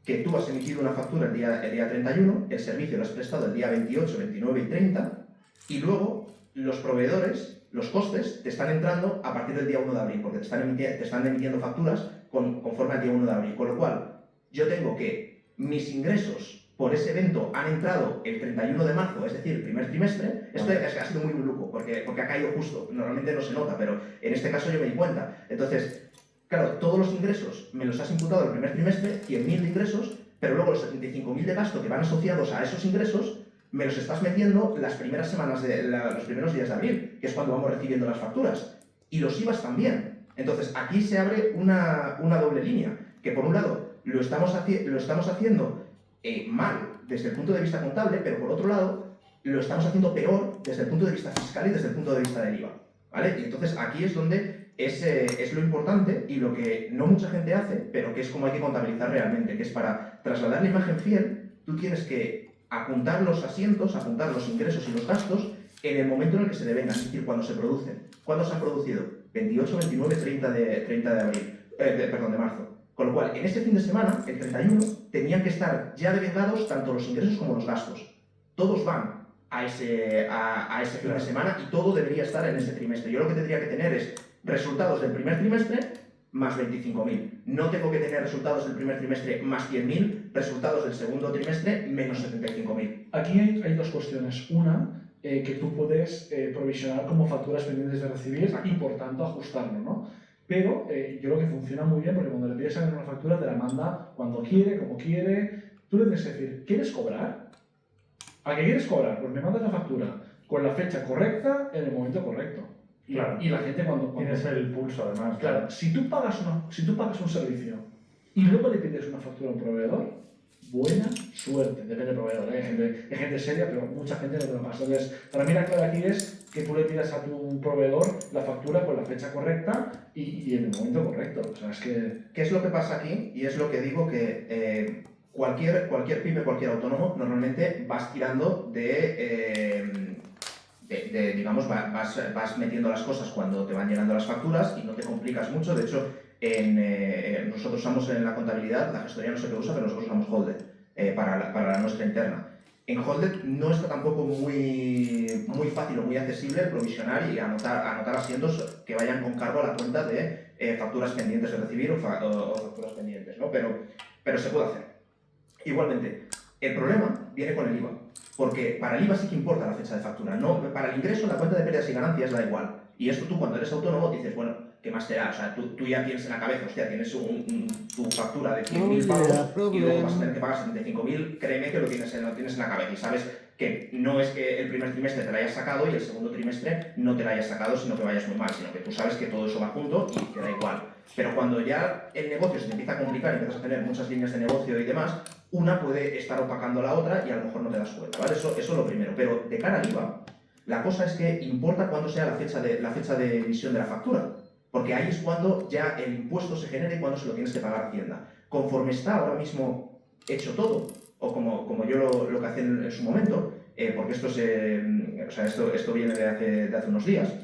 Que tú has emitido una factura el día 31, el servicio lo has prestado el día 28, 29 y 30, y luego los proveedores, los costes, te están entrando a partir del día 1 de abril, porque te están emitiendo facturas conforme al día 1 de abril. Con lo cual, yo tengo que mis ingresos por ese evento han entrado el 31 de marzo, es decir, el primer trimestre. Esto ha sido muy loco, porque ha caído justo. Normalmente no se nota, pero en este caso yo me di cuenta. Entonces, claro, todos los ingresos me los has imputado el primer trimestre, 100.000 de ingresos, pero luego los 75.000 de gasto que van asociados a esos ingresos, me los estás metiendo las primeras semanas, los primeros días de abril, que es cuando vamos recibiendo las facturas. Y los IVAs también. Entonces, aquí se abre una doble línea, que por un lado lo estamos haciendo mal desde el punto de vista contable, pero por otro lado lo estamos haciendo peor desde el punto de vista fiscal y desde el punto de vista del IVA. ¿Vale? Y entonces aquí es donde es lo importante y lo que no mucha gente hace, pero que es como hay que contabilizar realmente, que es para trasladar la imagen fiel, tú tienes que apuntar los asientos, apuntar los ingresos y los gastos en el momento en el que se devengan, es decir, cuando se producen. ¿Cuándo se han producido? 28, 29, 30 de marzo. Con lo cual, en este fin de semana, el 31, tenían que estar ya devengados tanto los ingresos como los gastos. Todos van a ese fin de semana y todo debería estar en ese trimestre. Yo lo que tendría que tener es resultados del primer trimestre más 25.000. No tengo que tener resultados del primer trimestre más 100.000, resultados del segundo trimestre menos 75.000. Aquí hay dos cuestiones. Una, que tú puedes provisionar como facturas pendientes de recibir y por tanto ajustarlo, ¿no? Pero yo creo que funciona muy bien porque cuando le pides a una factura te la manda cuando quiere, como quiere. Tú le tienes que decir, ¿quieres cobrar? ¿A qué quieres cobrar? Pues me mandas la factura con la fecha correcta en el momento correcto. Claro. Y la gente cuando Tienes el pulso además. Claro, si tú pagas un servicio y luego le pides una factura a un proveedor, buena suerte, depende del proveedor, hay gente seria, pero mucha gente no te lo pasa. Entonces, para mí la clave aquí es que tú le pidas a tu proveedor la factura con la fecha correcta y en el momento correcto. O sea, es que... ¿Qué es lo que pasa aquí? Y es lo que digo que cualquier pyme, cualquier autónomo, normalmente vas tirando digamos, vas metiendo las cosas cuando te van llegando las facturas y no te complicas mucho. De hecho, nosotros usamos en la contabilidad, la gestoría no sé qué usa, pero nosotros usamos Holded para la nuestra interna. En Holded no está tampoco muy fácil o muy accesible provisionar y anotar asientos que vayan con cargo a la cuenta de facturas pendientes de recibir o facturas pendientes, ¿no? Pero se puede hacer. Igualmente, el problema viene con el IVA, porque para el IVA sí que importa la fecha de factura. No, para el ingreso, la cuenta de pérdidas y ganancias da igual. Y esto tú cuando eres autónomo dices, bueno, ¿qué más te da? O sea, tú ya tienes en la cabeza, hostia, tienes tu factura de 100.000 pavos y luego vas a tener que pagar 75.000, créeme que lo tienes en la cabeza y sabes que no es que el primer trimestre te la hayas sacado y el segundo trimestre no te la hayas sacado, sino que vayas muy mal, sino que tú sabes que todo eso va junto y te da igual. Pero cuando ya el negocio se te empieza a complicar y empiezas a tener muchas líneas de negocio y demás, una puede estar opacando a la otra y a lo mejor no te das cuenta, ¿vale? Eso es lo primero. Pero de cara al IVA, la cosa es que importa cuándo sea la fecha de emisión de la factura, porque ahí es cuando ya el impuesto se genera y cuando se lo tienes que pagar a Hacienda. Conforme está ahora mismo hecho todo, o como yo lo que hacía en su momento, porque esto viene de hace unos días,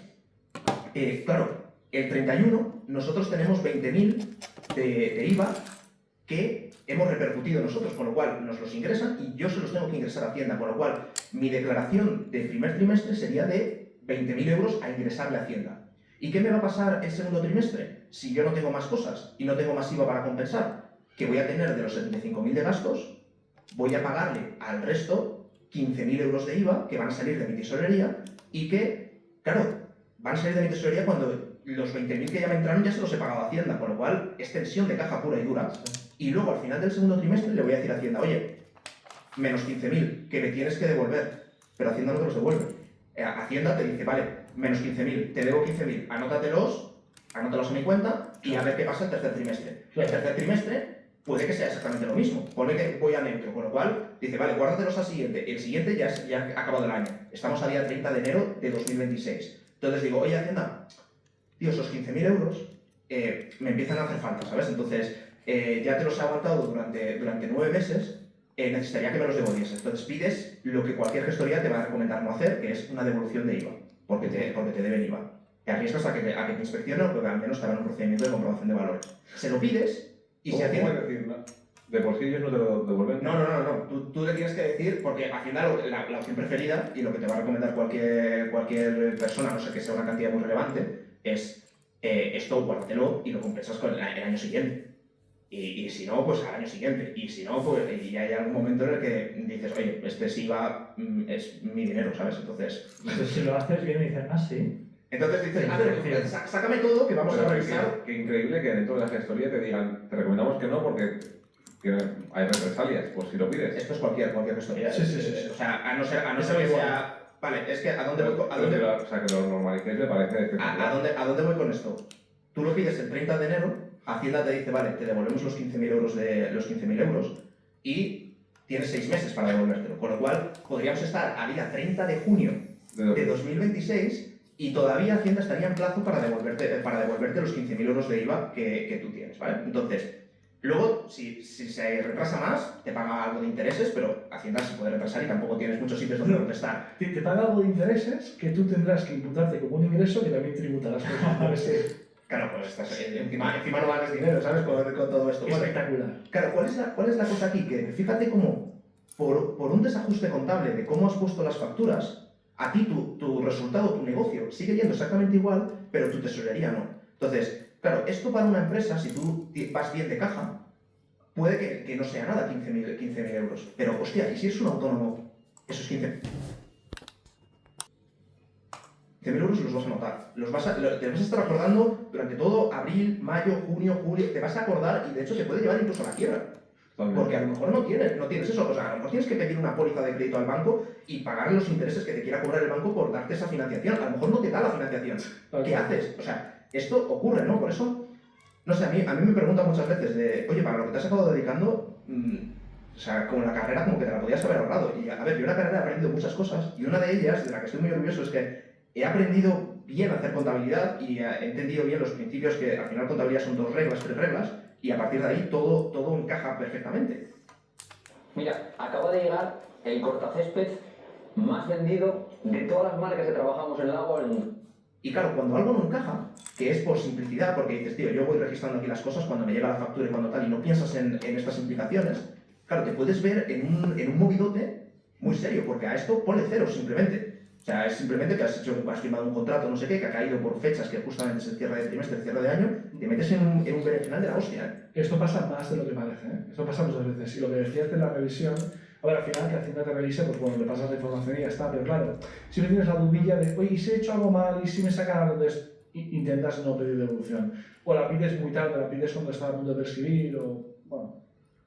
claro, el 31 nosotros tenemos 20.000 de IVA que hemos repercutido nosotros, con lo cual nos los ingresan y yo se los tengo que ingresar a Hacienda, con lo cual mi declaración del primer trimestre sería de 20.000 euros a ingresarle a Hacienda. ¿Y qué me va a pasar el segundo trimestre? Si yo no tengo más cosas y no tengo más IVA para compensar, que voy a tener de los 75.000 de gastos, voy a pagarle al resto 15.000 euros de IVA que van a salir de mi tesorería y que, claro, van a salir de mi tesorería cuando los 20.000 que ya me entraron ya se los he pagado a Hacienda, con lo cual es tensión de caja pura y dura. Y luego al final del segundo trimestre le voy a decir a Hacienda, oye, menos 15.000 que me tienes que devolver, pero Hacienda no te los devuelve. Hacienda te dice, vale, menos 15.000, te debo 15.000, anótalos a mi cuenta y a ver qué pasa el tercer trimestre. El tercer trimestre puede que sea exactamente lo mismo, pone que voy a neutro, con lo cual dice, vale, guárdatelos al siguiente. El siguiente ya ha acabado el año, estamos a día 30 de enero de 2026. Entonces digo, oye Hacienda, tío, esos 15.000 euros me empiezan a hacer falta, ¿sabes? Entonces, ya te los he aguantado durante 9 meses, necesitaría que me los devolvieses. Entonces pides lo que cualquier gestoría te va a recomendar no hacer, que es una devolución de IVA, porque te deben IVA. Te arriesgas a que te inspeccionen o que al menos te hagan un procedimiento de comprobación de valores. Se lo pides y se Hacienda... ¿Cómo decir? ¿De por sí ellos no te lo devuelven? No. Tú le tienes que decir, porque Hacienda la opción preferida y lo que te va a recomendar cualquier persona, no sé que sea una cantidad muy relevante, es esto guárdatelo y lo compensas con el año siguiente. Y si no, pues al año siguiente. Y si no, pues y hay algún momento en el que dices, oye, este sí va, es mi dinero, ¿sabes? Entonces si lo haces bien y dices, ah, sí. Entonces dices, a ver, sácame todo que vamos a revisar. Qué increíble que dentro de la gestoría te digan, te recomendamos que no porque hay represalias, pues si lo pides. Esto es cualquier gestoría. Sí. O sea, a no ser que sea... Vale, es que ¿a dónde voy con O sea, que lo normalicéis me parece... ¿A dónde voy con esto? Tú lo pides el 30 de enero, Hacienda te dice, vale, te devolvemos los 15.000 euros y tienes 6 meses para devolvértelo. Con lo cual, podríamos estar a día 30 de junio de 2026 y todavía Hacienda estaría en plazo para devolverte los 15.000 euros de IVA que tú tienes, ¿vale? Entonces, luego, si se retrasa más, te paga algo de intereses, pero Hacienda se puede retrasar y tampoco tienes muchos sitios donde protestar. Te paga algo de intereses que tú tendrás que imputarte como un ingreso que también tributarás por ese. Claro, pues encima no ganas dinero, ¿sabes? Con todo esto. Espectacular. Claro, ¿cuál es la cosa aquí? Que fíjate cómo, por un desajuste contable de cómo has puesto las facturas, a ti tu resultado, tu negocio, sigue yendo exactamente igual, pero tu tesorería no. Entonces, claro, esto para una empresa, si tú vas bien de caja, puede que no sea nada 15.000 euros. Pero, hostia, ¿y si eres un autónomo? Esos 15.000 euros los vas a notar. Te vas a estar acordando durante todo abril, mayo, junio, julio. Te vas a acordar y de hecho te puede llevar incluso a la quiebra. Porque a lo mejor no tienes eso. O sea, a lo mejor tienes que pedir una póliza de crédito al banco y pagar los intereses que te quiera cobrar el banco por darte esa financiación. A lo mejor no te da la financiación. ¿Qué haces? O sea, esto ocurre, ¿no? Por eso, no sé, a mí me preguntan muchas veces de, oye, para lo que te has acabado dedicando, o sea, con la carrera como que te la podías haber ahorrado. Y a ver, yo en la carrera he aprendido muchas cosas y una de ellas, de la que estoy muy orgulloso, es que he aprendido bien a hacer contabilidad y he entendido bien los principios que al final contabilidad son 2 reglas, 3 reglas y a partir de ahí todo encaja perfectamente. Mira, acaba de llegar el cortacésped más vendido de todas las marcas que trabajamos en Lago. Y claro, cuando algo no encaja, que es por simplicidad, porque dices, tío, yo voy registrando aquí las cosas cuando me llega la factura y cuando tal, y no piensas en estas implicaciones, claro, te puedes ver en un movidote muy serio, porque a esto ponle cero simplemente. O sea, es simplemente que has firmado un contrato, no sé qué, que ha caído por fechas que justamente es el cierre de trimestre, el cierre de año, y te metes en un berenjenal de la hostia. Esto pasa más de lo que parece, ¿eh? Esto pasa muchas veces. Y lo que decías de la revisión, a ver, al final que Hacienda te revise, pues bueno, le pasas la información y ya está, pero claro, si no tienes la dudilla de, oye, ¿y si he hecho algo mal? ¿Y si me sacan algo de esto? Intentas no pedir devolución. O la pides muy tarde, la pides cuando está a punto de prescribir, o bueno.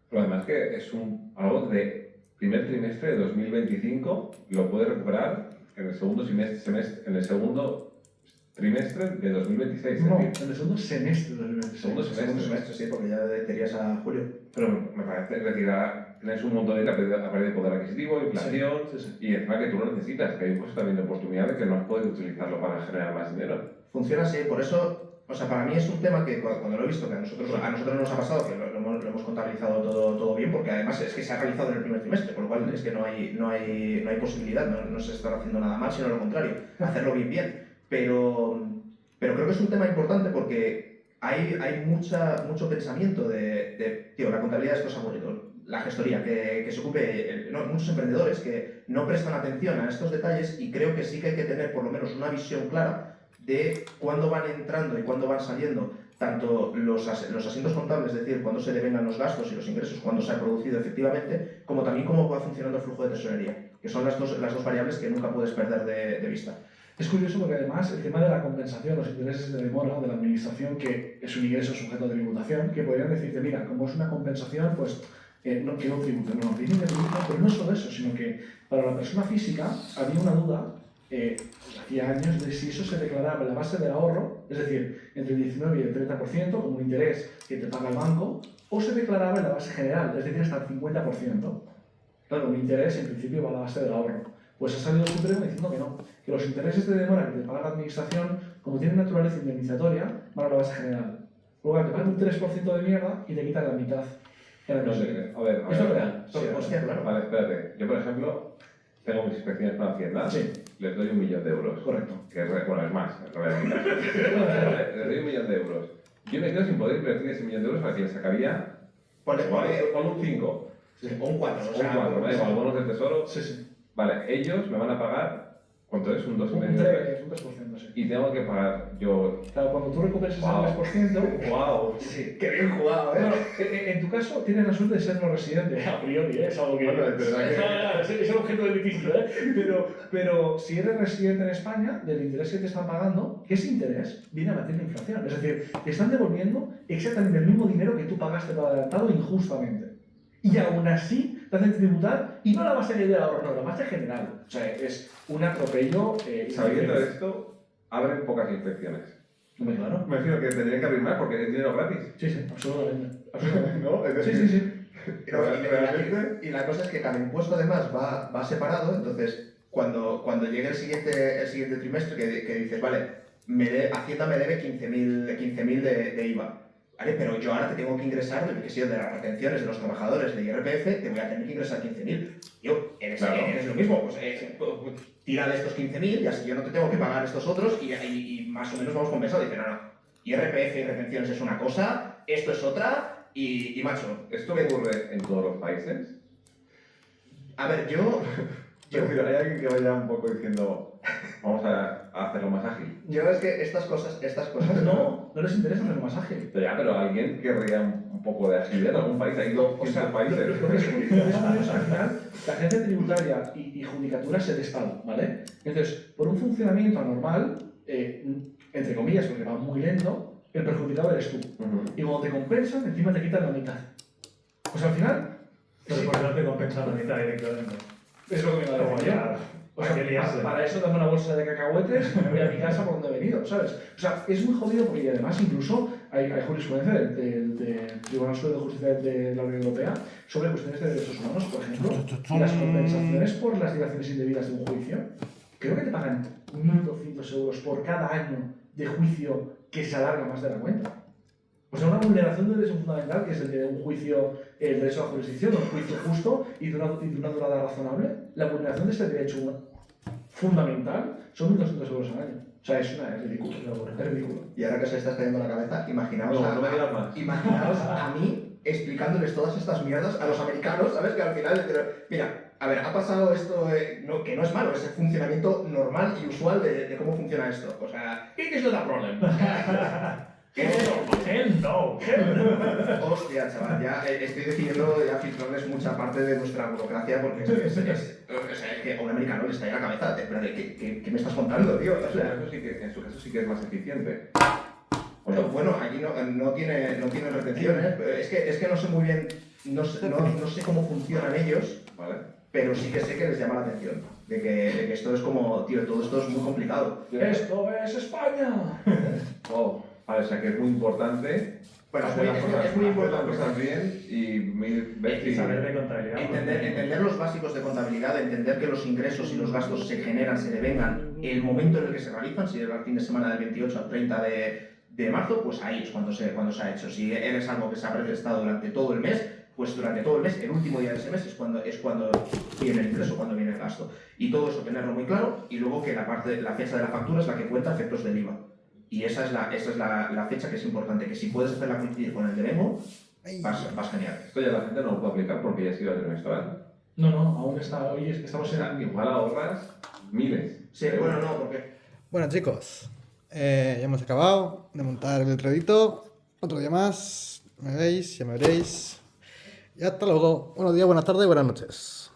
Pero además que es algo de primer trimestre de 2025, lo puedes recuperar en el segundo trimestre de 2026. No, en el segundo semestre de 2026. Segundo semestre, sí, porque ya te irías a julio. Pero me parece retirar, tienes un montón de pérdida de poder adquisitivo, inflación, y encima que tú lo necesitas, que hay pues también de oportunidad de que no has podido utilizarlo para generar más dinero. Funciona así, por eso, o sea, para mí es un tema que cuando lo he visto, que a nosotros nos ha pasado, que lo hemos contabilizado todo bien, porque además es que se ha realizado en el primer trimestre, por lo cual es que no hay posibilidad, no se está haciendo nada mal, sino lo contrario, hacerlo bien. Pero creo que es un tema importante porque hay mucho pensamiento tío, la contabilidad esto es aburrido. La gestoría, que se ocupe, muchos emprendedores que no prestan atención a estos detalles y creo que sí que hay que tener por lo menos una visión clara de cuándo van entrando y cuándo van saliendo tanto los asientos contables, es decir, cuándo se devengan los gastos y los ingresos, cuándo se ha producido efectivamente, como también cómo va funcionando el flujo de tesorería, que son las dos variables que nunca puedes perder de vista. Es curioso porque además el tema de la compensación, los intereses de demora de la administración, que es un ingreso sujeto a tributación, que podrían decirte, mira, como es una compensación, pues que no tributen, no tienen que tributar, pero no solo eso, sino que para la persona física había una duda hacía años de si eso se declaraba en la base del ahorro, es decir, entre el 19 y el 30% como un interés que te paga el banco, o se declaraba en la base general, es decir, hasta el 50%. Claro, un interés en principio va a la base del ahorro. Pues ha salido el Supremo diciendo que no, que los intereses de demora que te paga la administración, como tienen naturaleza indemnizatoria, van a la base general. Luego te pagan un 3% de mierda y te quitan la mitad. No sé, a ver. ¿Esto es real? Sí, hostia, claro. Vale, espérate. Yo, por ejemplo, tengo mis inspecciones con Hacienda, sí. Les doy 1 millón de euros. Correcto. Que es, bueno, es más, en realidad. Les doy 1 millón de euros. Yo me quedo sin poder invertir ese 1 millón de euros para que le sacaría. Ponle un 5. Sí, o un 4. O un 4, ¿vale? Igual bonos del tesoro. Sí, sí. Vale, ellos me van a pagar. ¿Cuánto es? ¿Un 2,5%? Un 3%, sí. y tengo que pagar yo... Claro, cuando tú recuperes ese 3%... ¡Wow! Sí, qué bien jugado, ¿eh? Bueno, en tu caso tienes la suerte de ser no residente, a priori, es algo que... Bueno, es verdad es el objeto del litigio, pero si eres residente en España, del interés que te están pagando, ese interés viene a batir la inflación. Es decir, te están devolviendo exactamente el mismo dinero que tú pagaste por adelantado injustamente. Y aún así te hacen tributar, y no la base de ahorro, no, la base general. O sea, es un atropello... Sabiendo esto, abren pocas inspecciones. Muy claro. Me refiero que tendrían que abrir más porque es dinero gratis. Sí, sí, absolutamente. ¿No? Es Sí, decir, sí, sí. Y la cosa es que cada impuesto además va separado, entonces cuando llegue el siguiente trimestre que dices, vale, Hacienda me debe 15.000 de IVA, ¿vale? Pero yo ahora te tengo que ingresar, que sé yo, de las retenciones de los trabajadores de IRPF, te voy a tener que ingresar 15.000. Yo, eres lo mismo, pues tira de estos 15.000 y así yo no te tengo que pagar estos otros y más o menos vamos compensados. Dice, no, IRPF y retenciones es una cosa, esto es otra. Y macho, ¿esto ocurre en todos los países? A ver, yo Mira, hay alguien que vaya un poco diciendo, vamos a hacerlo más ágil. es que estas cosas no les interesa hacerlo más ágil. Pero alguien querría un poco de agilidad en algún país. Hay 200 países. Lo que es curioso, al final, la agencia tributaria y judicatura se despalman, ¿vale? Entonces, por un funcionamiento anormal, entre comillas, porque va muy lento, el perjudicado eres tú. Y cuando te compensan, encima te quitan la mitad. Pues al final... Pero por qué no te compensan la mitad directamente. Es lo que me da igual. O sea, para eso dame una bolsa de cacahuetes y me voy a mi casa por donde he venido, ¿sabes? O sea, es muy jodido porque y además incluso hay jurisprudencia del Tribunal Superior de Justicia de la Unión Europea sobre cuestiones de derechos humanos, por ejemplo, y las compensaciones por las dilaciones indebidas de un juicio. Creo que te pagan 1.200 euros por cada año de juicio que se alarga más de la cuenta. O sea, una vulneración de derecho fundamental, que es el de un juicio, el derecho a la jurisdicción, un juicio justo y de una durada razonable, la vulneración de este derecho fundamental son 1.200 euros al año. O sea, es ridículo. Es ridículo. Y ahora que se está cayendo la cabeza, imaginaos a mí explicándoles todas estas mierdas a los americanos, ¿sabes? Que al final, mira, a ver, ha pasado esto, que no es malo, es el funcionamiento normal y usual de cómo funciona esto. O sea, it is not a problem. Hell no. Hostia, chaval, ya estoy decidiendo filtrarles mucha parte de nuestra burocracia porque es que a un americano le estalla la cabeza. ¿Qué me estás contando, tío? O sea, en su caso sí que es más eficiente. Bueno, allí no tiene retenciones. Es que no sé muy bien, no sé cómo funcionan ellos, ¿vale? Pero sí que sé que les llama la atención. De que esto es como, tío, todo esto es muy complicado. ¡Esto es España! Vale, o sea que es muy importante. Bueno, es muy importante cosas bien y saber de contabilidad. Entender los básicos de contabilidad, entender que los ingresos y los gastos se generan, se devengan, el momento en el que se realizan, si es el fin de semana del 28 al 30 de marzo, pues ahí es cuando se ha hecho. Si eres algo que se ha prestado durante todo el mes, pues durante todo el mes, el último día de ese mes es cuando viene el ingreso, cuando viene el gasto. Y todo eso tenerlo muy claro, y luego que la fecha de la factura es la que cuenta efectos del IVA. Y esa es la fecha que es importante, que si puedes hacerla coincidir con el de Memo, vas genial. Esto ya la gente no lo puede aplicar porque ya ha sido el trimestral. No, aún está, hoy estamos en... Igual ahorras miles. Sí, bueno, no, porque... Bueno, chicos, ya hemos acabado de montar el redito. Otro día más, me veis, ya me veréis. Y hasta luego. Buenos días, buenas tardes y buenas noches.